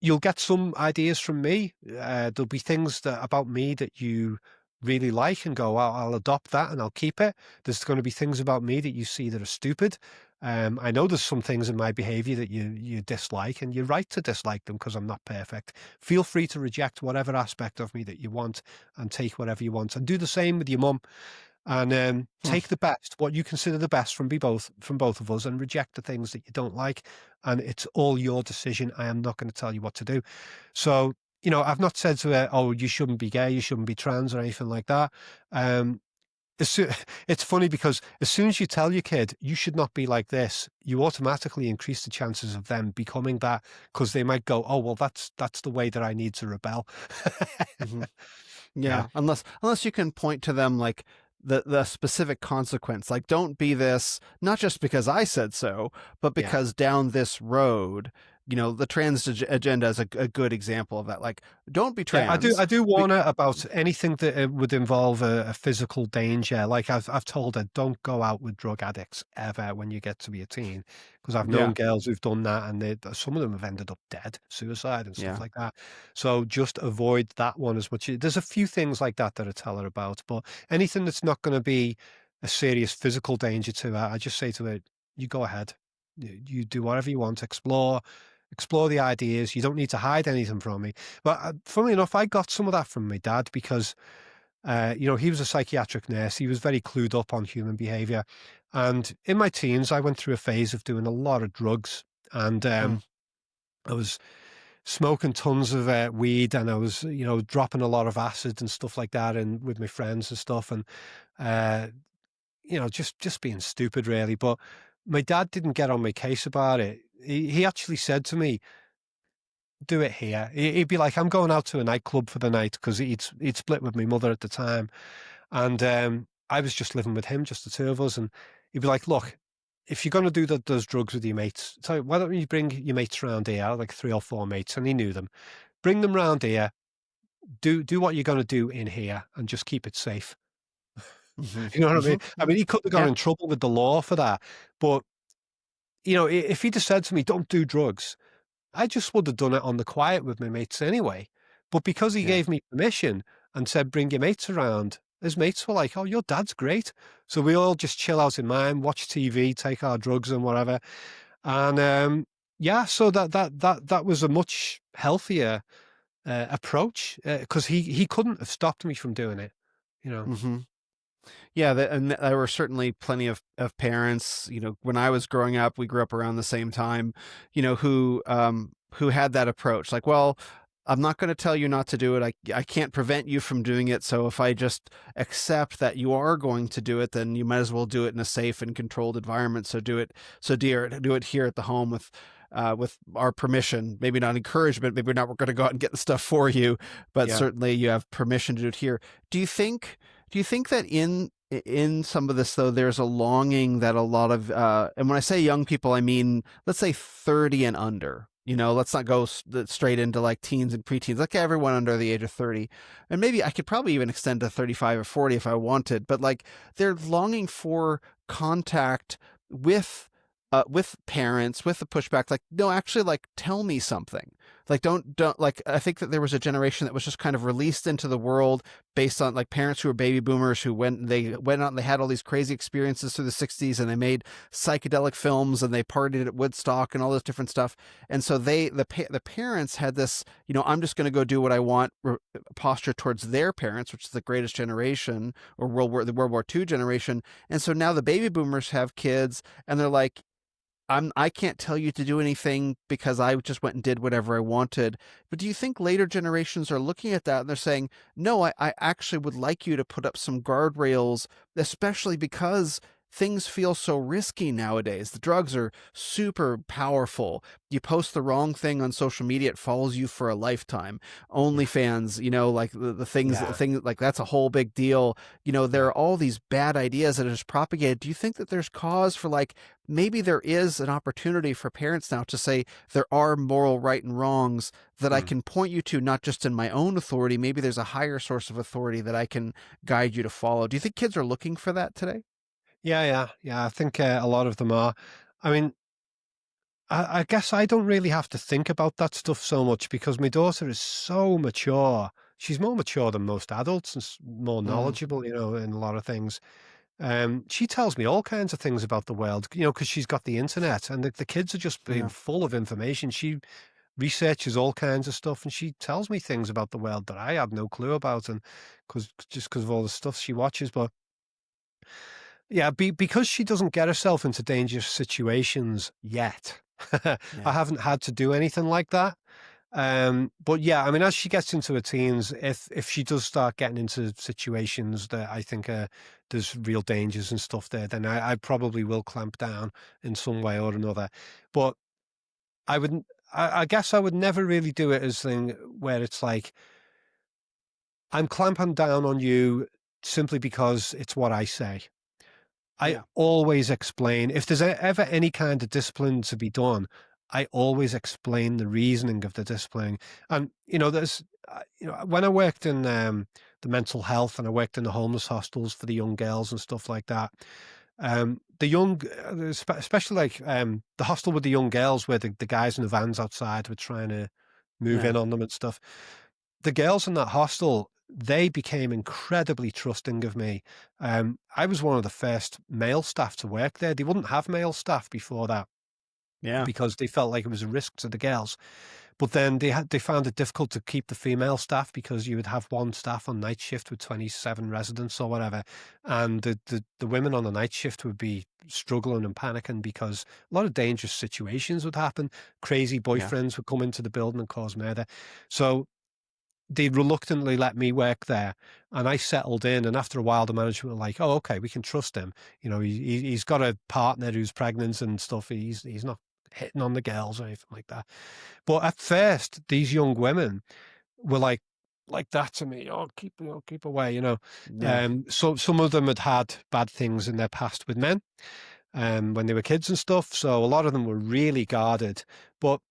Speaker 1: you'll get some ideas from me. There'll be things about me that you really like and go, I'll adopt that and I'll keep it. There's going to be things about me that you see that are stupid. I know there's some things in my behavior that you dislike, and you're right to dislike them because I'm not perfect. Feel free to reject whatever aspect of me that you want and take whatever you want, and do the same with your mum. And
Speaker 2: Hmm.
Speaker 1: take the best, what you consider the best from both of us, and reject the things that you don't like. And it's all your decision. I am not going to tell you what to do. So, I've not said to her, "Oh, you shouldn't be gay, you shouldn't be trans," or anything like that. Um, it's funny because as soon as you tell your kid you should not be like this, you automatically increase the chances of them becoming that, because they might go, "Oh, well, that's the way that I need to rebel."
Speaker 2: Hmm.
Speaker 1: Yeah,
Speaker 2: Yeah, unless you can point to them like the specific consequence, like don't be this, not just because I said so, but
Speaker 1: yeah.
Speaker 2: because down this road, the agenda is a good example of that. Like, don't be
Speaker 1: Yeah, I do.
Speaker 2: trans.
Speaker 1: I do
Speaker 2: We,
Speaker 1: warn her about anything that would involve a physical danger. Like I've told her, don't go out with drug addicts ever when you get to be a teen, because I've known
Speaker 2: yeah,
Speaker 1: girls who've done that, and some of them have ended up dead, suicide and stuff
Speaker 2: yeah.
Speaker 1: like that. So just avoid that one as much. There's a few things like that I tell her about, but anything that's not going to be a serious physical danger to her, I just say to her, you go ahead, you do whatever you want, explore the ideas. You don't need to hide anything from me. But funnily enough, I got some of that from my dad because, he was a psychiatric nurse. He was very clued up on human behavior. And in my teens, I went through a phase of doing a lot of drugs. And
Speaker 2: Mm,
Speaker 1: I was smoking tons of weed, and I was, dropping a lot of acid and stuff like that, and with my friends and stuff. And, uh, just being stupid, really. But my dad didn't get on my case about it. He actually said to me, do it here. He'd be like, I'm going out to a nightclub for the night, because he'd split with my mother at the time. And I was just living with him, just the two of us. And he'd be like, look, if you're going to do those drugs with your mates, so why don't you bring your mates around here, like 3 or 4 mates, and he knew them. Bring them round here, do what you're going to do in here, and just keep it safe.
Speaker 2: hmm.
Speaker 1: You know what I
Speaker 2: Hmm.
Speaker 1: mean? I mean, he could have got
Speaker 2: Yeah,
Speaker 1: in trouble with the law for that. But, if he'd have said to me, don't do drugs, I just would have done it on the quiet with my mates anyway. But because he
Speaker 2: yeah.
Speaker 1: gave me permission and said, bring your mates around, his mates were like, oh, your dad's great. So we all just chill out in mine, watch TV, take our drugs and whatever. And yeah, so that was a much healthier approach, because he couldn't have stopped me from doing it, you know.
Speaker 2: Hmm. Yeah, and there were certainly plenty of parents, when I was growing up, we grew up around the same time, who had that approach. Like, well, I'm not going to tell you not to do it. I can't prevent you from doing it. So if I just accept that you are going to do it, then you might as well do it in a safe and controlled environment. So do it. So dear, do it here at the home with our permission, maybe not encouragement. Maybe we're going to go out and get the stuff for you, but
Speaker 1: Yeah.
Speaker 2: certainly you have permission to do it here. Do you think? Do you think that in some of this, though, there's a longing that a lot of, and when I say young people, I mean, let's say 30 and under, let's not go straight into like teens and preteens, like everyone under the age of 30. And maybe I could probably even extend to 35 or 40 if I wanted, but like they're longing for contact with parents, with the pushback, like, no, actually, like, tell me something. Like, don't like, I think that there was a generation that was just kind of released into the world based on like parents who were baby boomers who they went out and they had all these crazy experiences through the 60s, and they made psychedelic films, and they partied at Woodstock and all this different stuff. And so the parents had this, I'm just going to go do what I want posture towards their parents, which is the greatest generation, or the World War II generation. And so now the baby boomers have kids, and they're like, I can't tell you to do anything because I just went and did whatever I wanted. But do you think later generations are looking at that and they're saying, no, I actually would like you to put up some guardrails, especially because things feel so risky nowadays. The drugs are super powerful. You post the wrong thing on social media, it follows you for a lifetime.
Speaker 1: Yeah.
Speaker 2: OnlyFans, like the
Speaker 1: Yeah.
Speaker 2: things like that's a whole big deal. There
Speaker 1: Yeah.
Speaker 2: are all these bad ideas that are just propagated. Do you think that there's cause for like, maybe there is an opportunity for parents now to say there are moral right and wrongs that I
Speaker 1: Mm.
Speaker 2: can point you to, not just in my own authority? Maybe there's a higher source of authority that I can guide you to follow. Do you think kids are looking for that today?
Speaker 1: Yeah, yeah, yeah. I think a lot of them are. I mean, I guess I don't really have to think about that stuff so much because my daughter is so mature. She's more mature than most adults and more
Speaker 2: Mm,
Speaker 1: knowledgeable, in a lot of things. She tells me all kinds of things about the world, because she's got the internet, and the kids are just being
Speaker 2: Yeah.
Speaker 1: full of information. She researches all kinds of stuff, and she tells me things about the world that I had no clue about, and because of all the stuff she watches. But yeah, because she doesn't get herself into dangerous situations yet. I
Speaker 2: Yeah.
Speaker 1: haven't had to do anything like that. But yeah, I mean, as she gets into her teens, if she does start getting into situations that I think there's real dangers and stuff there, then I probably will clamp down in some way or another. But I wouldn't. I guess I would never really do it as thing where it's like I'm clamping down on you simply because it's what I say. I
Speaker 2: Yeah.
Speaker 1: always explain if there's ever any kind of discipline to be done. I always explain the reasoning of the discipline, and there's when I worked in the mental health and I worked in the homeless hostels for the young girls and stuff like that. The young, especially like the hostel with the young girls, where the guys in the vans outside were trying to move
Speaker 2: Yeah.
Speaker 1: in on them and stuff. The girls in that hostel, they became incredibly trusting of me. I was one of the first male staff to work there. They wouldn't have male staff before that
Speaker 2: Yeah.
Speaker 1: because they felt like it was a risk to the girls. But then they found it difficult to keep the female staff because you would have one staff on night shift with 27 residents or whatever, and the women on the night shift would be struggling and panicking because a lot of dangerous situations would happen. Crazy
Speaker 2: Yeah.
Speaker 1: boyfriends would come into the building and cause murder. So they reluctantly let me work there, and I settled in. And after a while, the management were like, "Oh, okay, we can trust him. He's got a partner who's pregnant and stuff. He's not hitting on the girls or anything like that." But at first, these young women were like that to me. Oh, keep away,
Speaker 2: Yeah.
Speaker 1: So some of them had bad things in their past with men, when they were kids and stuff. So a lot of them were really guarded. But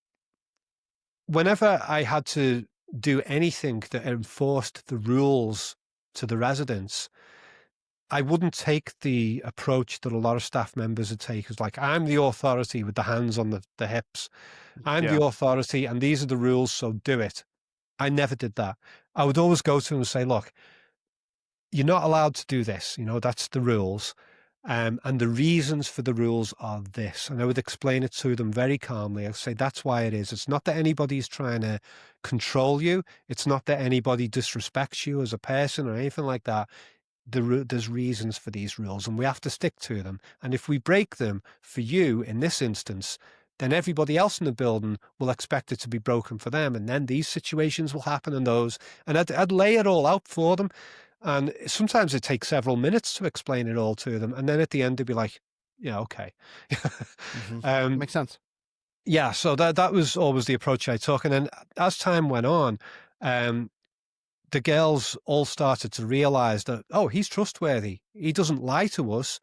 Speaker 1: whenever I had to do anything that enforced the rules to the residents, I wouldn't take the approach that a lot of staff members would take. It's like, I'm the authority with the hands on the hips. I'm
Speaker 2: Yeah.
Speaker 1: the authority, and these are the rules, so do it. I never did that. I would always go to them and say, look, you're not allowed to do this. That's the rules. And the reasons for the rules are this. And I would explain it to them very calmly. I'd say, that's why it is. It's not that anybody's trying to control you. It's not that anybody disrespects you as a person or anything like that. There's reasons for these rules, and we have to stick to them. And if we break them for you in this instance, then everybody else in the building will expect it to be broken for them. And then these situations will happen and those. And I'd lay it all out for them. And sometimes it takes several minutes to explain it all to them. And then at the end, they'd be like, yeah, okay.
Speaker 2: Mm-hmm.
Speaker 1: um,
Speaker 2: Makes sense.
Speaker 1: yeah, so that was always the approach I took. And then as time went on, the girls all started to realize that, oh, he's trustworthy. He doesn't lie to us.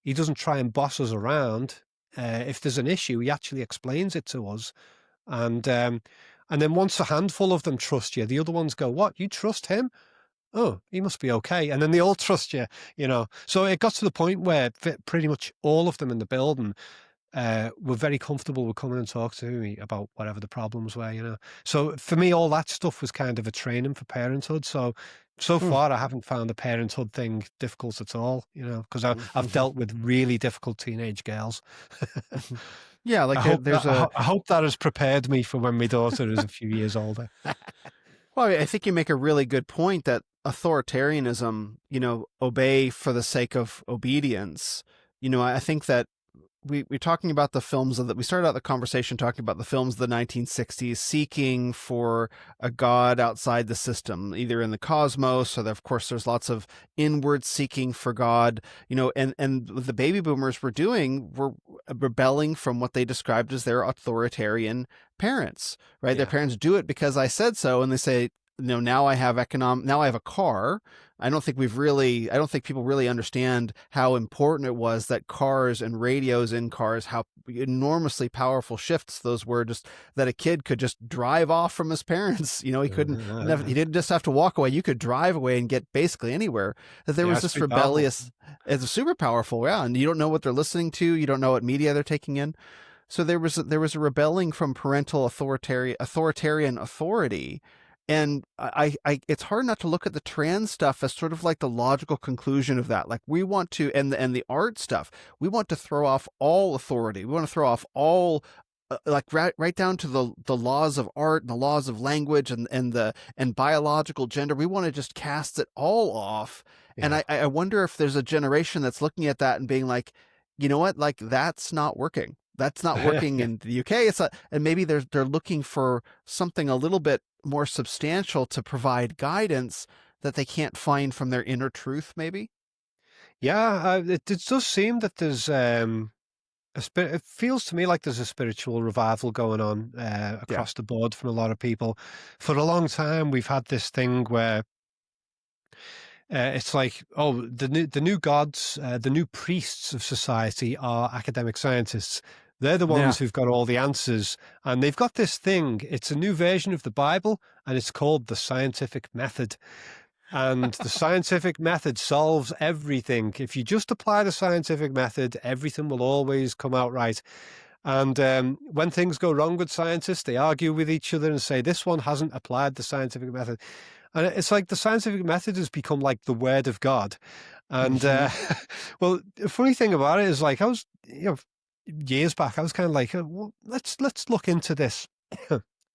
Speaker 1: He doesn't try and boss us around. If there's an issue, he actually explains it to us. And then once a handful of them trust you, the other ones go, what, you trust him? Oh, he must be okay. And then they all trust you, So it got to the point where pretty much all of them in the building were very comfortable with coming and talk to me about whatever the problems were. So for me, all that stuff was kind of a training for parenthood. So far, I haven't found the parenthood thing difficult at all, because I've dealt with really difficult teenage girls.
Speaker 2: Yeah, like
Speaker 1: I hope that has prepared me for when my daughter is a few years older.
Speaker 2: Well, I think you make a really good point that authoritarianism, obey for the sake of obedience. I think that we're talking about the films that we started out the conversation talking about the films of the 1960s seeking for a God outside the system, either in the cosmos, or of course there's lots of inward seeking for God, and what the baby boomers were doing were rebelling from what they described as their authoritarian parents, right?
Speaker 1: Yeah.
Speaker 2: Their parents do it because I said so, and they say, now I have a car. I don't think people really understand how important it was that cars and radios in cars, how enormously powerful shifts those were, just that a kid could just drive off from his parents. He didn't just have to walk away. You could drive away and get basically anywhere. That there was this rebellious, it's super powerful. Yeah. And you don't know what they're listening to. You don't know what media they're taking in. So there was a rebelling from parental authoritarian authority. And it's hard not to look at the trans stuff as sort of like the logical conclusion of that. Like we want to, and the art stuff, we want to throw off all authority. We want to throw off all, like right down to the laws of art and the laws of language and biological gender. We want to just cast it all off. And
Speaker 1: Yeah.
Speaker 2: I wonder if there's a generation that's looking at that and being like, you know what, like that's not working. That's not working
Speaker 1: Yeah.
Speaker 2: in the UK. It's not, and maybe they're looking for something a little bit more substantial to provide guidance that they can't find from their inner truth, maybe.
Speaker 1: Yeah, it does seem that there's a spirit. It feels to me like there's a spiritual revival going on
Speaker 2: Yeah.
Speaker 1: across the board from a lot of people. For a long time, we've had this thing where it's like, oh, the new gods, the new priests of society are academic scientists. They're the
Speaker 2: Yeah.
Speaker 1: ones who've got all the answers, and they've got this thing. It's a new version of the Bible, and it's called the scientific method. And the scientific method solves everything. If you just apply the scientific method, everything will always come out right. And when things go wrong with scientists, they argue with each other and say, this one hasn't applied the scientific method. And it's like the scientific method has become like the word of God. And
Speaker 2: Hmm.
Speaker 1: well, the funny thing about it is, like, I was, years back, I was kind of like, well, let's look into this,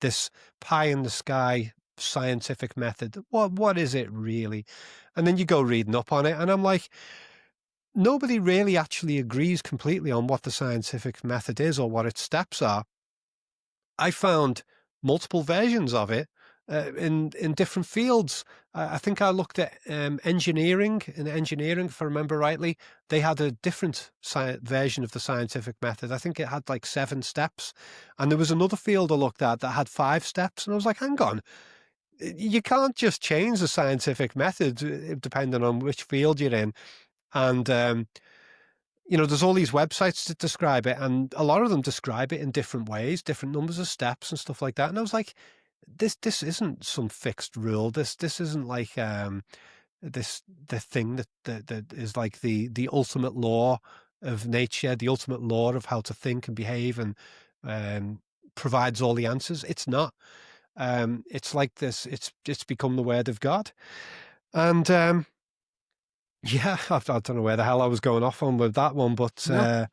Speaker 1: this pie in the sky scientific method. What is it really? And then you go reading up on it, and I'm like, nobody really actually agrees completely on what the scientific method is or what its steps are. I found multiple versions of it in different fields. I think I looked at engineering. In engineering, if I remember rightly, they had a different version of the scientific method. I think it had like 7 steps, and there was another field I looked at that had 5 steps, and I was like, hang on, you can't just change the scientific method depending on which field you're in. And there's all these websites that describe it, and a lot of them describe it in different ways, different numbers of steps and stuff like that. And I was like, this isn't some fixed rule. This isn't like the thing that is like the ultimate law of nature, the ultimate law of how to think and behave, and um, provides all the answers. It's not. It's like this. It's become the word of God, and yeah, I don't know where the hell I was going off on with that one, but
Speaker 2: No.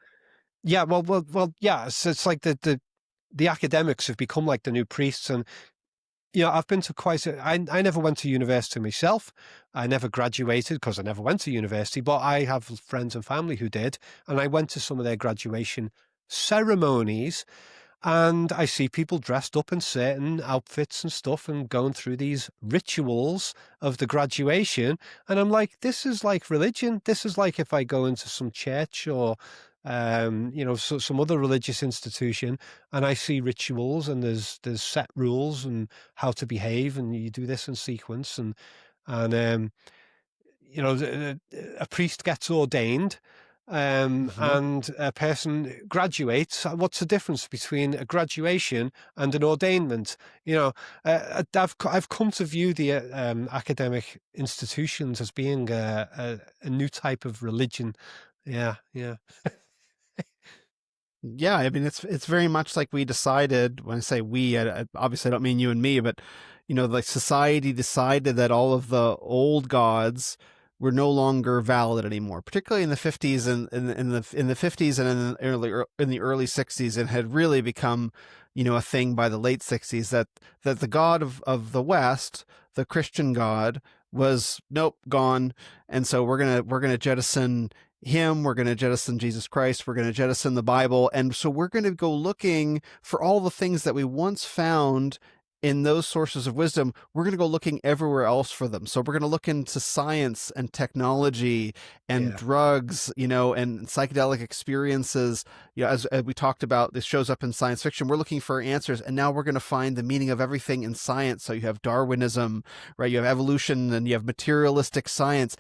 Speaker 1: yeah, well, yeah. It's like the academics have become like the new priests, and I've been to I never went to university myself. I never graduated because I never went to university, but I have friends and family who did, and I went to some of their graduation ceremonies, and I see people dressed up in certain outfits and stuff and going through these rituals of the graduation. And I'm like, this is like religion. This is like if I go into some church or, some other religious institution, and I see rituals and there's set rules and how to behave, and you do this in sequence, and a priest gets ordained,
Speaker 2: Hmm.
Speaker 1: and a person graduates. What's the difference between a graduation and an ordainment? I've come to view the academic institutions as being a new type of religion. Yeah, yeah,
Speaker 2: Yeah, I mean it's very much like we decided. When I say we, obviously I don't mean you and me, but like society decided that all of the old gods were no longer valid anymore, particularly in the 50s and in the 50s and in the early 60s, and had really become a thing by the late 60s, that the god of the West, the Christian god, was nope, gone. And so we're gonna jettison him, we're going to jettison Jesus Christ, we're going to jettison the Bible, and so we're going to go looking for all the things that we once found in those sources of wisdom. We're going to go looking everywhere else for them. So we're going to look into science and technology and
Speaker 1: yeah,
Speaker 2: drugs, and psychedelic experiences. As we talked about, this shows up in science fiction. We're looking for answers, and now we're going to find the meaning of everything in science. So you have Darwinism, right? You have evolution, and you have materialistic science.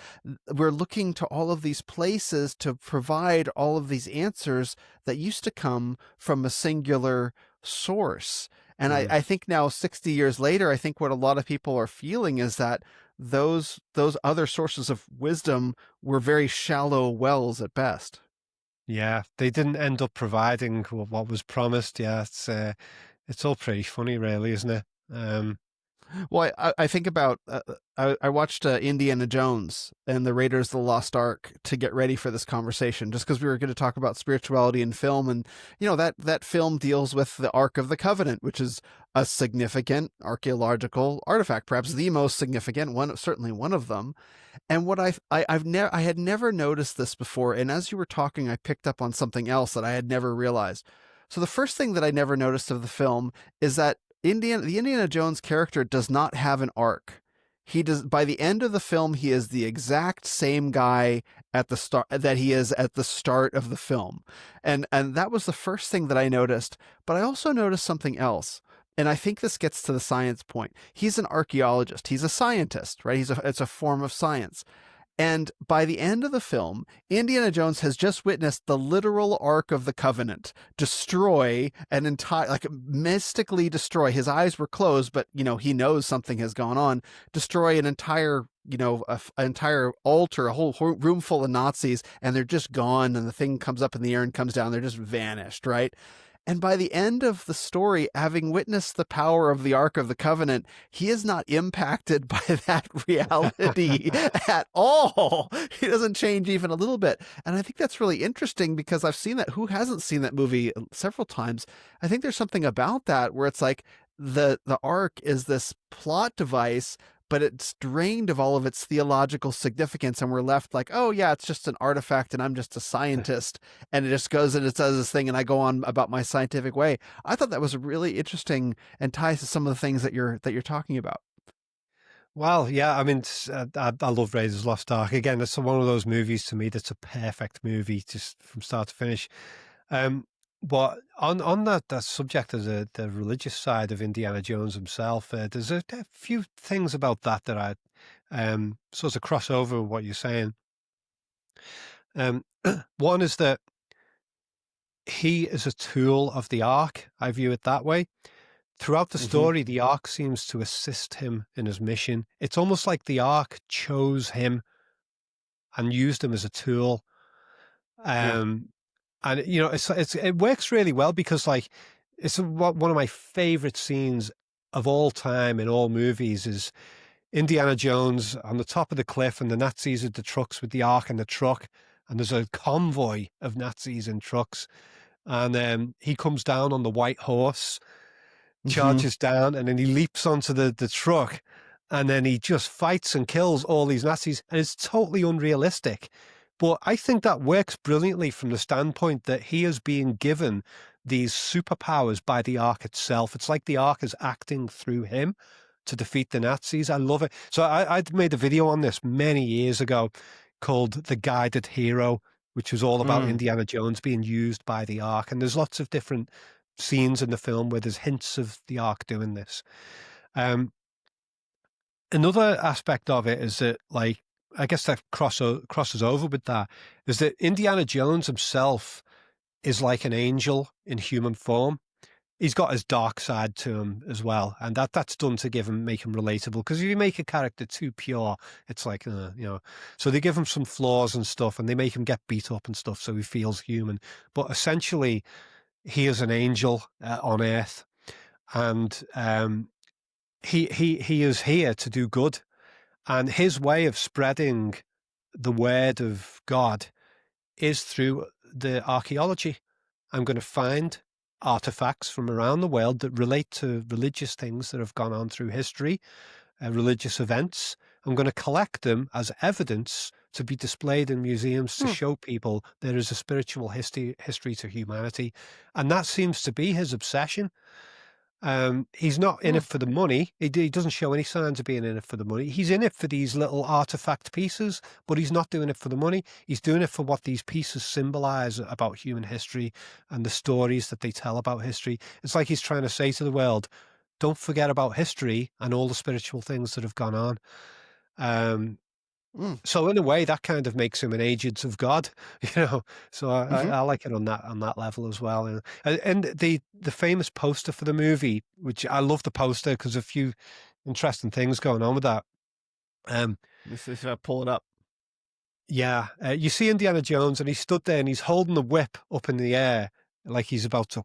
Speaker 2: We're looking to all of these places to provide all of these answers that used to come from a singular source. And I,
Speaker 1: mm,
Speaker 2: I think now, 60 years later, I think what a lot of people are feeling is that those other sources of wisdom were very shallow wells at best.
Speaker 1: yeah. They didn't end up providing what was promised. Yeah, it's all pretty funny, really, isn't it?
Speaker 2: Well, I think about I watched Indiana Jones and the Raiders of the Lost Ark to get ready for this conversation, just because we were going to talk about spirituality in film, and that film deals with the Ark of the Covenant, which is a significant archaeological artifact, perhaps the most significant one, certainly one of them. And what I had never noticed this before, and as you were talking, I picked up on something else that I had never realized. So the first thing that I never noticed of the film is that the Indiana Jones character does not have an arc. He does By the end of the film, he is the exact same guy at the start that he is at the start of the film. And that was the first thing that I noticed, but I also noticed something else. And I think this gets to the science point. He's an archaeologist. He's a scientist, right? It's a form of science. And by the end of the film, Indiana Jones has just witnessed the literal Ark of the Covenant destroy an entire, like mystically destroy. His eyes were closed, but he knows something has gone on. Destroy an entire, an entire altar, a whole room full of Nazis, and they're just gone. And the thing comes up in the air and comes down. They're just vanished, right? And by the end of the story, having witnessed the power of the Ark of the Covenant, he is not impacted by that reality at all. He doesn't change even a little bit. And I think that's really interesting because I've seen that. Who hasn't seen that movie several times? I think there's something about that where it's like the Ark is this plot device, but it's drained of all of its theological significance, and we're left like, oh yeah, it's just an artifact and I'm just a scientist, and it just goes and it does this thing and I go on about my scientific way. I thought that was really interesting and ties to some of the things that you're talking about.
Speaker 1: Well, yeah, I mean, I love Raiders Lost Ark. Again, it's one of those movies to me that's a perfect movie just from start to finish. Um, but on that subject of the religious side of Indiana Jones himself, there's a few things about that I sort of cross over with what you're saying. One is that he is a tool of the Ark. I view it that way. Throughout the story, the Ark seems to assist him in his mission. It's almost like the Ark chose him and used him as a tool.
Speaker 2: Yeah.
Speaker 1: And it works really well because it's one of my favorite scenes of all time in all movies is Indiana Jones on the top of the cliff and the Nazis at the trucks with the Ark in the truck, and there's a convoy of Nazis in trucks, and he comes down on the white horse, charges down, and then he leaps onto the truck, and then he just fights and kills all these Nazis, and it's totally unrealistic. But I think that works brilliantly from the standpoint that he is being given these superpowers by the Ark itself. It's like the Ark is acting through him to defeat the Nazis. I love it. So I'd made a video on this many years ago called The Guided Hero, which was all about Indiana Jones being used by the Ark. And there's lots of different scenes in the film where there's hints of the Ark doing this. Another aspect of it is that, like, I guess that crosses over with that, is that Indiana Jones himself is like an angel in human form. He's got his dark side to him as well, and that's done to make him relatable. Because if you make a character too pure, it's like So they give him some flaws and stuff, and they make him get beat up and stuff, so he feels human. But essentially, he is an angel on Earth, and he is here to do good. And his way of spreading the word of God is through the archaeology. I'm going to find artifacts from around the world that relate to religious things that have gone on through history, religious events. I'm going to collect them as evidence to be displayed in museums to show people there is a spiritual history to humanity. And that seems to be his obsession. He's not in it for the money. He doesn't show any signs of being in it for the money. He's in it for these little artifact pieces, but he's not doing it for the money. He's doing it for what these pieces symbolize about human history and the stories that they tell about history. It's like he's trying to say to the world, don't forget about history and all the spiritual things that have gone on. So in a way, that kind of makes him an agent of God, So I like it on that level as well. And the famous poster for the movie, which I love the poster because a few interesting things going on with that.
Speaker 2: If I pull it up.
Speaker 1: Yeah, you see Indiana Jones, and he's stood there and he's holding the whip up in the air like he's about to,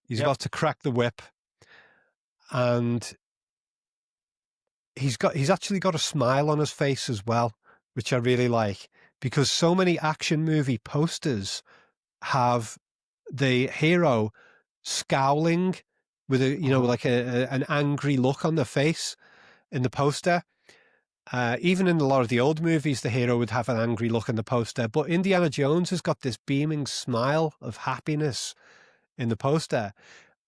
Speaker 1: he's about to crack the whip, and he's actually got a smile on his face as well, which I really like, because so many action movie posters have the hero scowling with a
Speaker 2: Uh-huh.
Speaker 1: like an angry look on their face in the poster. Even in a lot of the old movies, the hero would have an angry look in the poster, but Indiana Jones has got this beaming smile of happiness in the poster.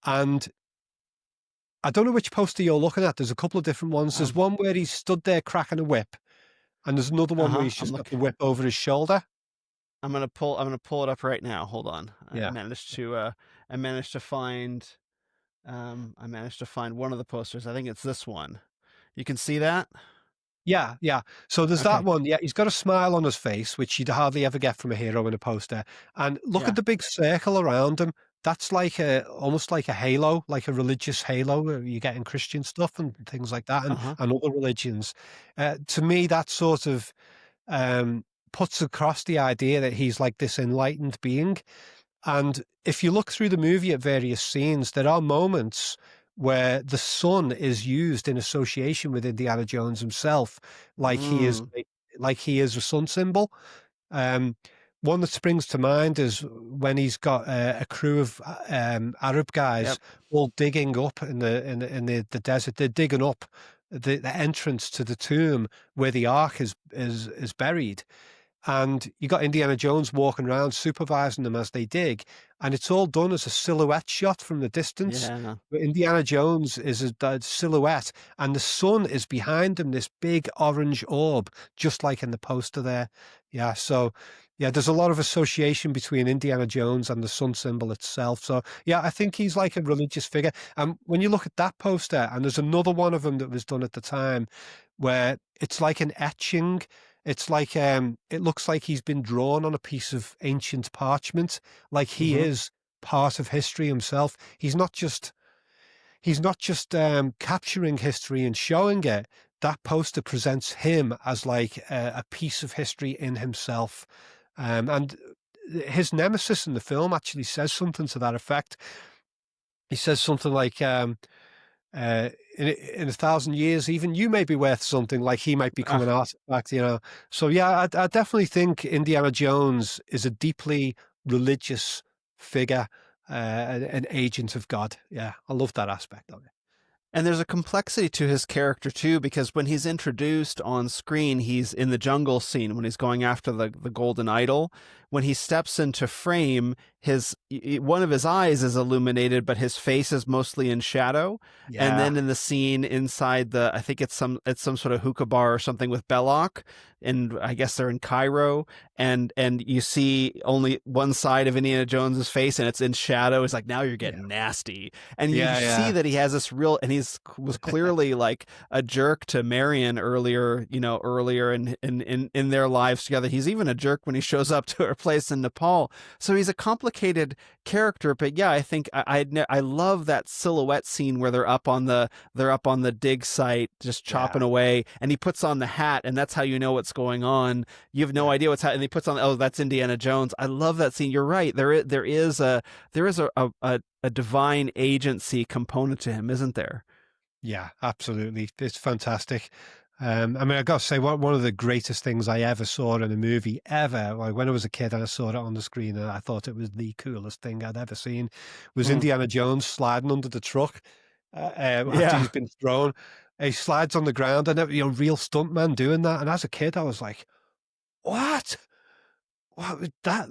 Speaker 1: And I don't know which poster you're looking at. There's a couple of different ones. There's
Speaker 2: Um,
Speaker 1: one where he's stood there cracking a whip, and there's another one where
Speaker 2: uh-huh.
Speaker 1: he's just got the whip over his shoulder.
Speaker 2: I'm gonna pull it up right now. Hold on.
Speaker 1: Yeah.
Speaker 2: I managed to find one of the posters. I think it's this one. You can see that?
Speaker 1: Yeah, yeah. So there's that
Speaker 2: Okay.
Speaker 1: one. Yeah, he's got a smile on his face, which you'd hardly ever get from a hero in a poster. And look at
Speaker 2: Yeah.
Speaker 1: the big circle around him. That's like almost like a halo, like a religious halo where you get in Christian stuff and things like that,
Speaker 2: Uh-huh.
Speaker 1: and other religions. To me, that sort of um, puts across the idea that he's like this enlightened being. And if you look through the movie at various scenes, there are moments where the sun is used in association with Indiana Jones himself, like he is
Speaker 2: Mm.
Speaker 1: like he is a sun symbol. Um, one that springs to mind is when he's got a crew of Arab guys
Speaker 2: Yep.
Speaker 1: all digging up in the desert. They're digging up the entrance to the tomb where the Ark is buried, and you got Indiana Jones walking around supervising them as they dig, and it's all done as a silhouette shot from the distance.
Speaker 2: Yeah.
Speaker 1: But Indiana Jones is a silhouette, and the sun is behind him, this big orange orb, just like in the poster there. Yeah, so yeah, there's a lot of association between Indiana Jones and the sun symbol itself. So yeah, I think he's like a religious figure. And when you look at that poster, and there's another one of them that was done at the time, where it's like an etching. It's like it looks like he's been drawn on a piece of ancient parchment, like he
Speaker 2: Mm-hmm.
Speaker 1: is part of history himself. He's not just capturing history and showing it. That poster presents him as like a piece of history in himself. And his nemesis in the film actually says something to that effect. He says something like, uh, in 1,000 years, even you may be worth something, like he might become an artifact. So yeah, I definitely think Indiana Jones is a deeply religious figure, an agent of God. Yeah, I love that aspect of it.
Speaker 2: And there's a complexity to his character too, because when he's introduced on screen, he's in the jungle scene when he's going after the golden idol. When he steps into frame, one of his eyes is illuminated, but his face is mostly in shadow. And
Speaker 1: Yeah,
Speaker 2: then in the scene inside I think it's some sort of hookah bar or something with Belloc, and I guess they're in Cairo, and you see only one side of Indiana Jones's face, and it's in shadow. It's like, now you're
Speaker 1: yeah,
Speaker 2: getting nasty, and you
Speaker 1: yeah,
Speaker 2: see
Speaker 1: yeah,
Speaker 2: that he has this real, and was clearly like a jerk to Marion earlier, earlier in their lives together. He's even a jerk when he shows up to her place in Nepal. So he's a complicated character. But yeah, I think I love that silhouette scene where they're up on the dig site just chopping
Speaker 1: yeah,
Speaker 2: away, and he puts on the hat, and that's how you know what's going on. You have no
Speaker 1: yeah.
Speaker 2: idea what's happening. And he puts on, oh, that's Indiana Jones. I love that scene. You're right. There is a divine agency component to him, isn't there?
Speaker 1: Yeah, absolutely. It's fantastic. I mean, I got to say, one of the greatest things I ever saw in a movie ever, like when I was a kid and I saw it on the screen and I thought it was the coolest thing I'd ever seen, was
Speaker 2: Mm.
Speaker 1: Indiana Jones sliding under the truck after
Speaker 2: Yeah.
Speaker 1: he's been thrown. He slides on the ground, and real stuntman doing that. And as a kid, I was like, "What? What was that?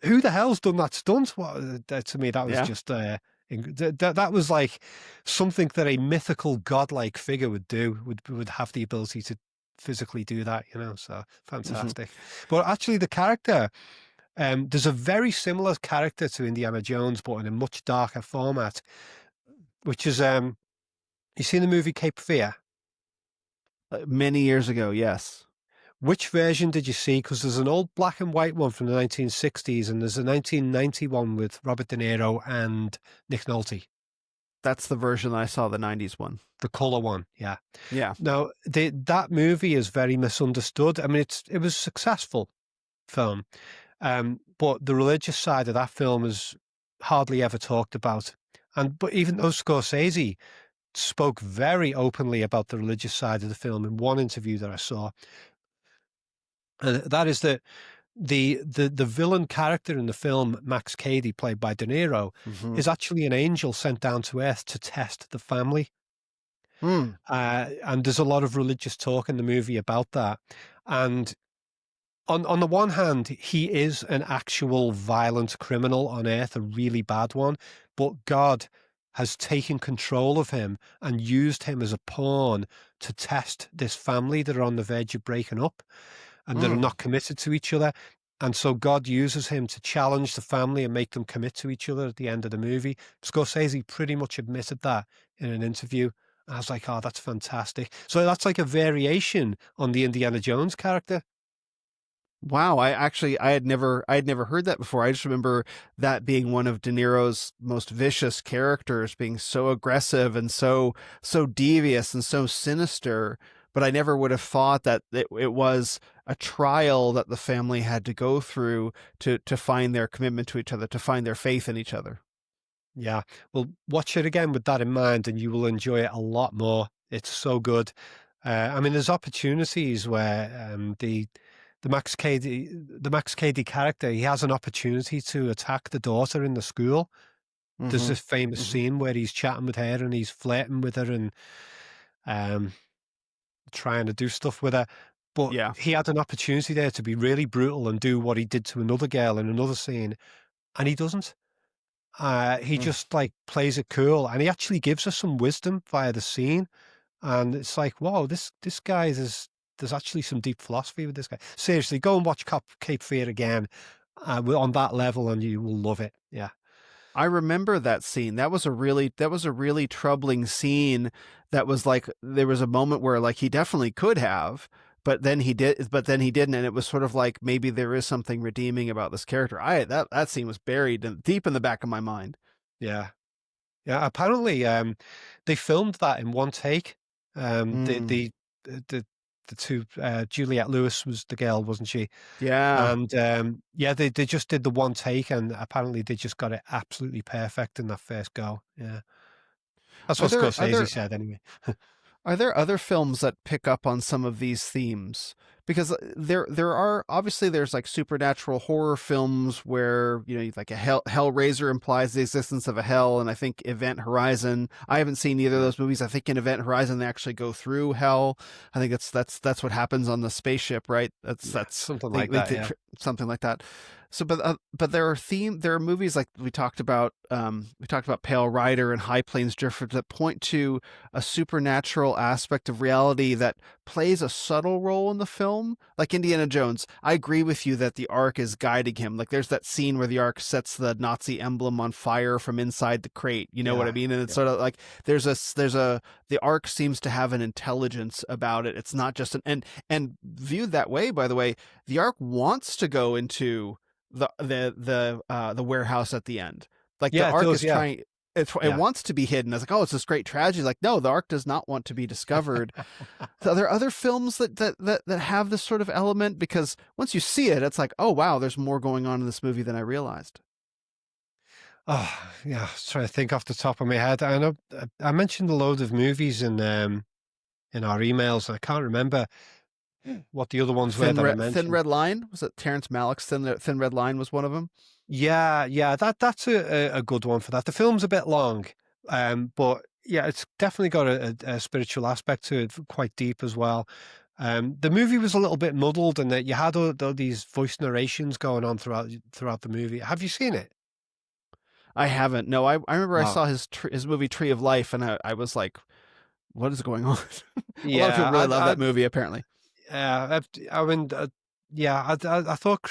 Speaker 1: Who the hell's done that stunt?" To me, that was
Speaker 2: Yeah.
Speaker 1: just that was like something that a mythical godlike figure would do. Would have the ability to physically do that. So
Speaker 2: Hmm.
Speaker 1: fantastic. But actually, the character, there's a very similar character to Indiana Jones, but in a much darker format, which is you seen the movie Cape Fear?
Speaker 2: Many years ago, yes.
Speaker 1: Which version did you see? Because there's an old black and white one from the 1960s, and there's a 1990 one with Robert De Niro and Nick Nolte,
Speaker 2: That's the version I saw, the 90s one.
Speaker 1: the color one. Yeah.
Speaker 2: Yeah.
Speaker 1: Now, that movie is very misunderstood. I mean, it was a successful film, but the religious side of that film is hardly ever talked about. But even though Scorsese spoke very openly about the religious side of the film in one interview that I saw. And that is that the villain character in the film, Max Cady, played by De Niro,
Speaker 2: Hmm.
Speaker 1: is actually an angel sent down to Earth to test the family.
Speaker 2: Hmm.
Speaker 1: And there's a lot of religious talk in the movie about that. And on the one hand, he is an actual violent criminal on Earth, a really bad one, but God has taken control of him and used him as a pawn to test this family that are on the verge of breaking up and that are
Speaker 2: Hmm.
Speaker 1: not committed to each other. And so God uses him to challenge the family and make them commit to each other at the end of the movie. Scorsese pretty much admitted that in an interview. I was like, oh, that's fantastic. So that's like a variation on the Indiana Jones character.
Speaker 2: Wow, I had never heard that before. I just remember that being one of De Niro's most vicious characters, being so aggressive and so devious and so sinister. But I never would have thought that it was a trial that the family had to go through to find their commitment to each other, to find their faith in each other.
Speaker 1: Yeah. Well, watch it again with that in mind, and you will enjoy it a lot more. It's so good. I mean, there's opportunities where the Max Cady character, he has an opportunity to attack the daughter in the school. There's
Speaker 2: Hmm.
Speaker 1: this famous
Speaker 2: Hmm.
Speaker 1: scene where he's chatting with her and he's flirting with her and um, trying to do stuff with her. But
Speaker 2: Yeah.
Speaker 1: he had an opportunity there to be really brutal and do what he did to another girl in another scene, and he doesn't. He
Speaker 2: Mm.
Speaker 1: just like plays it cool, and he actually gives us some wisdom via the scene. And it's like, wow, this guy is there's actually some deep philosophy with this guy. Seriously, go and watch Cape Fear again on that level, and you will love it. Yeah,
Speaker 2: I remember that scene. That was a really troubling scene. That was like there was a moment where like he definitely could have, but then he didn't, and it was sort of like maybe there is something redeeming about this character. I that scene was buried deep in the back of my mind.
Speaker 1: yeah, yeah. Apparently, they filmed that in one take. Um, the
Speaker 2: Mm.
Speaker 1: the the the two Juliette Lewis was the girl, wasn't she?
Speaker 2: Yeah.
Speaker 1: And yeah, they just did the one take, and apparently they just got it absolutely perfect in that first go. Yeah, that's
Speaker 2: Are
Speaker 1: what
Speaker 2: there
Speaker 1: Scorsese said anyway.
Speaker 2: Are there other films that pick up on some of these themes? Because there are obviously there's like supernatural horror films where you know like a Hellraiser implies the existence of a hell, and I think Event Horizon. I haven't seen either of those movies. I think in Event Horizon they actually go through hell. I think that's what happens on the spaceship, right?
Speaker 1: Yeah, something
Speaker 2: They,
Speaker 1: like
Speaker 2: they,
Speaker 1: that.
Speaker 2: they
Speaker 1: Yeah.
Speaker 2: something like that. So, but there are movies like we talked about Pale Rider and High Plains Drifter that point to a supernatural aspect of reality that plays a subtle role in the film. Like Indiana Jones, I agree with you that the Ark is guiding him. Like there's that scene where the Ark sets the Nazi emblem on fire from inside the crate. You know what I
Speaker 1: Yeah.
Speaker 2: mean? And it's
Speaker 1: Yeah.
Speaker 2: sort of like the Ark seems to have an intelligence about it. It's not just and viewed that way, by the way, the Ark wants to go into the warehouse at the end. Like the
Speaker 1: Yeah, it
Speaker 2: Ark
Speaker 1: does.
Speaker 2: is
Speaker 1: Yeah.
Speaker 2: trying, it
Speaker 1: Yeah.
Speaker 2: wants to be hidden. It's like, oh, it's this great tragedy. Like, no, the Ark does not want to be discovered. So are there other films that have this sort of element? Because once you see it, it's like, oh wow, there's more going on in this movie than I realized.
Speaker 1: Oh, yeah. I was trying to think off the top of my head. I know I mentioned a load of movies in our emails, and I can't remember what the other ones were that I
Speaker 2: Thin
Speaker 1: mentioned.
Speaker 2: Red Line, was it Terrence Malick's Thin Red Line was one of them?
Speaker 1: Yeah, yeah. That's a good one for that. The film's a bit long, but yeah, it's definitely got a spiritual aspect to it, quite deep as well. The movie was a little bit muddled, and that you had all these voice narrations going on throughout the movie. Have you seen it?
Speaker 2: I haven't. No, I remember I
Speaker 1: Oh,
Speaker 2: saw his movie Tree of Life, and I was like, what is going on? A lot of people
Speaker 1: yeah.
Speaker 2: really love that movie, apparently.
Speaker 1: I mean, yeah. I thought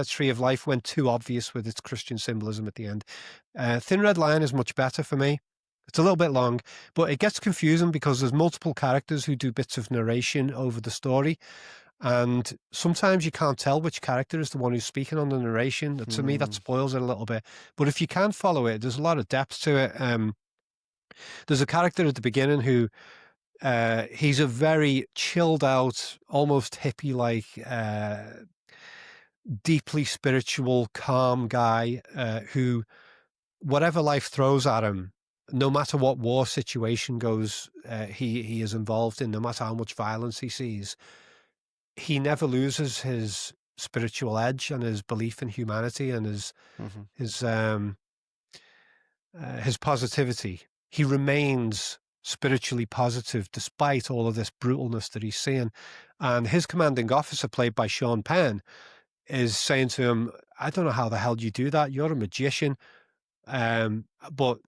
Speaker 1: Tree of Life went too obvious with its Christian symbolism at the end. Thin Red Line is much better for me. It's a little bit long, but it gets confusing because there's multiple characters who do bits of narration over the story, and sometimes you can't tell which character is the one who's speaking on the narration. To me, that
Speaker 2: Hmm.
Speaker 1: spoils it a little bit. But if you can follow it, there's a lot of depth to it. There's a character at the beginning who he's a very chilled out, almost hippie like, deeply spiritual, calm guy who, whatever life throws at him, no matter what war situation he is involved in, no matter how much violence he sees, he never loses his spiritual edge and his belief in humanity and
Speaker 2: Hmm.
Speaker 1: his um his positivity. He remains spiritually positive despite all of this brutalness that he's seeing. And his commanding officer, played by Sean Penn, is saying to him, I don't know how the hell you do that. You're a magician. But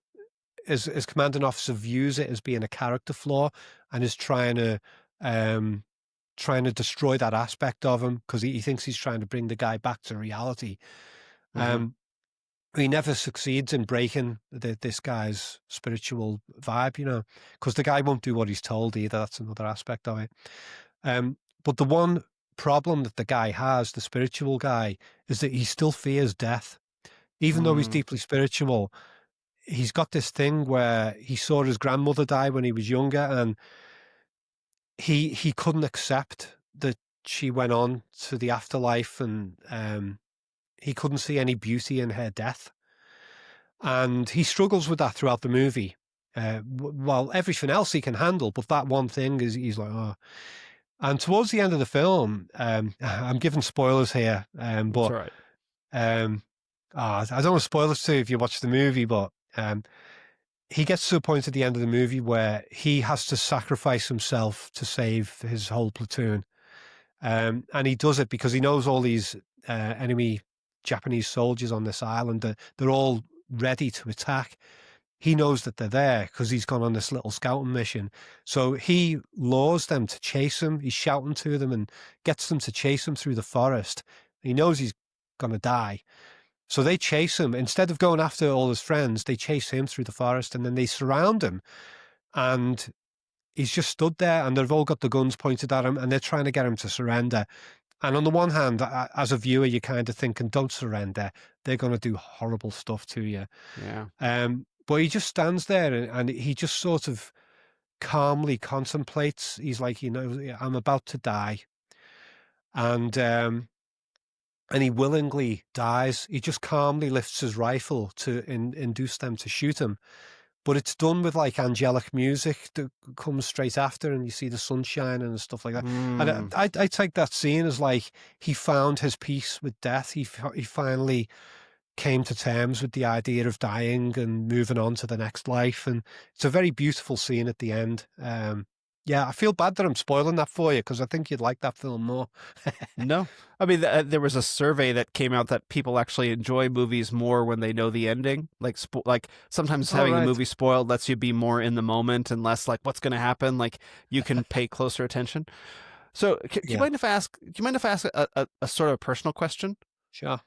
Speaker 1: his commanding officer views it as being a character flaw and is um, trying to destroy that aspect of him because he thinks he's trying to bring the guy back to reality.
Speaker 2: Hmm.
Speaker 1: He never succeeds in breaking this guy's spiritual vibe, because the guy won't do what he's told either. That's another aspect of it. But the one problem that the guy has, the spiritual guy, is that he still fears death. Even though he's
Speaker 2: Mm.
Speaker 1: deeply spiritual, he's got this thing where he saw his grandmother die when he was younger, and he couldn't accept that she went on to the afterlife, and he couldn't see any beauty in her death. And he struggles with that throughout the movie. While everything else he can handle, but that one thing is he's like, oh. And towards the end of the film, I'm giving spoilers here,
Speaker 2: That's
Speaker 1: but
Speaker 2: all right.
Speaker 1: I don't want to spoil it to you if you watch the movie, but he gets to a point at the end of the movie where he has to sacrifice himself to save his whole platoon. And he does it because he knows all these enemy Japanese soldiers on this island. They're all ready to attack. He knows that they're there because he's gone on this little scouting mission. So he lures them to chase him. He's shouting to them and gets them to chase him through the forest. He knows he's going to die. So they chase him. Instead of going after all his friends, they chase him through the forest, and then they surround him. And he's just stood there, and they've all got the guns pointed at him, and they're trying to get him to surrender. And on the one hand, as a viewer, you're kind of thinking, don't surrender. They're going to do horrible stuff to you.
Speaker 2: Yeah.
Speaker 1: But he just stands there, and he just sort of calmly contemplates. He's like, I'm about to die. And he willingly dies. He just calmly lifts his rifle to induce them to shoot him. But it's done with like angelic music that comes straight after, and you see the sunshine and stuff like that.
Speaker 2: Mm.
Speaker 1: And I take that scene as like he found his peace with death. He finally came to terms with the idea of dying and moving on to the next life. And it's a very beautiful scene at the end. Yeah, I feel bad that I'm spoiling that for you because I think you'd like that film more.
Speaker 2: No, I mean, there was a survey that came out that people actually enjoy movies more when they know the ending. Like sometimes
Speaker 1: All
Speaker 2: having a
Speaker 1: right.
Speaker 2: movie spoiled lets you be more in the moment and less like what's going to happen. Like you can pay closer attention. So, do you
Speaker 1: Yeah,
Speaker 2: mind if I ask? Do you mind if I ask a sort of personal question?
Speaker 1: sure.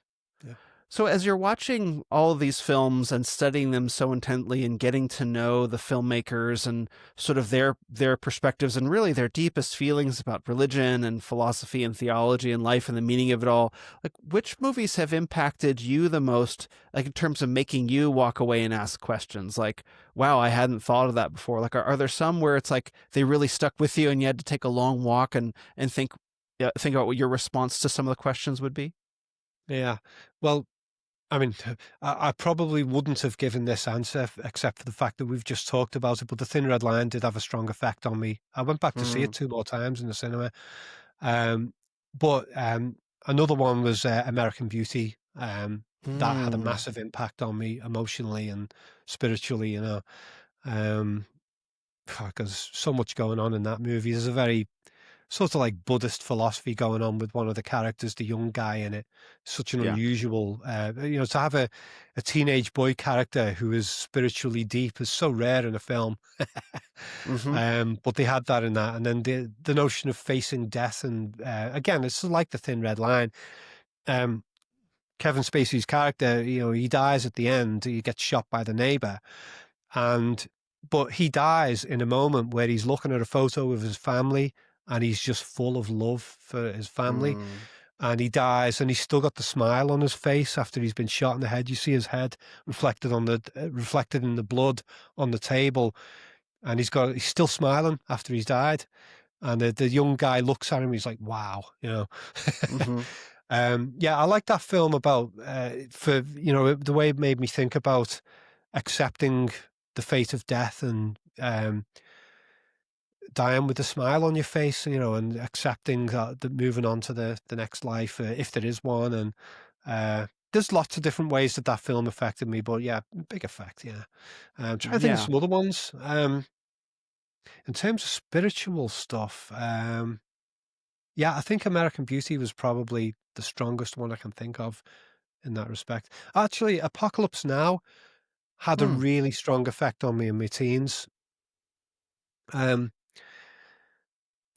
Speaker 1: Yeah.
Speaker 2: So, as you're watching all of these films and studying them so intently and getting to know the filmmakers and sort of their perspectives and really their deepest feelings about religion and philosophy and theology and life and the meaning of it all, like which movies have impacted you the most, like in terms of making you walk away and ask questions like, wow, I hadn't thought of that before. Like, are there some where it's like they really stuck with you and you had to take a long walk and think about what your response to some of the questions would be?
Speaker 1: Yeah. Well, I mean, I probably wouldn't have given this answer except for the fact that we've just talked about it, but The Thin Red Line did have a strong effect on me. I went back to see it
Speaker 2: Mm.
Speaker 1: 2 more times in the cinema. But another one was American Beauty. That had a
Speaker 2: Mm.
Speaker 1: massive impact on me emotionally and spiritually, um, because so much going on in that movie. There's a very sort of like Buddhist philosophy going on with one of the characters, the young guy in it. Such an
Speaker 2: Yeah.
Speaker 1: unusual, to have a teenage boy character who is spiritually deep is so rare in a film.
Speaker 2: Hmm.
Speaker 1: But they had that in that. And then the notion of facing death. And again, it's like The Thin Red Line. Um, Kevin Spacey's character, he dies at the end. He gets shot by the neighbor. But he dies in a moment where he's looking at a photo of his family and he's just full of love for his family.
Speaker 2: Mm.
Speaker 1: And he dies and he's still got the smile on his face after he's been shot in the head. You see his head reflected reflected in the blood on the table. And he's still smiling after he's died. And the young guy looks at him. He's like, wow.
Speaker 2: Hmm.
Speaker 1: Yeah, I like that film about, the way it made me think about accepting the fate of death and dying with a smile on your face, and accepting that moving on to the next life, if there is one. And there's lots of different ways that film affected me, but yeah, big effect. Yeah. Trying to think of
Speaker 2: Yeah.
Speaker 1: some other ones. In terms of spiritual stuff, yeah, I think American Beauty was probably the strongest one I can think of in that respect. Actually, Apocalypse Now had a
Speaker 2: Hmm.
Speaker 1: really strong effect on me in my teens. Um,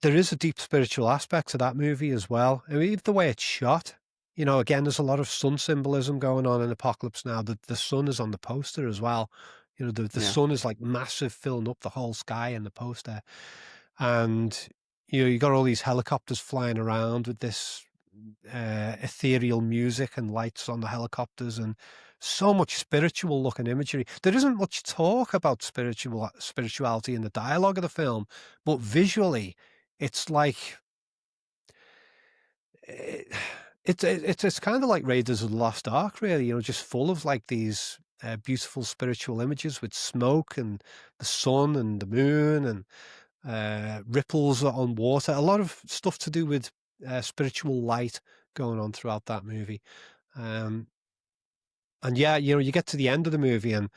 Speaker 1: there is a deep spiritual aspect to that movie as well. I mean, even the way it's shot, again, there's a lot of sun symbolism going on in Apocalypse Now. The sun is on the poster as well. The
Speaker 2: Yeah.
Speaker 1: sun is like massive, filling up the whole sky in the poster. And, you got all these helicopters flying around with this ethereal music and lights on the helicopters and so much spiritual looking imagery. There isn't much talk about spirituality in the dialogue of the film, but visually, it's like it, it's kind of like Raiders of the Lost Ark, really. Just full of like these beautiful spiritual images with smoke and the sun and the moon and ripples on water. A lot of stuff to do with spiritual light going on throughout that movie. Um, and yeah, you get to the end of the movie, and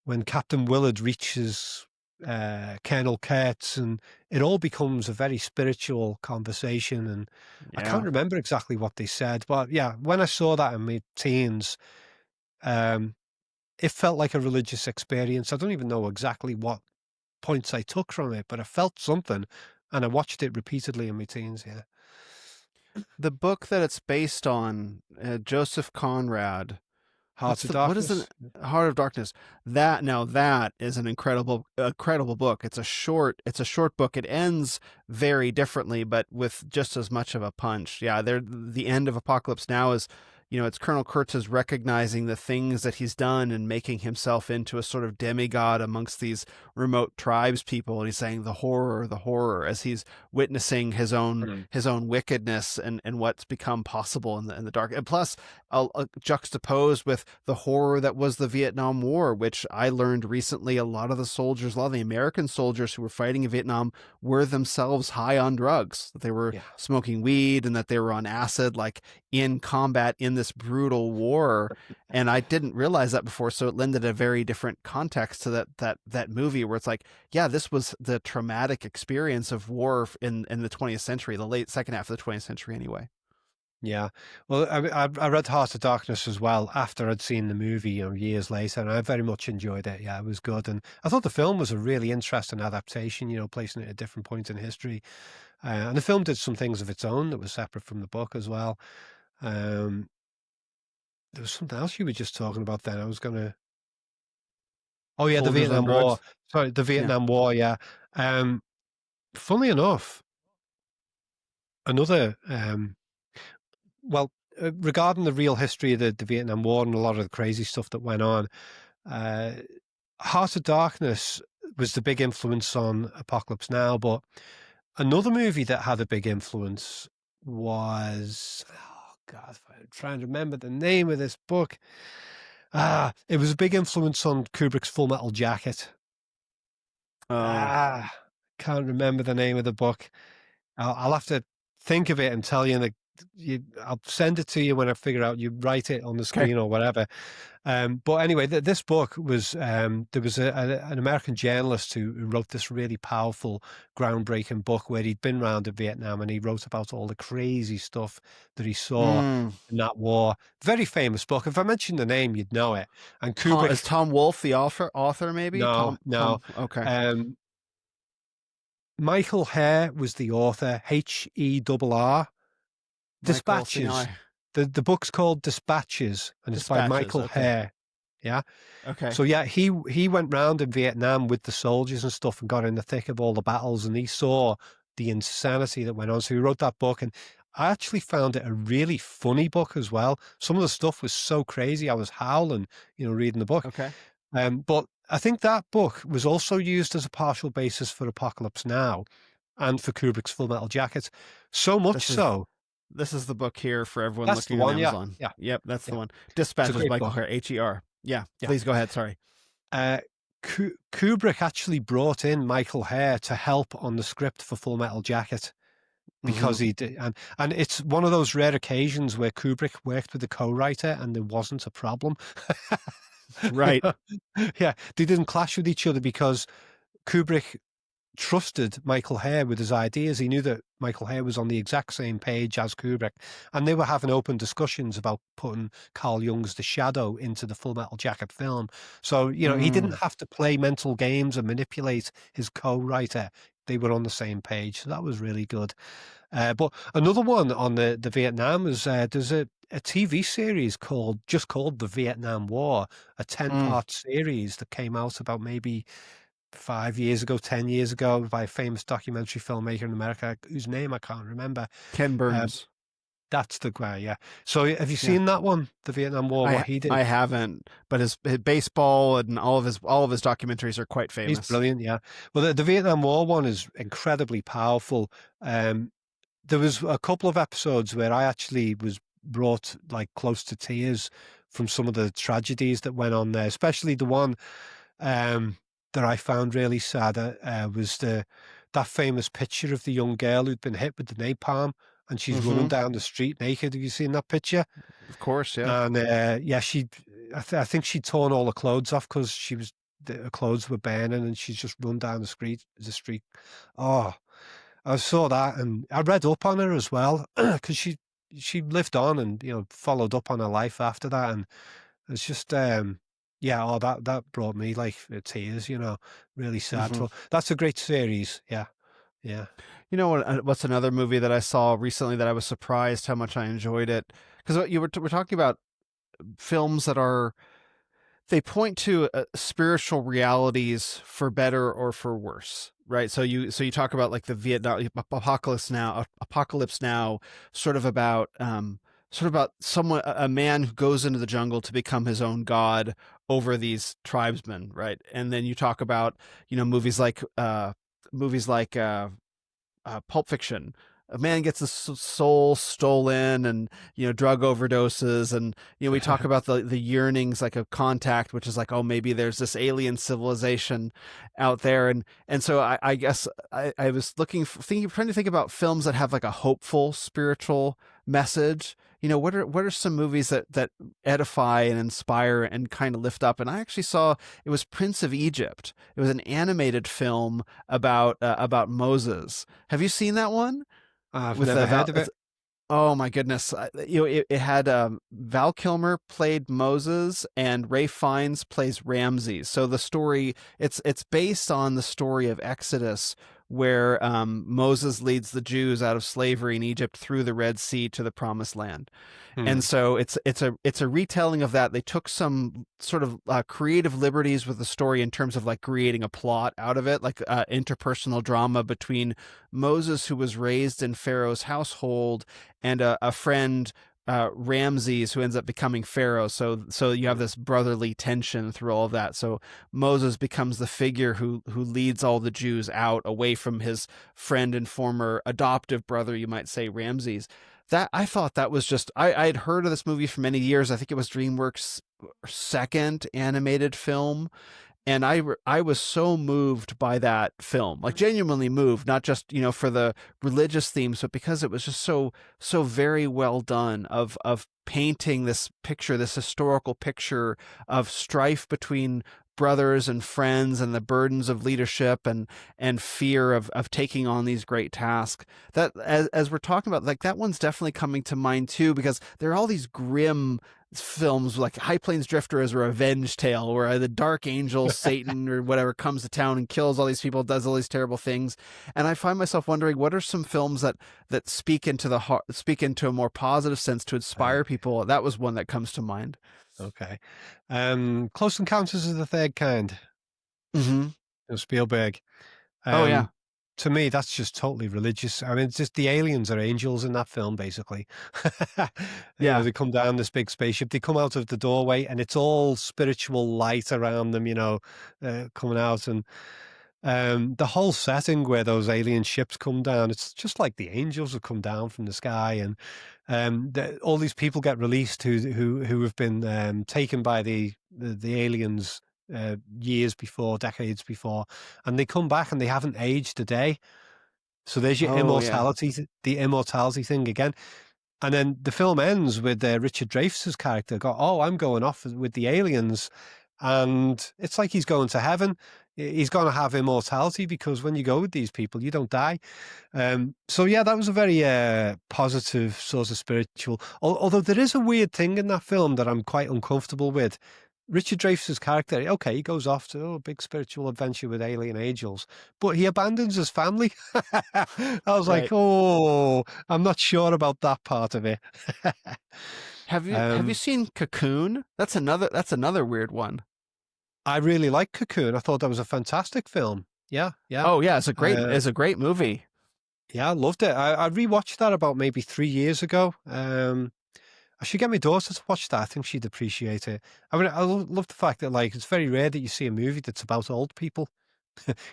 Speaker 1: when Captain Willard reaches Colonel Kurtz, and it all becomes a very spiritual conversation. And I can't
Speaker 2: Yeah.
Speaker 1: remember exactly what they said, but yeah, when I saw that in my teens, um, it felt like a religious experience. I don't even know exactly what points I took from it, but I felt something, and I watched it repeatedly in my teens. Yeah.
Speaker 2: The book that it's based on, Joseph Conrad.
Speaker 1: Heart of
Speaker 2: What is an
Speaker 1: Darkness.
Speaker 2: Heart of Darkness? That is an incredible book. It's a short book. It ends very differently, but with just as much of a punch. Yeah, the end of Apocalypse Now is, it's Colonel Kurtz's recognizing the things that he's done and making himself into a sort of demigod amongst these remote tribes people. And he's saying the horror, as he's witnessing his own
Speaker 1: Mm.
Speaker 2: wickedness and what's become possible in the dark. And plus, juxtaposed with the horror that was the Vietnam War, which I learned recently, a lot of the American soldiers who were fighting in Vietnam were themselves high on drugs, that they were
Speaker 1: Yeah.
Speaker 2: smoking weed and that they were on acid, like in combat in this brutal war. And I didn't realize that before. So it lended a very different context to that movie, where it's like, yeah, this was the traumatic experience of war in the 20th century, the late second half of the 20th century anyway.
Speaker 1: Yeah. Well, I read Heart of Darkness as well after I'd seen the movie, years later, and I very much enjoyed it. Yeah, it was good. And I thought the film was a really interesting adaptation, placing it at a different point in history. And the film did some things of its own that was separate from the book as well. There was something else you were just talking about then. I was going to. Oh, yeah, the
Speaker 2: Soldiers on
Speaker 1: Vietnam War.
Speaker 2: drugs.
Speaker 1: Sorry, the
Speaker 2: Yeah.
Speaker 1: Vietnam War, yeah. Funnily enough, another well, regarding the real history of the Vietnam War and a lot of the crazy stuff that went on, uh, Heart of Darkness was the big influence on Apocalypse Now, but another movie that had a big influence was, oh God, I'm trying to remember the name of this book. It was a big influence on Kubrick's Full Metal Jacket.
Speaker 2: Oh,
Speaker 1: Can't remember the name of the book. I'll have to think of it and tell you. I'll send it to you when I figure out. You write it on the
Speaker 2: okay.
Speaker 1: screen or whatever. But anyway, this book was there was an American journalist who wrote this really powerful, groundbreaking book where he'd been around in Vietnam, and he wrote about all the crazy stuff that he saw in that war. Very famous book. If I mentioned the name, you'd know it. And Kubrick.
Speaker 2: Is Tom Wolfe the author maybe?
Speaker 1: No, no.
Speaker 2: Okay.
Speaker 1: Michael Hare was the author. Herr.
Speaker 2: Michael, see,
Speaker 1: Dispatches. The book's called Dispatches, and it's by
Speaker 2: Dispatches,
Speaker 1: Michael
Speaker 2: okay.
Speaker 1: Hare. Yeah.
Speaker 2: Okay.
Speaker 1: So yeah, he went round in Vietnam with the soldiers and stuff and got in the thick of all the battles, and he saw the insanity that went on. So he wrote that book, and I actually found it a really funny book as well. Some of the stuff was so crazy, I was howling, reading the book.
Speaker 2: Okay.
Speaker 1: But I think that book was also used as a partial basis for Apocalypse Now and for Kubrick's Full Metal Jacket. So much so.
Speaker 2: This is the book here for everyone
Speaker 1: That's the
Speaker 2: looking on
Speaker 1: one, yeah.
Speaker 2: Amazon.
Speaker 1: Yeah.
Speaker 2: Yep, that's the
Speaker 1: Yeah.
Speaker 2: one. Dispatches,
Speaker 1: great
Speaker 2: Michael
Speaker 1: book.
Speaker 2: Hare, Her. Yeah,
Speaker 1: Yeah.
Speaker 2: please go ahead. Sorry.
Speaker 1: Kubrick actually brought in Michael Herr to help on the script for Full Metal Jacket
Speaker 2: Hmm.
Speaker 1: because he did, and it's one of those rare occasions where Kubrick worked with the co-writer and there wasn't a problem. You
Speaker 2: Right.
Speaker 1: know? Yeah, they didn't clash with each other because Kubrick trusted Michael Herr with his ideas. He knew that Michael Herr was on the exact same page as Kubrick, and they were having open discussions about putting Carl Jung's The Shadow into the Full Metal Jacket film. So, he didn't
Speaker 2: Mm.
Speaker 1: have to play mental games and manipulate his co-writer. They were on the same page. So that was really good. But another one on the Vietnam is there's a TV series called The Vietnam War, a
Speaker 2: Mm.
Speaker 1: 10-part series that came out about maybe 5 years ago, 10 years ago, by a famous documentary filmmaker in America whose name I can't remember.
Speaker 2: Ken
Speaker 1: Uh,
Speaker 2: Burns.
Speaker 1: that's the guy, yeah. So have you
Speaker 2: Yeah.
Speaker 1: seen that one, The Vietnam War, what he did?
Speaker 2: I haven't, but his baseball and all of his documentaries are quite
Speaker 1: He's
Speaker 2: famous.
Speaker 1: brilliant, yeah. Well, the Vietnam War one is incredibly powerful. Um, there was a couple of episodes where I actually was brought like close to tears from some of the tragedies that went on there, especially the one um, that I found really sad was that famous picture of the young girl who'd been hit with the napalm and she's running
Speaker 2: Hmm.
Speaker 1: down the street naked. Have you seen that picture?
Speaker 2: Of course, yeah.
Speaker 1: And yeah, I think she'd torn all her clothes off because her clothes were burning, and she's just run down the street. The street. Oh, I saw that, and I read up on her as well because she lived on and followed up on her life after that, and it's just yeah. Oh, that brought me like tears. Really sad.
Speaker 2: Hmm.
Speaker 1: But that's a great series. Yeah, yeah.
Speaker 2: You know what's another movie that I saw recently that I was surprised how much I enjoyed it? Because we're talking about films that they point to spiritual realities for better or for worse, right? So you talk about like the Vietnam apocalypse now, sort of about someone, a man who goes into the jungle to become his own god over these tribesmen, right? And then you talk about movies like Pulp Fiction. A man gets his soul stolen, and drug overdoses, and we talk about the yearnings like of contact, which is like, oh, maybe there's this alien civilization out there, and so I guess I was trying to think about films that have like a hopeful spiritual message. What are some movies that edify and inspire and kind of lift up? And I actually saw, it was Prince of Egypt. It was an animated film about Moses. Have you seen that one?
Speaker 1: I've
Speaker 2: With
Speaker 1: never heard of it.
Speaker 2: oh my goodness, it had Val Kilmer played Moses and Ray Fiennes plays Ramses. So the story, it's based on the story of Exodus, where Moses leads the Jews out of slavery in Egypt through the Red Sea to the Promised Land. And
Speaker 1: Hmm.
Speaker 2: so it's a retelling of that. They took some sort of creative liberties with the story in terms of like creating a plot out of it, like interpersonal drama between Moses, who was raised in Pharaoh's household, and a friend, Ramses, who ends up becoming Pharaoh. So you have this brotherly tension through all of that. So Moses becomes the figure who leads all the Jews out away from his friend and former adoptive brother, you might say, Ramses. That, I thought that was just, I had heard of this movie for many years. I think it was DreamWorks' second animated film, and I was so moved by that film, like genuinely moved, not just for the religious themes, but because it was just so very well done of painting this picture, this historical picture of strife between brothers and friends, and the burdens of leadership and fear of taking on these great tasks. That, as we're talking about, like, that one's definitely coming to mind too, because there are all these grim films like High Plains Drifter as a revenge tale, where the dark angel Satan or whatever comes to town and kills all these people, does all these terrible things. And I find myself wondering, what are some films that speak into the heart, speak into a more positive sense to inspire people? That was one that comes to mind.
Speaker 1: Okay. Close Encounters of the Third Kind,
Speaker 2: Mm-hmm.
Speaker 1: Spielberg.
Speaker 2: Oh yeah.
Speaker 1: Um, to me, that's just totally religious. I mean, it's just the aliens are angels in that film, basically.
Speaker 2: Yeah.
Speaker 1: They come down this big spaceship, they come out of the doorway, and it's all spiritual light around them, coming out. And the whole setting where those alien ships come down, it's just like the angels have come down from the sky, and all these people get released who have been taken by the aliens years before, decades before, and they come back and they haven't aged a day. So there's your
Speaker 2: Oh yeah.
Speaker 1: immortality, the immortality thing again. And then the film ends with Richard Dreyfuss's character go, "Oh, I'm going off with the aliens," and it's like he's going to heaven. He's going to have immortality because when you go with these people, you don't die. So yeah, that was a very positive sort of spiritual. Although there is a weird thing in that film that I'm quite uncomfortable with. Richard Dreyfuss's character, okay, he goes off to a big spiritual adventure with alien angels, but he abandons his family. I was like,
Speaker 2: Right.
Speaker 1: oh, I'm not sure about that part of it.
Speaker 2: Have you
Speaker 1: um,
Speaker 2: seen Cocoon? That's another weird one.
Speaker 1: I really like Cocoon. I thought that was a fantastic film. Yeah, yeah.
Speaker 2: Oh yeah, it's a great
Speaker 1: Uh,
Speaker 2: it's a great movie.
Speaker 1: yeah, I loved it. I rewatched that about maybe 3 years ago. I should get my daughter to watch that. I think she'd appreciate it. I mean, love the fact that like it's very rare that you see a movie that's about old people.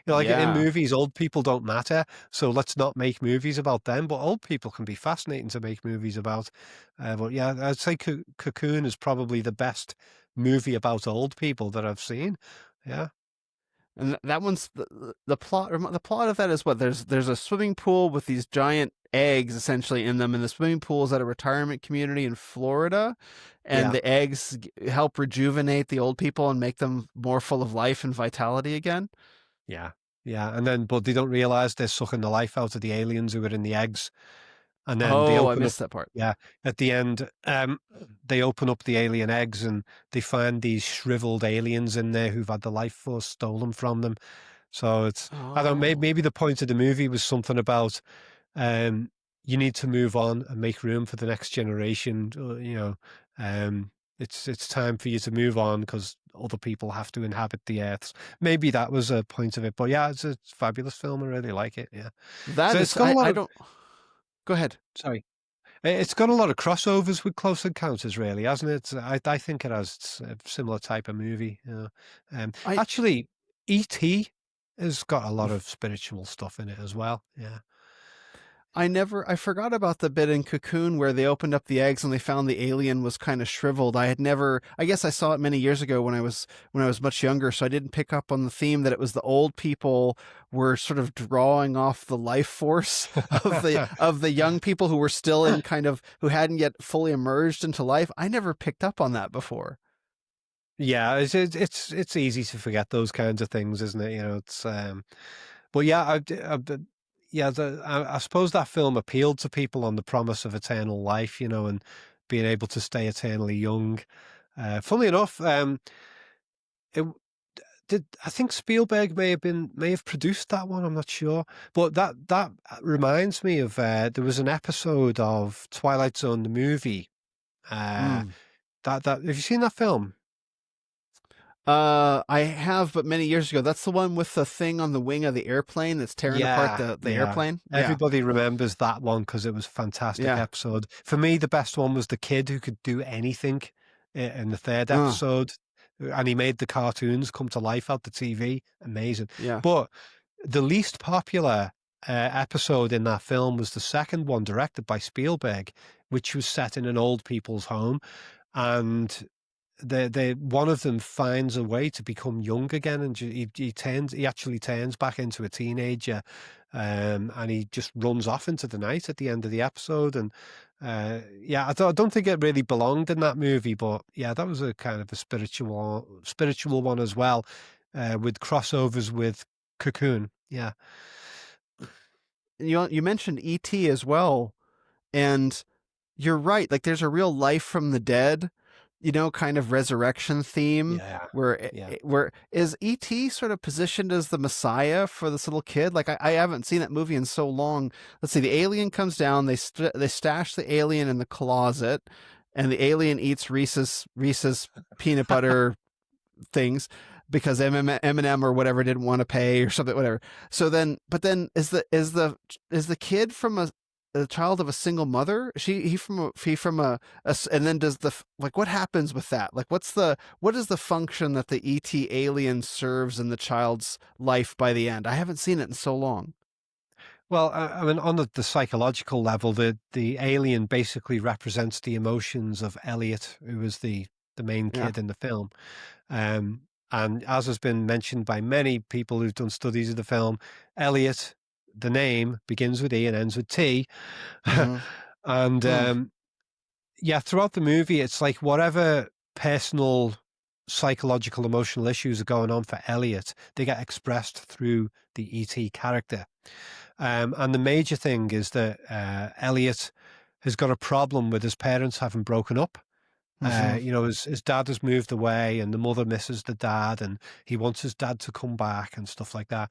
Speaker 1: Like in
Speaker 2: Yeah.
Speaker 1: movies, old people don't matter, so let's not make movies about them. But old people can be fascinating to make movies about. But yeah, I'd say Cocoon is probably the best movie about old people that I've seen. Yeah,
Speaker 2: And that one's the plot. The plot of that is what there's a swimming pool with these giant eggs essentially in them, and the swimming pool is at a retirement community in Florida, and
Speaker 1: yeah,
Speaker 2: the eggs help rejuvenate the old people and make them more full of life and vitality again.
Speaker 1: yeah, yeah. And then, but they don't realize they're sucking the life out of the aliens who are in the eggs. And then they
Speaker 2: Oh, I
Speaker 1: open up,
Speaker 2: missed that part.
Speaker 1: yeah, at the end, they open up the alien eggs and they find these shriveled aliens in there who've had the life force stolen from them. So it's, I don't know,
Speaker 2: Oh,
Speaker 1: maybe the point of the movie was something about um, you need to move on and make room for the next generation. Um, it's time for you to move on because other people have to inhabit the earth. Maybe that was a point of it. But yeah, it's a fabulous film. I really like it. Yeah.
Speaker 2: that
Speaker 1: So it's
Speaker 2: is
Speaker 1: got a lot
Speaker 2: I
Speaker 1: of,
Speaker 2: don't. Go ahead.
Speaker 1: sorry. It's got a lot of crossovers with Close Encounters, really, hasn't it? I think it has. It's a similar type of movie.
Speaker 2: I
Speaker 1: Actually, E.T. has got a lot of spiritual stuff in it as well. Yeah.
Speaker 2: I forgot about the bit in Cocoon where they opened up the eggs and they found the alien was kind of shriveled. I guess I saw it many years ago when I was much younger, so I didn't pick up on the theme that it was the old people were sort of drawing off the life force of the young people who were still in kind of who hadn't yet fully emerged into life. I never picked up on that before.
Speaker 1: Yeah, it's easy to forget those kinds of things, isn't it? But yeah, yeah, I suppose that film appealed to people on the promise of eternal life, and being able to stay eternally young. Funnily enough, it did. I think Spielberg may have produced that one. I'm not sure, but that reminds me of there was an episode of Twilight Zone the movie. Uh,
Speaker 2: Mm.
Speaker 1: that have you seen that film?
Speaker 2: I have, but many years ago. That's the one with the thing on the wing of the airplane that's tearing apart
Speaker 1: Yeah,
Speaker 2: the
Speaker 1: yeah.
Speaker 2: airplane. Yeah,
Speaker 1: Everybody remembers that one because it was a fantastic
Speaker 2: yeah.
Speaker 1: episode. For me, the best one was the kid who could do anything in the third
Speaker 2: Uh,
Speaker 1: episode, and he made the cartoons come to life out the TV. Amazing.
Speaker 2: yeah.
Speaker 1: But the least popular episode in that film was the second one, directed by Spielberg, which was set in an old people's home, and they one of them finds a way to become young again, and he actually turns back into a teenager, and he just runs off into the night at the end of the episode. And yeah, I don't think it really belonged in that movie, but yeah, that was a kind of a spiritual one as well, with crossovers with Cocoon. Yeah,
Speaker 2: You mentioned ET as well, and you're right. Like there's a real life from the dead, kind of resurrection theme
Speaker 1: yeah, yeah.
Speaker 2: where is ET sort of positioned as the messiah for this little kid? Like I haven't seen that movie in so long. Let's see, the alien comes down, they stash the alien in the closet, and the alien eats Reese's peanut butter things because M&M or whatever didn't want to pay or something, whatever. So then, but then is the kid from a child of a single mother? He from and then does like what happens with that? Like what is the function that the ET alien serves in the child's life by the end? I haven't seen it in so long.
Speaker 1: Well, I mean, on the psychological level, the alien basically represents the emotions of Elliot, who was the main
Speaker 2: Yeah.
Speaker 1: kid in the film. Um, And as has been mentioned by many people who've done studies of the film, Elliot, the name begins with E and ends with T.
Speaker 2: Mm-hmm.
Speaker 1: And
Speaker 2: Hmm.
Speaker 1: yeah, throughout the movie, it's like whatever personal, psychological, emotional issues are going on for Elliot, they get expressed through the ET character. And the major thing is that Elliot has got a problem with his parents having broken up.
Speaker 2: Mm-hmm.
Speaker 1: His dad has moved away and the mother misses the dad and he wants his dad to come back and stuff like that.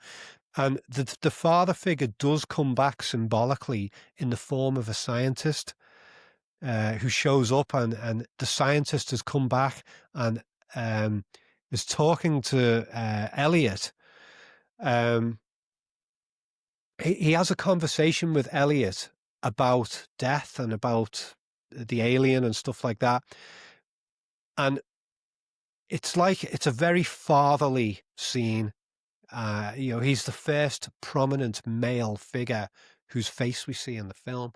Speaker 1: And the father figure does come back symbolically in the form of a scientist who shows up, and the scientist has come back and is talking to Elliot. Um, he has a conversation with Elliot about death and about the alien and stuff like that. And it's like it's a very fatherly scene. He's the first prominent male figure whose face we see in the film.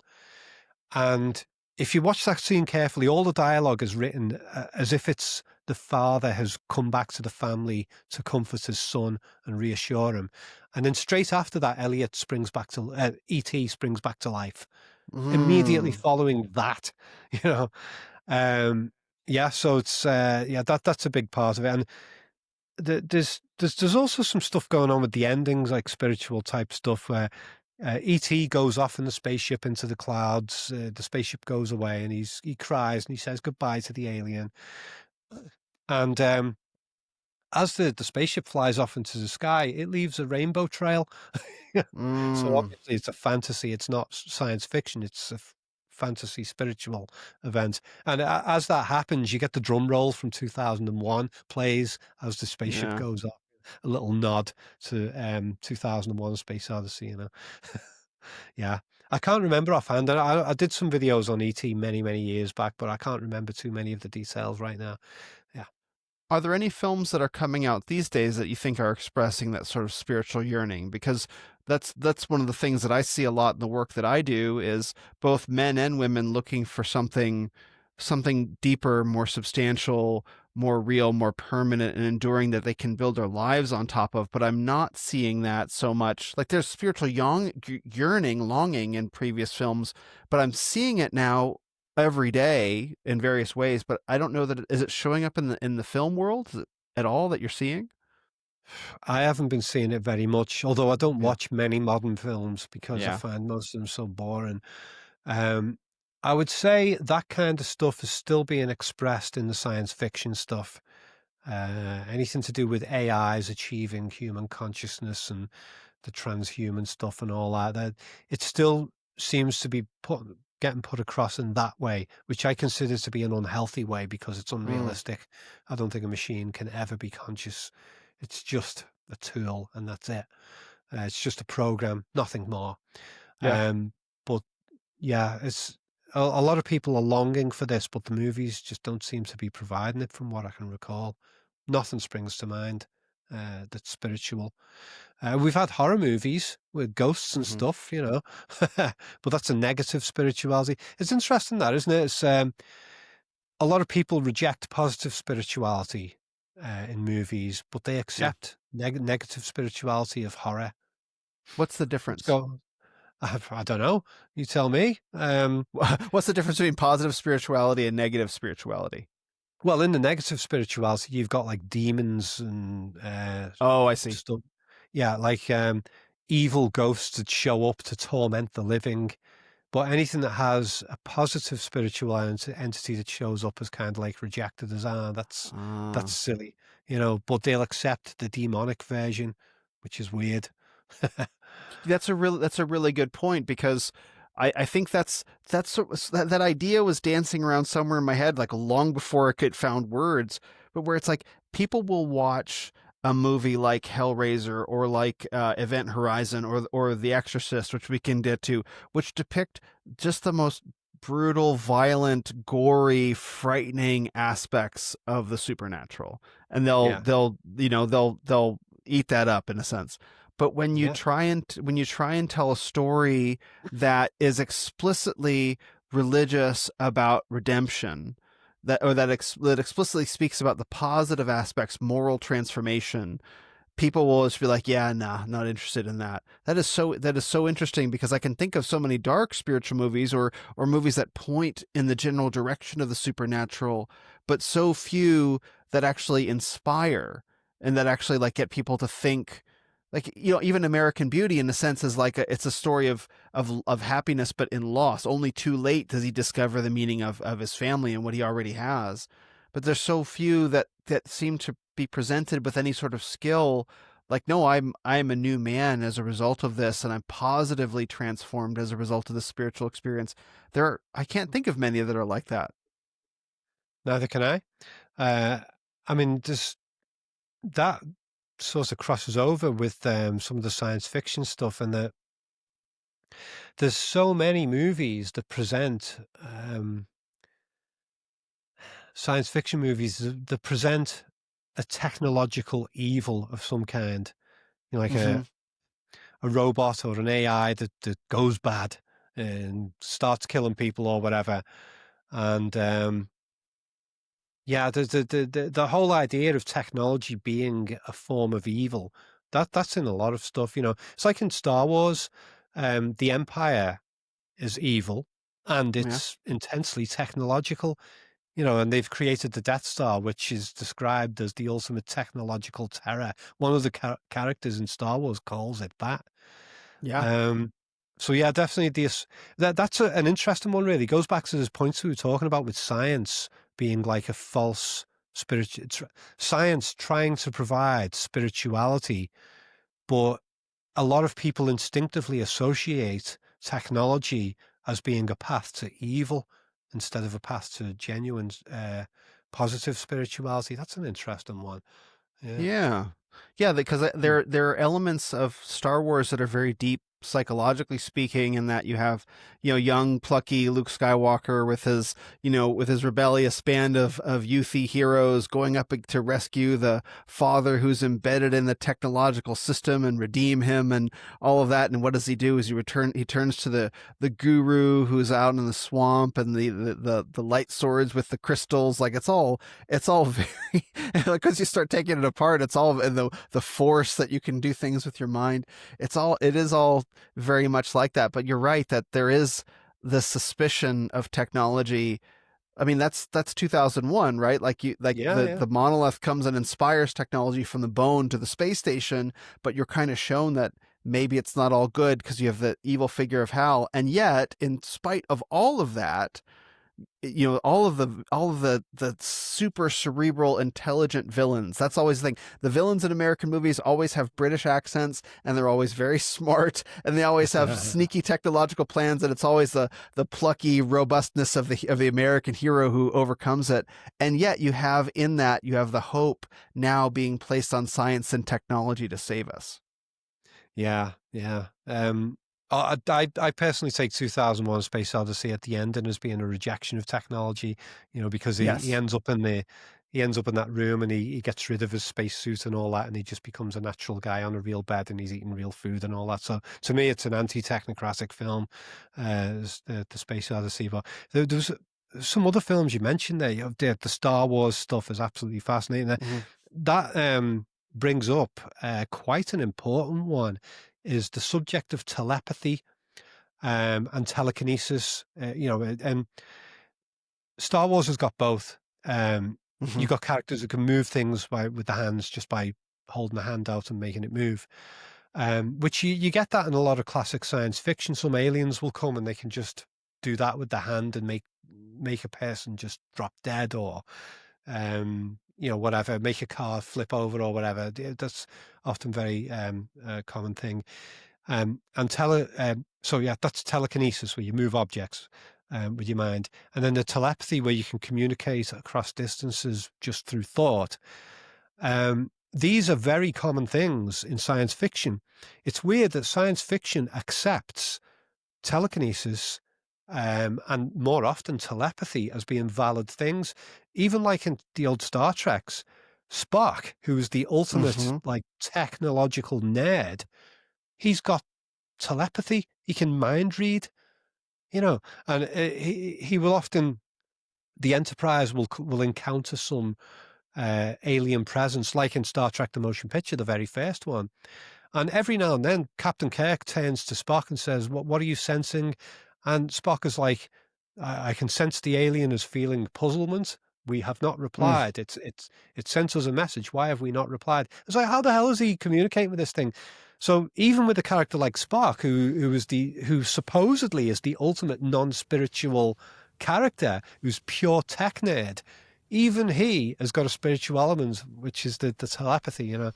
Speaker 1: And if you watch that scene carefully, all the dialogue is written as if it's the father has come back to the family to comfort his son and reassure him. And then straight after that, E.T. springs back to life. Immediately
Speaker 2: Mm.
Speaker 1: following that, you know. Yeah, so it's that's a big part of it. And there's also some stuff going on with the endings, like spiritual type stuff, where E.T. goes off in the spaceship into the clouds. The spaceship goes away, and he cries and he says goodbye to the alien. And as the spaceship flies off into the sky, it leaves a rainbow trail. So
Speaker 2: Mm.
Speaker 1: obviously, it's a fantasy. It's not science fiction. It's a fantasy spiritual event. And as that happens, you get the drum roll from 2001 plays as the spaceship
Speaker 2: Yeah.
Speaker 1: goes off. A little nod to 2001: A Space Odyssey, you know. Yeah, I can't remember offhand. I did some videos on ET many, many years back, but I can't remember too many of the details right now. Yeah.
Speaker 2: Are there any films that are coming out these days that you think are expressing that sort of spiritual yearning? Because that's one of the things that I see a lot in the work that I do is both men and women looking for something deeper, more substantial, more real, more permanent and enduring that they can build their lives on top of. But I'm not seeing that so much. Like there's spiritual yearning, longing in previous films, but I'm seeing it now every day in various ways, but I don't know that is it showing up in the film world at all that you're seeing?
Speaker 1: I haven't been seeing it very much, although I don't
Speaker 2: Yeah.
Speaker 1: watch many modern films because I
Speaker 2: Yeah.
Speaker 1: find most of them so boring. Um, I would say that kind of stuff is still being expressed in the science fiction stuff. Anything to do with AIs achieving human consciousness and the transhuman stuff and all that, that it still seems to be getting put across in that way, which I consider to be an unhealthy way because it's
Speaker 2: Mm.
Speaker 1: unrealistic. I don't think a machine can ever be conscious. It's just a tool and that's it. It's just a program, nothing more.
Speaker 2: Yeah.
Speaker 1: But yeah, it's a lot of people are longing for this, but the movies just don't seem to be providing it from what I can recall. Nothing springs to mind that's spiritual. We've had horror movies with ghosts and
Speaker 2: Hmm.
Speaker 1: stuff, you know, but that's a negative spirituality. It's interesting that, isn't it? It's a lot of people reject positive spirituality in movies, but they
Speaker 2: Yeah.
Speaker 1: accept negative spirituality of horror.
Speaker 2: What's the
Speaker 1: What's
Speaker 2: difference?
Speaker 1: go? I don't know. You tell me.
Speaker 2: What's the difference between positive spirituality and negative spirituality?
Speaker 1: Well, in the negative spirituality, you've got like demons and
Speaker 2: Oh, I see.
Speaker 1: stuff. Yeah, like evil ghosts that show up to torment the living. But anything that has a positive spiritual entity that shows up is kind of like rejected as that's
Speaker 2: Uh,
Speaker 1: silly, you know. But they'll accept the demonic version, which is weird.
Speaker 2: that's a really good point because I think that idea was dancing around somewhere in my head like long before it could found words, but where it's like people will watch a movie like Hellraiser or like Event Horizon or The Exorcist, which we can get to, which depict just the most brutal, violent, gory, frightening aspects of the supernatural, and
Speaker 1: Yeah,
Speaker 2: they'll eat that up in a sense. But
Speaker 1: yeah,
Speaker 2: when you try and tell a story that is explicitly religious about redemption, that explicitly speaks about the positive aspects, moral transformation, people will just be like, yeah, nah, not interested in that. That is so interesting, because I can think of so many dark spiritual movies, or movies that point in the general direction of the supernatural, but so few that actually inspire, and that actually like get people to think. Like, even American Beauty, in a sense, is like it's a story of happiness, but in loss. Only too late does he discover the meaning of his family and what he already has. But there's so few that seem to be presented with any sort of skill. Like, no, I'm a new man as a result of this, and I'm positively transformed as a result of this spiritual experience. I can't think of many that are like that.
Speaker 1: Neither can I. Uh, I mean, that sort of crosses over with some of the science fiction stuff, and that there's so many movies that present science fiction movies that present a technological evil of some kind, like
Speaker 2: Mm-hmm.
Speaker 1: a robot or an AI that goes bad and starts killing people or whatever. And yeah, the whole idea of technology being a form of evil, that's in a lot of stuff. It's like in Star Wars, the Empire is evil and
Speaker 2: Yeah.
Speaker 1: it's intensely technological. And they've created the Death Star, which is described as the ultimate technological terror. One of the characters in Star Wars calls it that.
Speaker 2: Yeah.
Speaker 1: Um, so yeah, definitely that's an interesting one. Really goes back to this point we were talking about with science being like a false science trying to provide spirituality, but a lot of people instinctively associate technology as being a path to evil instead of a path to genuine, positive spirituality. That's an interesting one. Yeah.
Speaker 2: Yeah. Yeah, because
Speaker 1: Mm.
Speaker 2: there are elements of Star Wars that are very deep psychologically speaking, in that you have, young plucky Luke Skywalker with his rebellious band of youthy heroes going up to rescue the father who's embedded in the technological system and redeem him, and all of that. And what does he do? Is he turns to the guru who's out in the swamp, and the light swords with the crystals. Like, it's all very, because you start taking it apart, it's all in the force that you can do things with your mind. It is all very much like that. But you're right that there is the suspicion of technology. I mean, that's 2001, right? Like
Speaker 1: Yeah,
Speaker 2: the
Speaker 1: yeah.
Speaker 2: the monolith comes and inspires technology from the bone to the space station, but you're kind of shown that maybe it's not all good, because you have the evil figure of Hal. And yet, in spite of all of that, all of the super cerebral intelligent villains, that's always the thing. The villains in American movies always have British accents, and they're always very smart, and they always have sneaky technological plans, and it's always the plucky robustness of the American hero who overcomes it. And yet you have the hope now being placed on science and technology to save us.
Speaker 1: Yeah, yeah. I personally take 2001: A Space Odyssey at the end and as being a rejection of technology, because he
Speaker 2: Yes.
Speaker 1: ends up in that room and he gets rid of his spacesuit and all that, and he just becomes a natural guy on a real bed and he's eating real food and all that. So to me, it's an anti-technocratic film, the Space Odyssey. But there was some other films you mentioned there. The Star Wars stuff is absolutely fascinating.
Speaker 2: Mhm.
Speaker 1: That brings up quite an important one, is the subject of telepathy and telekinesis. And Star Wars has got both.
Speaker 2: Mhm.
Speaker 1: You've got characters who can move things with the hands just by holding a hand out and making it move. Which you get that in a lot of classic science fiction. Some aliens will come and they can just do that with the hand and make a person just drop dead, or whatever, make a car flip over or whatever. That's often very common thing. So yeah, that's telekinesis, where you move objects with your mind, and then the telepathy, where you can communicate across distances just through thought. These are very common things in science fiction. It's weird that science fiction accepts telekinesis and more often telepathy as being valid things. Even like in the old Star Treks, Spock, who's the ultimate
Speaker 2: Mhm.
Speaker 1: like technological nerd, he's got telepathy. He can mind read, and he will often the Enterprise will encounter some alien presence, like in Star Trek: The Motion Picture, the very first one. And every now and then, Captain Kirk turns to Spock and says, "What are you sensing?" And Spock is like, "I can sense the alien is feeling puzzlement. We have not
Speaker 2: Mm.
Speaker 1: replied. It sent us a message. Why have we not replied?" It's like, how the hell is he communicating with this thing? So even with a character like Spock, who supposedly is the ultimate non-spiritual character, who's pure tech nerd, even he has got a spiritual element, which is the telepathy, you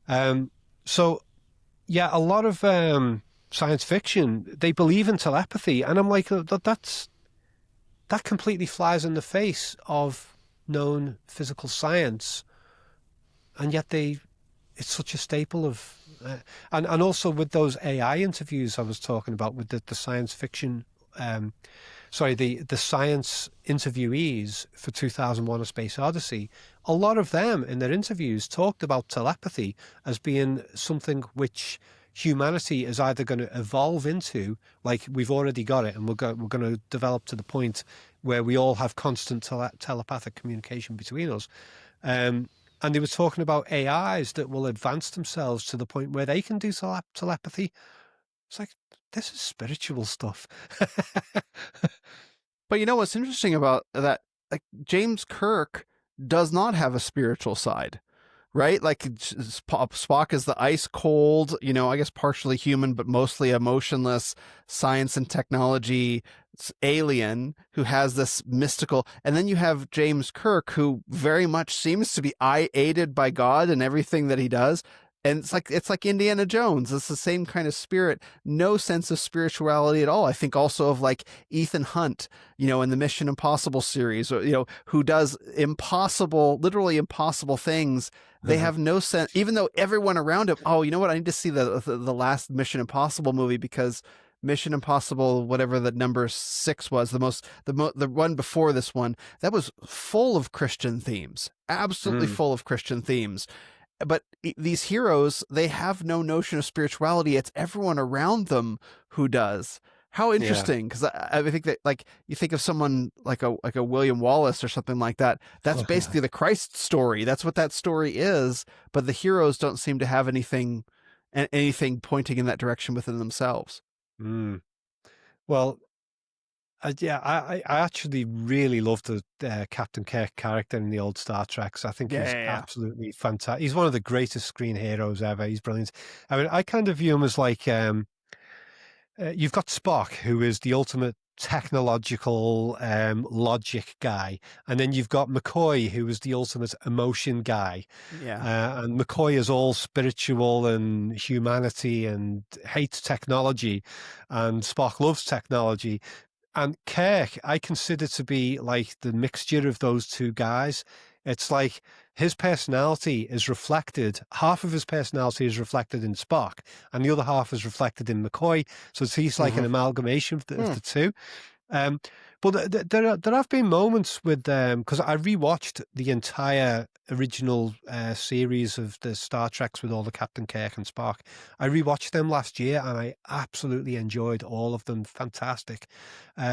Speaker 1: know. So yeah, a lot of science fiction, they believe in telepathy, and I'm like, that completely flies in the face of known physical science, and yet it's such a staple of, and also with those AI interviews I was talking about with the science fiction, the science interviewees for 2001: A Space Odyssey, a lot of them in their interviews talked about telepathy as being something which humanity is either going to evolve into, like we've already got it, and we're going to develop to the point where we all have constant telepathic communication between us. And they were talking about AIs that will advance themselves to the point where they can do telepathy. It's like, this is spiritual stuff.
Speaker 2: But you know what's interesting about that? Like James Kirk does not have a spiritual side, right? Like Spock is the ice cold, I guess partially human, but mostly emotionless science and technology alien who has this mystical. And then you have James Kirk, who very much seems to be aided by God in everything that he does. And it's like Indiana Jones. It's the same kind of spirit, no sense of spirituality at all. I think also of like Ethan Hunt, in the Mission Impossible series, who does literally impossible things. They have no sense, even though everyone around him, oh, you know what? I need to see the last Mission Impossible movie because Mission Impossible, whatever the number 6 was, the one before this one, that was full of Christian themes, absolutely full of Christian themes. But these heroes, they have no notion of spirituality. It's everyone around them who does. How interesting, because I think that, like, you think of someone like a William Wallace or something like that. That's basically the Christ story. That's what that story is. But the heroes don't seem to have anything pointing in that direction within themselves.
Speaker 1: Well, I actually really love the Captain Kirk character in the old Star Treks. I think he's absolutely fantastic. He's one of the greatest screen heroes ever. He's brilliant. I mean, I kind of view him as like, you've got Spock, who is the ultimate technological logic guy, and then you've got McCoy, who is the ultimate emotion guy. And McCoy is all spiritual and humanity and hates technology, and Spock loves technology. And Kirk, I consider to be like the mixture of those two guys. It's like his personality is reflected, half of his personality is reflected in Spock, and the other half is reflected in McCoy. So he's like an amalgamation of the two. But there have been moments with because I rewatched the entire original series of the Star Treks with all the Captain Kirk and Spock. I rewatched them last year, and I absolutely enjoyed all of them. Fantastic.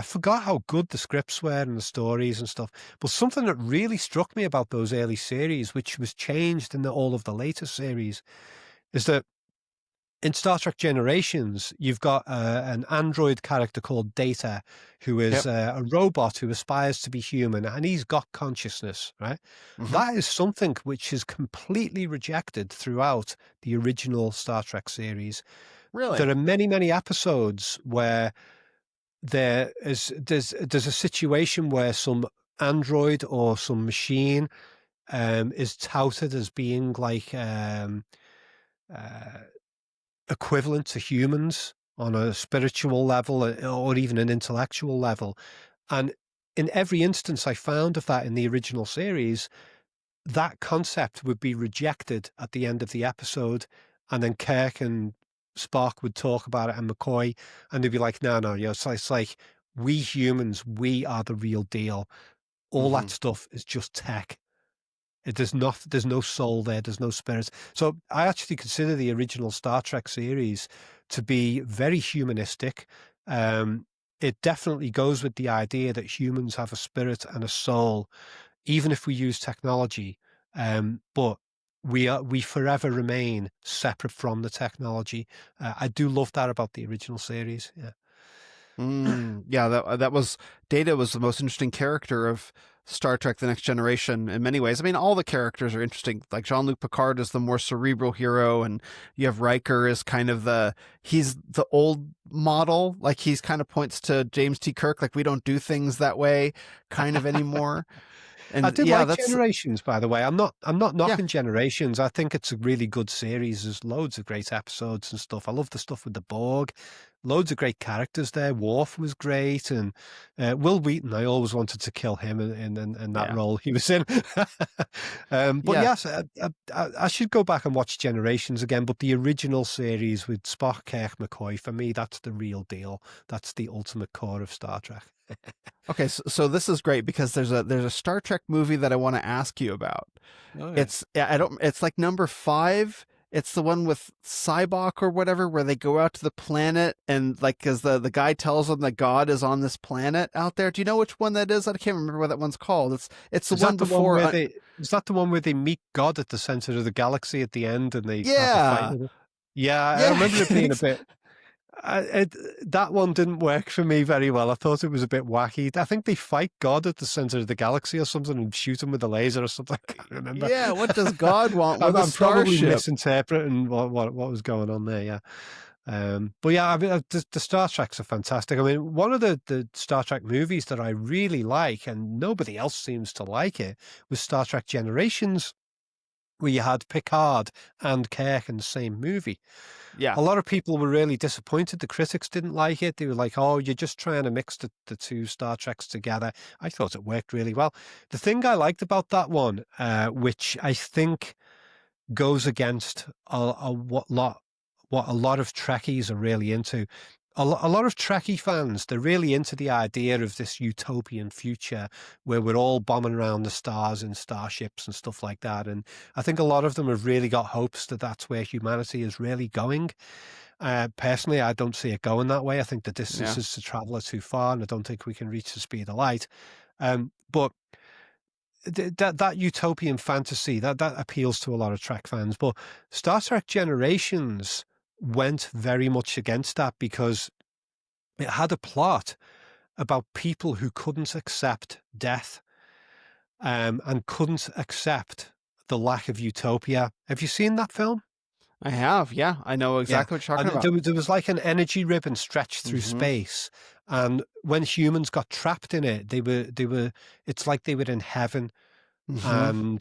Speaker 1: Forgot how good the scripts were and the stories and stuff. But something that really struck me about those early series, which was changed in all of the later series, is that in Star Trek Generations, you've got an android character called Data, who is a robot who aspires to be human, and he's got consciousness, right? That is something which is completely rejected throughout the original Star Trek series.
Speaker 2: Really?
Speaker 1: There are many, many episodes where there's a situation where some android or some machine is touted as being like equivalent to humans on a spiritual level or even an intellectual level. And in every instance I found of that in the original series, that concept would be rejected at the end of the episode. And then Kirk and Spock would talk about it, and McCoy, and they'd be like, no, it's like we humans, we are the real deal. All that stuff is just tech. There's no soul there. There's no spirit. So I actually consider the original Star Trek series to be very humanistic. it definitely goes with the idea that humans have a spirit and a soul, even if we use technology. But we forever remain separate from the technology. I do love that about the original series. Yeah.
Speaker 2: Yeah, that was Data was the most interesting character of Star Trek: The Next Generation in many ways. I mean, all the characters are interesting. Like Jean-Luc Picard is the more cerebral hero, and you have Riker is kind of he's the old model. Like he's kind of points to James T. Kirk, like we don't do things that way kind of anymore.
Speaker 1: I
Speaker 2: And
Speaker 1: did
Speaker 2: yeah,
Speaker 1: like
Speaker 2: that's
Speaker 1: Generations, by the way. I'm not
Speaker 2: yeah.
Speaker 1: knocking Generations. I think it's a really good series. There's loads of great episodes and stuff. I love the stuff with the Borg. Loads of great characters there. Worf was great, and Will Wheaton. I always wanted to kill him in that
Speaker 2: Yeah.
Speaker 1: role he was in. But
Speaker 2: Yeah.
Speaker 1: yes, I should go back and watch Generations again. But the original series with Spock, Kirk, McCoy, for me, that's the real deal. That's the ultimate core of Star Trek.
Speaker 2: Okay, so this is great because there's a Star Trek movie that I want to ask you about.
Speaker 1: Oh yeah.
Speaker 2: It's like number 5. It's the one with Cybok or whatever, where they go out to the planet and like, cause the guy tells them that God is on this planet out there. Do you know which one that is? I can't remember what that one's called. It's the
Speaker 1: Is
Speaker 2: one
Speaker 1: that the one
Speaker 2: before.
Speaker 1: where is that the one where they meet God at the center of the galaxy at the end and they have a fight
Speaker 2: Yeah,
Speaker 1: with him? Yeah, I
Speaker 2: yeah,
Speaker 1: remember it being a bit. That one didn't work for me very well. I thought it was a bit wacky. I think they fight God at the center of the galaxy or something and shoot him with a laser or something. I can't remember.
Speaker 2: yeah. What does God want with a
Speaker 1: I'm probably
Speaker 2: starship?
Speaker 1: misinterpreting what was going on there. Yeah. But yeah, I mean, the Star Treks are fantastic. I mean, one of the Star Trek movies that I really like, and nobody else seems to like it, was Star Trek Generations, where you had Picard and Kirk in the same movie.
Speaker 2: Yeah,
Speaker 1: A lot of people were really disappointed. The critics didn't like it. They were like, oh, you're just trying to mix the two Star Treks together. I thought it worked really well. The thing I liked about that one, which I think goes against what a lot of Trekkies are really into. A lot of Trekkie fans, they're really into the idea of this utopian future where we're all bombing around the stars in starships and stuff like that. And I think a lot of them have really got hopes that that's where humanity is really going. Personally, I don't see it going that way. I think the
Speaker 2: yeah,
Speaker 1: distances to travel are too far, and I don't think we can reach the speed of light. But that utopian fantasy that appeals to a lot of Trek fans. But Star Trek Generations went very much against that because it had a plot about people who couldn't accept death, and couldn't accept the lack of utopia. Have you seen that film?
Speaker 2: I have. Yeah, I know
Speaker 1: Yeah,
Speaker 2: exactly what you're
Speaker 1: and
Speaker 2: talking about.
Speaker 1: there was like an energy ribbon stretched through
Speaker 2: Mm-hmm.
Speaker 1: space, and when humans got trapped in it, they were. It's like they were in heaven,
Speaker 2: Mm-hmm.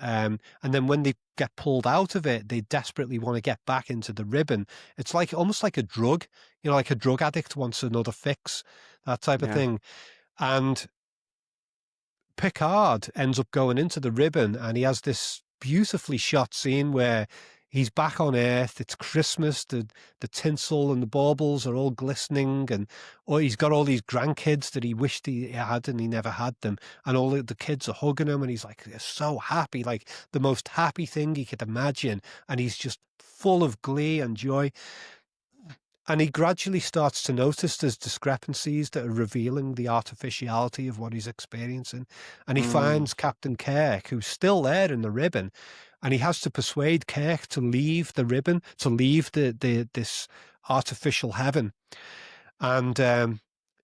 Speaker 1: and then when they get pulled out of it, they desperately want to get back into the ribbon. It's like almost like a drug, like a drug addict wants another fix, that type of
Speaker 2: Yeah.
Speaker 1: thing. And Picard ends up going into the ribbon, and he has this beautifully shot scene where he's back on Earth. It's Christmas. The tinsel and the baubles are all glistening, and he's got all these grandkids that he wished he had and he never had them. And all the kids are hugging him, and he's like so happy, like the most happy thing he could imagine. And he's just full of glee and joy. And he gradually starts to notice there's discrepancies that are revealing the artificiality of what he's experiencing. And he
Speaker 2: Mm.
Speaker 1: finds Captain Kirk, who's still there in the ribbon, and he has to persuade Kirk to leave the ribbon, to leave this artificial heaven. And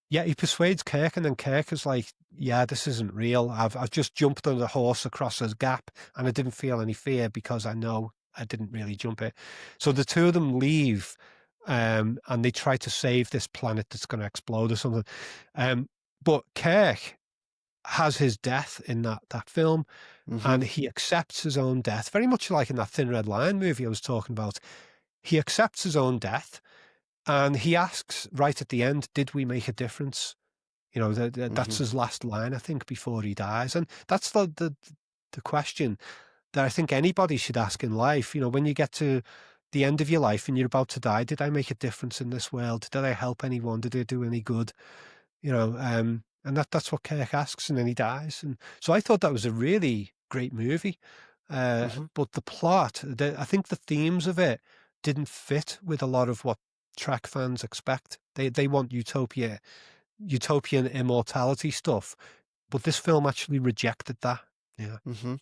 Speaker 1: yeah, he persuades Kirk, and then Kirk is like, "Yeah, this isn't real. I've just jumped on the horse across a gap, and I didn't feel any fear because I know I didn't really jump it." So the two of them leave, and they try to save this planet that's going to explode or something. But Kirk has his death in that film,
Speaker 2: Mm-hmm.
Speaker 1: and he accepts his own death, very much like in that Thin Red Line movie I was talking about. He accepts his own death, and he asks right at the end, "Did we make a difference?"
Speaker 2: Mm-hmm.
Speaker 1: That's his last line, I think, before he dies. And that's the question that I think anybody should ask in life. When you get to the end of your life and you're about to die, did I make a difference in this world? Did I help anyone? Did I do any good? And that's what Kirk asks, and then he dies. And so I thought that was a really great movie.
Speaker 2: Mm-hmm.
Speaker 1: But the plot, I think the themes of it didn't fit with a lot of what Trek fans expect. They want utopia. utopian immortality stuff, but this film actually rejected that. Yeah.
Speaker 2: Hmm.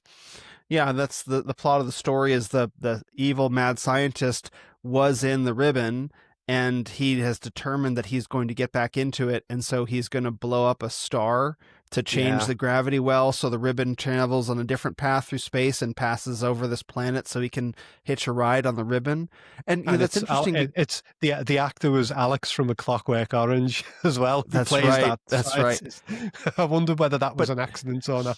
Speaker 2: Yeah, that's the plot of the story is the evil mad scientist was in the ribbon, and he has determined that he's going to get back into it, and so he's going to blow up a star to change
Speaker 1: Yeah.
Speaker 2: the gravity well, so the ribbon travels on a different path through space and passes over this planet, so he can hitch a ride on the ribbon. And
Speaker 1: And
Speaker 2: that's interesting.
Speaker 1: it's the actor was Alex from A Clockwork Orange as well, who
Speaker 2: That's
Speaker 1: plays
Speaker 2: right.
Speaker 1: that
Speaker 2: That's right.
Speaker 1: scientist. I wonder whether that was
Speaker 2: But
Speaker 1: an accident or not.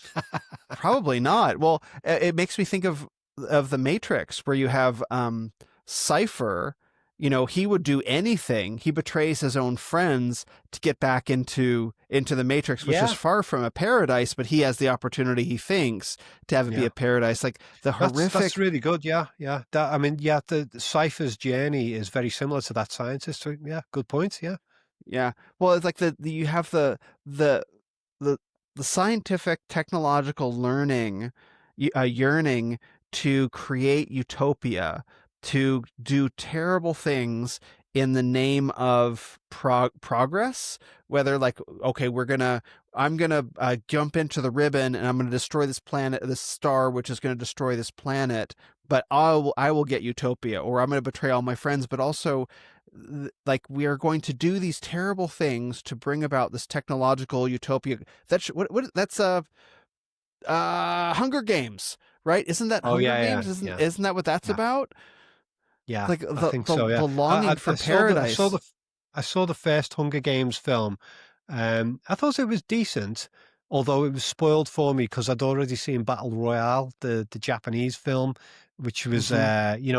Speaker 2: probably not. Well, it makes me think of the Matrix, where you have Cypher. You know, he would do anything. He betrays his own friends to get back into the Matrix, which is
Speaker 1: Yeah,
Speaker 2: far from a paradise, but he has the opportunity, he thinks, to have it be
Speaker 1: yeah.
Speaker 2: a paradise. Like the
Speaker 1: That's
Speaker 2: horrific.
Speaker 1: really good. Yeah, yeah. That, I mean, yeah, the Cypher's journey is very similar to that scientist. So, yeah, good point. Yeah.
Speaker 2: Yeah. Well, it's like you have the the the scientific technological learning, yearning to create utopia, to do terrible things in the name of progress. Whether like, okay, I'm gonna jump into the ribbon and I'm gonna destroy this planet, this star, which is gonna destroy this planet. But I will get utopia, or I'm gonna betray all my friends. But also, like, we are going to do these terrible things to bring about this technological utopia. That's what that's Hunger Games, right? Isn't that
Speaker 1: Oh,
Speaker 2: Hunger
Speaker 1: yeah, yeah,
Speaker 2: Games? Isn't
Speaker 1: yeah,
Speaker 2: isn't that what that's
Speaker 1: yeah,
Speaker 2: about?
Speaker 1: yeah.
Speaker 2: Like
Speaker 1: I think so. Yeah.
Speaker 2: the longing for paradise.
Speaker 1: I saw the first Hunger Games film. I thought it was decent, although it was spoiled for me because I'd already seen Battle Royale, the Japanese film, which was
Speaker 2: Hmm.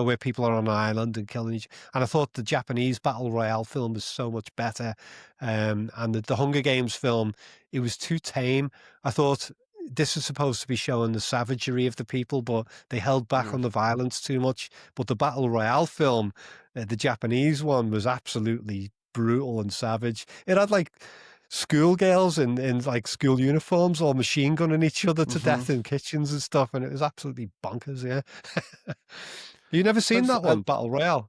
Speaker 1: where people are on an island and killing each. And I thought the Japanese Battle Royale film was so much better. And the Hunger Games film, it was too tame. I thought this is supposed to be showing the savagery of the people, but they held back
Speaker 2: Yeah.
Speaker 1: on the violence too much. But the Battle Royale film, the Japanese one, was absolutely brutal and savage. It had like schoolgirls in like school uniforms all machine gunning each other to
Speaker 2: Hmm.
Speaker 1: death in kitchens and stuff, and it was absolutely bonkers. Yeah. You never
Speaker 2: I
Speaker 1: seen
Speaker 2: just
Speaker 1: that one, Battle Royale?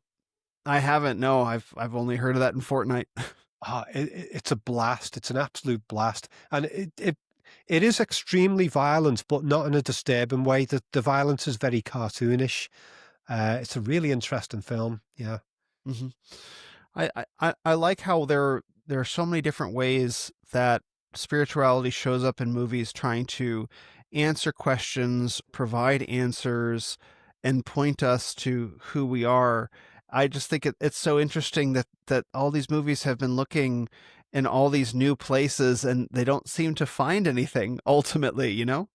Speaker 2: I haven't. No, I've only heard of that in Fortnite.
Speaker 1: It's a blast. It's an absolute blast, and it is extremely violent, but not in a disturbing way. The violence is very cartoonish. It's a really interesting film. Yeah.
Speaker 2: Hmm. I like how there are so many different ways that spirituality shows up in movies, trying to answer questions, provide answers, and point us to who we are. I just think it's so interesting that all these movies have been looking in all these new places and they don't seem to find anything ultimately, you know?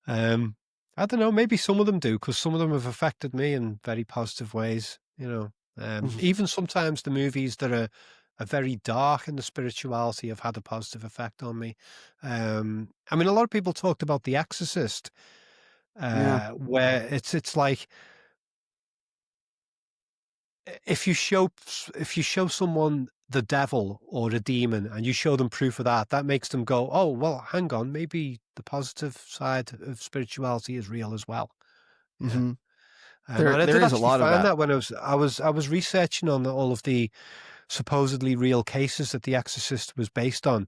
Speaker 1: um, I don't know. Maybe some of them do, because some of them have affected me in very positive ways.
Speaker 2: Mhm.
Speaker 1: Even sometimes the movies that are very dark in the spirituality have had a positive effect on me. I mean, a lot of people talked about The Exorcist,
Speaker 2: Yeah.
Speaker 1: where it's like if you show someone the devil or a demon and you show them proof of that, that makes them go, oh, well, hang on, maybe the positive side of spirituality is real as well. Yeah.
Speaker 2: Hmm.
Speaker 1: And I
Speaker 2: There
Speaker 1: did
Speaker 2: is a
Speaker 1: actually
Speaker 2: lot of
Speaker 1: find
Speaker 2: that.
Speaker 1: that when I was researching on all of the supposedly real cases that The Exorcist was based on.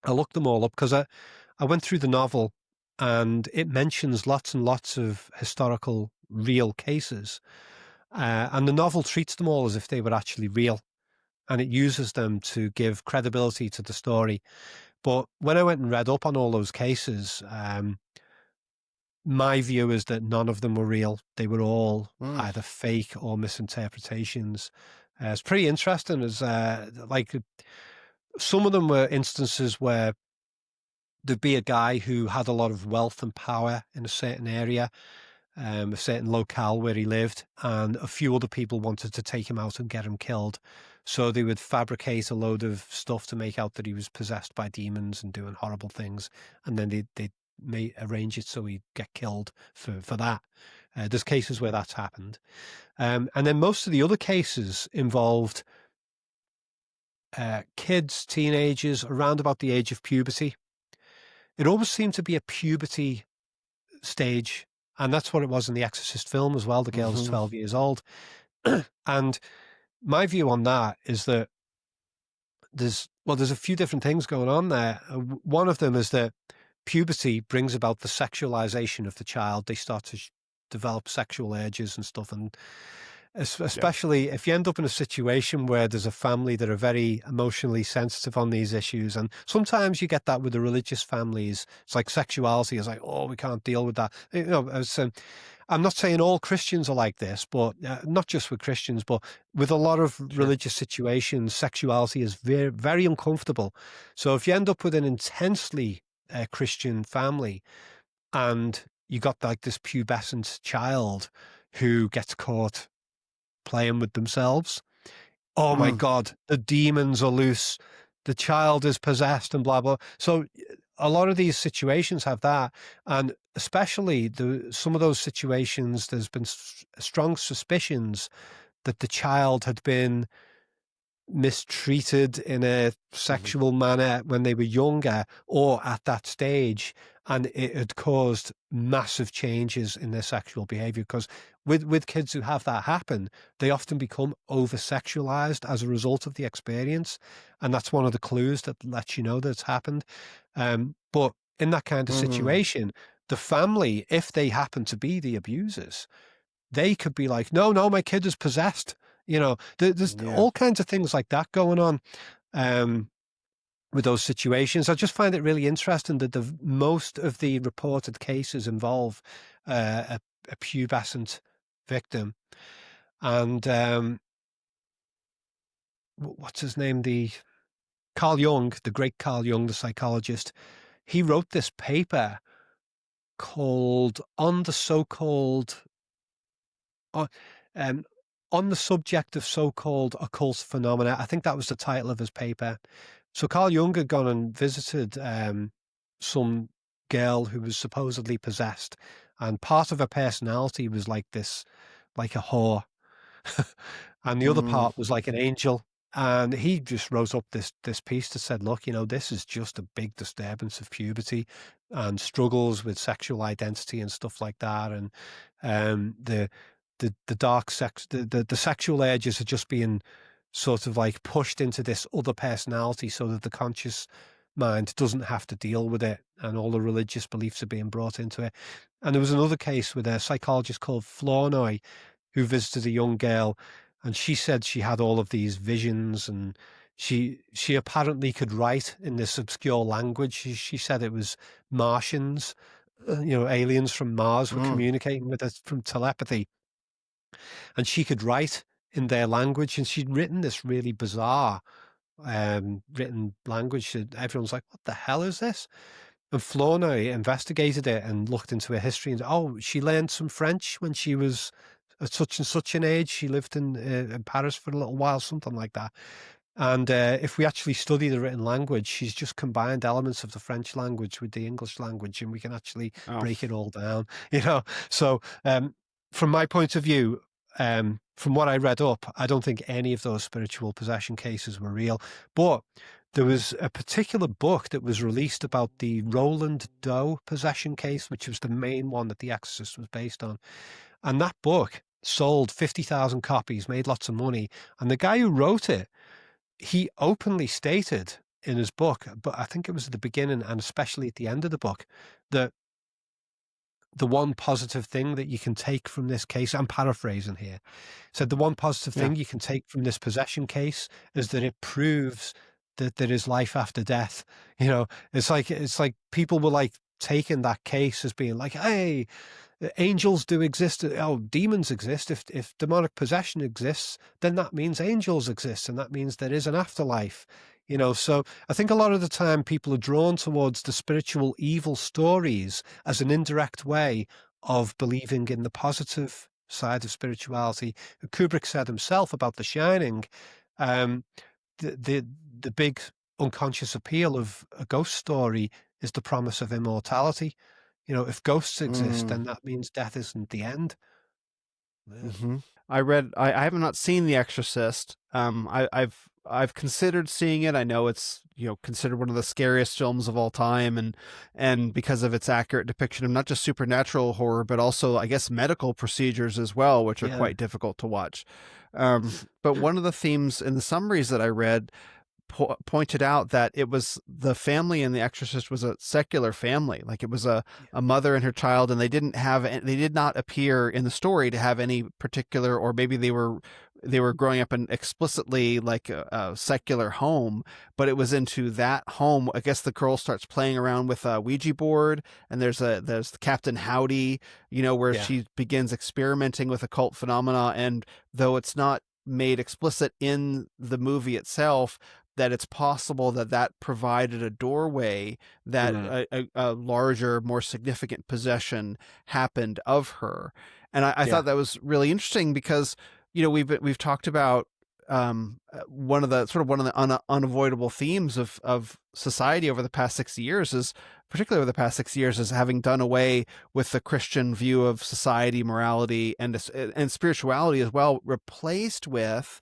Speaker 1: I looked them all up because I went through the novel and it mentions lots and lots of historical real cases. And the novel treats them all as if they were actually real, and it uses them to give credibility to the story. But when I went and read up on all those cases, my view is that none of them were real. They were all
Speaker 2: Mm.
Speaker 1: either fake or misinterpretations. It's pretty interesting as like some of them were instances where there'd be a guy who had a lot of wealth and power in a certain area, a certain locale where he lived, and a few other people wanted to take him out and get him killed. So they would fabricate a load of stuff to make out that he was possessed by demons and doing horrible things, and then they may arrange it so he'd get killed for that. There's cases where that's happened, and then most of the other cases involved kids, teenagers around about the age of puberty. It always seemed to be a puberty stage, and that's what it was in the Exorcist film as well. The girl's
Speaker 2: Hmm.
Speaker 1: 12 years old. And my view on that is that there's a few different things going on there. One of them is that puberty brings about the sexualization of the child. They start to develop sexual urges and stuff, and especially if you end up in a situation where there's a family that are very emotionally sensitive on these issues, and sometimes you get that with the religious families. It's like sexuality is like, oh, we can't deal with that. I'm not saying all Christians are like this, but not just with Christians, but with a lot of religious situations, sexuality is very, very uncomfortable. So if you end up with an intensely Christian family and you got like this pubescent child who gets caught playing with themselves, oh my God, the demons are loose, the child is possessed and blah, blah. So a lot of these situations have that. And especially some of those situations, there's been strong suspicions that the child had been mistreated in a sexual manner when they were younger or at that stage, and it had caused massive changes in their sexual behavior. Because with kids who have that happen, they often become over-sexualized as a result of the experience, and that's one of the clues that lets you know that it's happened. But in that kind of situation, the family, if they happen to be the abusers, they could be like, no, my kid is possessed. There's all kinds of things like that going on with those situations. I just find it really interesting that most of the reported cases involve a pubescent victim. And what's his name? Carl Jung, the great Carl Jung, the psychologist, he wrote this paper called On the Subject of So-Called Occult Phenomena. I think that was the title of his paper. So Carl Jung had gone and visited some girl who was supposedly possessed, and part of her personality was like a whore, and the other part was like an angel. And he just wrote up this piece that said, look, this is just a big disturbance of puberty and struggles with sexual identity and stuff like that. And the dark sex, the sexual urges are just being sort of like pushed into this other personality so that the conscious mind doesn't have to deal with it, and all the religious beliefs are being brought into it. And there was another case with a psychologist called Flournoy who visited a young girl, and she said she had all of these visions, and she apparently could write in this obscure language. She said it was Martians, aliens from Mars were communicating with us from telepathy. And she could write in their language, and she'd written this really bizarre written language that everyone's like, what the hell is this? And Flournoy investigated it and looked into her history, and she learned some French when she was at such and such an age. She lived in Paris for a little while, something like that. And if we actually study the written language, she's just combined elements of the French language with the English language, and we can actually break it all down, So from my point of view, from what I read up, I don't think any of those spiritual possession cases were real. But there was a particular book that was released about the Roland Doe possession case, which was the main one that The Exorcist was based on. And that book sold 50,000 copies, made lots of money. And the guy who wrote it, he openly stated in his book, but I think it was at the beginning and especially at the end of the book, that the one positive thing that you can take from this case, I'm paraphrasing here, said the one positive thing you can take from this possession case is that it proves that there is life after death. It's like people were like taking that case as being like, hey, angels do exist. Oh, demons exist. If demonic possession exists, then that means angels exist, and that means there is an afterlife. So I think a lot of the time people are drawn towards the spiritual evil stories as an indirect way of believing in the positive side of spirituality. Kubrick said himself about The Shining, the big unconscious appeal of a ghost story is the promise of immortality. If ghosts exist, then that means death isn't the end.
Speaker 2: I have not seen The Exorcist. I've considered seeing it. I know it's considered one of the scariest films of all time, and because of its accurate depiction of not just supernatural horror, but also I guess medical procedures as well, which are quite difficult to watch. But one of the themes in the summaries that I read pointed out that it was the family in The Exorcist was a secular family. Like it was a mother and her child, and they did not appear in the story to have any particular, or maybe they were growing up in explicitly like a secular home, but it was into that home. I guess the girl starts playing around with a Ouija board, and there's Captain Howdy, where
Speaker 1: Yeah.
Speaker 2: she begins experimenting with occult phenomena. And though it's not made explicit in the movie itself, that it's possible that provided a doorway that
Speaker 1: Mm.
Speaker 2: a larger, more significant possession happened of her. And I
Speaker 1: Yeah.
Speaker 2: thought that was really interesting because, we've talked about one of the unavoidable themes of society over the past 60 years is, particularly over the past 6 years, is having done away with the Christian view of society, morality, and spirituality as well, replaced with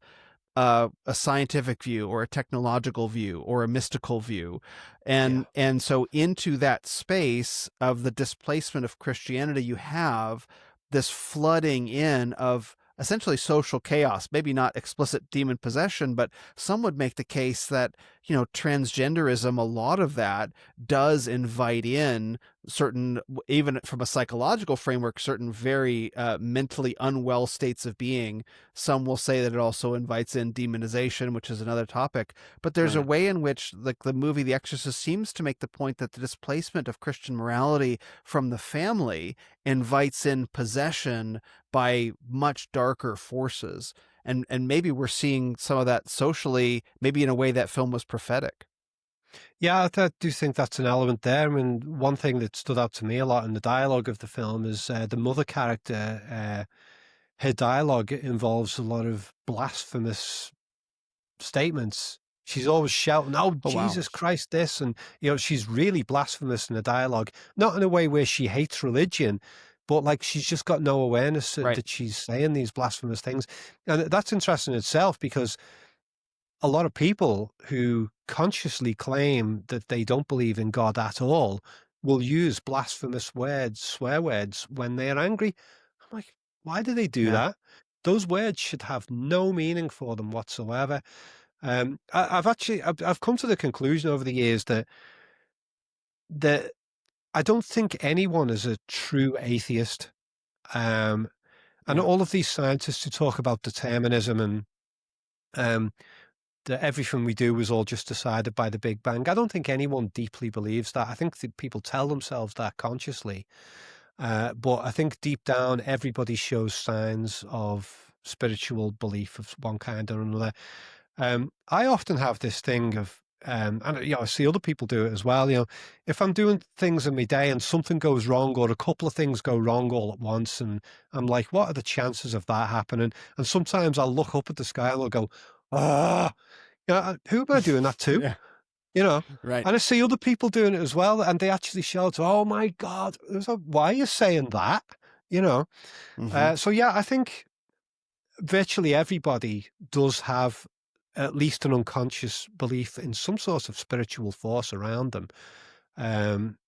Speaker 2: a scientific view or a technological view or a mystical view.
Speaker 1: Yeah.
Speaker 2: And so into that space of the displacement of Christianity, you have this flooding in of essentially social chaos, maybe not explicit demon possession, but some would make the case that, transgenderism, a lot of that does invite in certain, even from a psychological framework, certain very mentally unwell states of being. Some will say that it also invites in demonization, which is another topic. But there's a
Speaker 1: Right.
Speaker 2: way in which, like, the movie The Exorcist seems to make the point that the displacement of Christian morality from the family invites in possession by much darker forces. And maybe we're seeing some of that socially, maybe in a way that film was prophetic.
Speaker 1: Yeah, I do think that's an element there. I mean, one thing that stood out to me a lot in the dialogue of the film is the mother character. Her dialogue involves a lot of blasphemous statements. She's always shouting, "Oh,
Speaker 2: Oh, wow.
Speaker 1: Jesus Christ, this," and she's really blasphemous in the dialogue. Not in a way where she hates religion, but like she's just got no awareness
Speaker 2: Right.
Speaker 1: that she's saying these blasphemous things, and that's interesting in itself because a lot of people who consciously claim that they don't believe in God at all will use blasphemous words, swear words, when they're angry. I'm like, why do they do
Speaker 2: Yeah.
Speaker 1: that? Those words should have no meaning for them whatsoever. I've come to the conclusion over the years that I don't think anyone is a true atheist. Um, and
Speaker 2: Yeah.
Speaker 1: all of these scientists who talk about determinism and um, that everything we do was all just decided by the Big Bang. I don't think anyone deeply believes that. I think that people tell themselves that consciously. But I think deep down, everybody shows signs of spiritual belief of one kind or another. I often have this thing of, and I see other people do it as well. If I'm doing things in my day and something goes wrong, or a couple of things go wrong all at once, and I'm like, what are the chances of that happening? And sometimes I'll look up at the sky and I'll go, ah, who am I doing that to?
Speaker 2: Yeah.
Speaker 1: You know,
Speaker 2: Right.
Speaker 1: and I see other people doing it as well, and they actually shout, "Oh my God, why are you saying that?" You know,
Speaker 2: Hmm.
Speaker 1: so yeah, I think virtually everybody does have at least an unconscious belief in some sort of spiritual force around them. Um,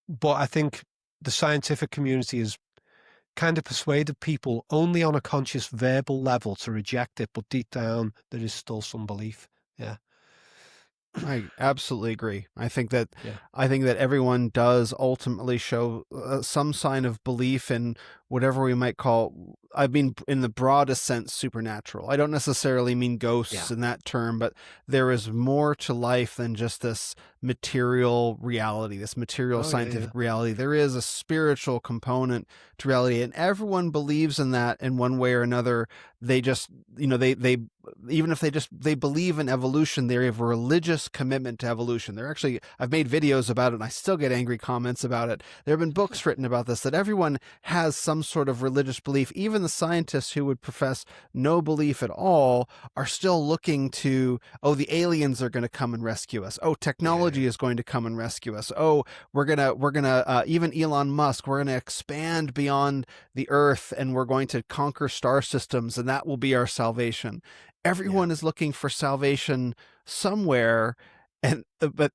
Speaker 1: but I think the scientific community has kind of persuaded people only on a conscious verbal level to reject it, but deep down there is still some belief. Yeah,
Speaker 2: I absolutely agree.
Speaker 1: yeah,
Speaker 2: I think that everyone does ultimately show some sign of belief in whatever we might call, I mean, in the broadest sense, supernatural. I don't necessarily mean
Speaker 1: yeah.
Speaker 2: ghosts in that term, but there is more to life than just this material reality, this material
Speaker 1: Oh yeah, yeah,
Speaker 2: scientific reality. There is a spiritual component to reality, and everyone believes in that in one way or another. They just, they even if they believe in evolution, they have a religious commitment to evolution. I've made videos about it and I still get angry comments about it. There have been books written about this, that everyone has some sort of religious belief. Even the scientists who would profess no belief at all are still looking to, oh, the aliens are going to come and rescue us. Oh,
Speaker 1: yeah,
Speaker 2: technology is going to come and rescue us. Oh, we're going to, even Elon Musk, we're going to expand beyond the earth and we're going to conquer star systems and that will be our salvation.
Speaker 1: yeah.
Speaker 2: Everyone is looking for salvation somewhere, and but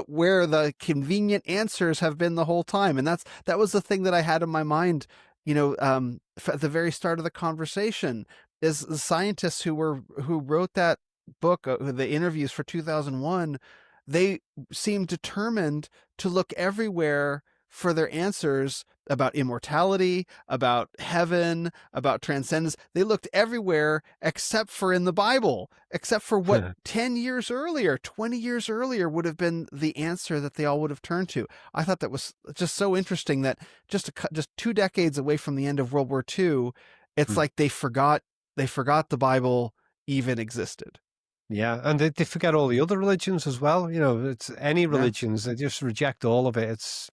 Speaker 2: where the convenient answers have been the whole time. And that was the thing that I had in my mind, at the very start of the conversation, is the scientists who wrote that book, the interviews for 2001, they seemed determined to look everywhere for their answers about immortality, about heaven, about transcendence. They looked everywhere except for in the Bible, except for what 10 years earlier, 20 years earlier would have been the answer that they all would have turned to. I thought that was just so interesting that just 2 decades away from the end of World War II, it's like they forgot the Bible even existed.
Speaker 1: Yeah, and they forget all the other religions as well. You know, it's any religions, they just reject all of it. It's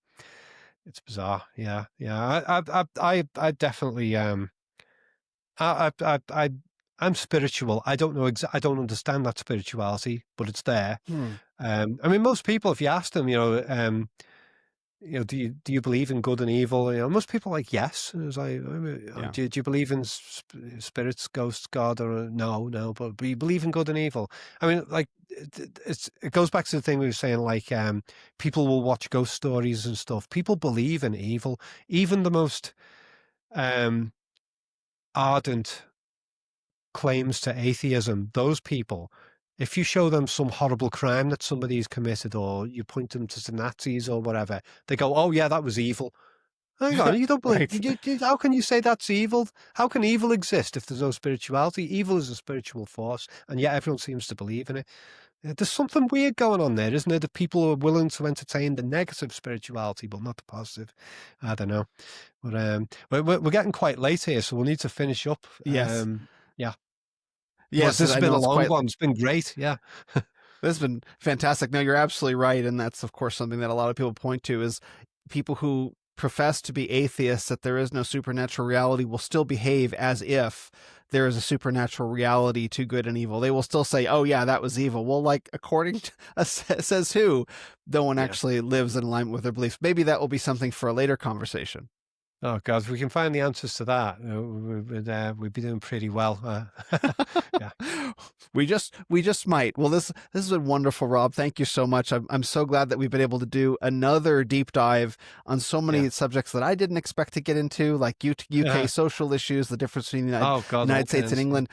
Speaker 1: bizarre. Yeah, yeah. I definitely I I'm spiritual. I don't know I don't understand that spirituality, but it's there. I mean, most people, if you ask them, do you believe in good and evil? You know, most people are like, yes. It's like, do you believe in spirits, ghosts, God, or no? But you believe in good and evil. I mean, like, it goes back to the thing we were saying, like, people will watch ghost stories and stuff. People believe in evil. Even the most ardent claims to atheism, those people, if you show them some horrible crime that somebody's committed, or you point them to the Nazis or whatever, they go, oh yeah, that was evil. Hang on, you don't believe, how can you say that's evil? How can evil exist if there's no spirituality? Evil is a spiritual force, and yet everyone seems to believe in it. There's something weird going on there, isn't there? That people are willing to entertain the negative spirituality, but not the positive. I don't know. But we're getting quite late here, so we'll need to finish up.
Speaker 2: Yes.
Speaker 1: Yeah.
Speaker 2: Yes,
Speaker 1: this has been a long one. It's been great. Yeah.
Speaker 2: This has been fantastic. No, you're absolutely right. And that's, of course, something that a lot of people point to is people who profess to be atheists, that there is no supernatural reality, will still behave as if there is a supernatural reality to good and evil. They will still say, oh yeah, that was evil. Well, like, according to says who, no one actually lives in alignment with their beliefs. Maybe that will be something for a later conversation.
Speaker 1: Oh God, if we can find the answers to that, we'd be doing pretty well. Yeah,
Speaker 2: we just might. Well, this has been wonderful, Rob. Thank you so much. I'm so glad that we've been able to do another deep dive on so many subjects that I didn't expect to get into, like UK social issues, the difference between the United States and England.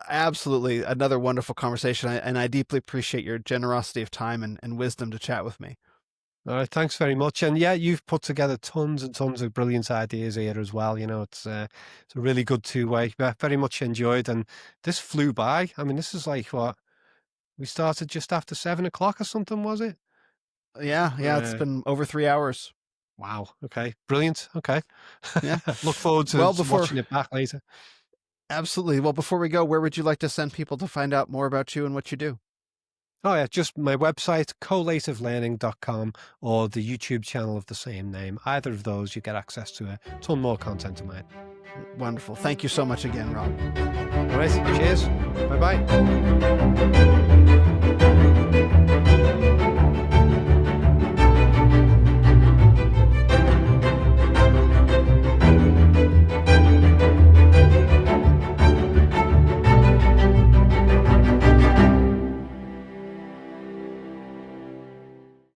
Speaker 2: Absolutely another wonderful conversation, and I deeply appreciate your generosity of time and wisdom to chat with me.
Speaker 1: All right, thanks very much. And yeah, you've put together tons and tons of brilliant ideas here as well. You know, it's a really good two-way. Very much enjoyed, and this flew by. I mean, this is like what we started just after 7 o'clock or something, was it?
Speaker 2: Yeah, it's been over 3 hours.
Speaker 1: Wow. Okay, brilliant. Okay,
Speaker 2: yeah.
Speaker 1: Look forward to watching it back later.
Speaker 2: Absolutely. Well, before we go, where would you like to send people to find out more about you and what you do?
Speaker 1: Oh yeah, just my website, collativelearning.com, or the YouTube channel of the same name. Either of those, you get access to a ton more content of mine.
Speaker 2: Wonderful. Thank you so much again, Rob.
Speaker 1: All right, cheers. Bye-bye.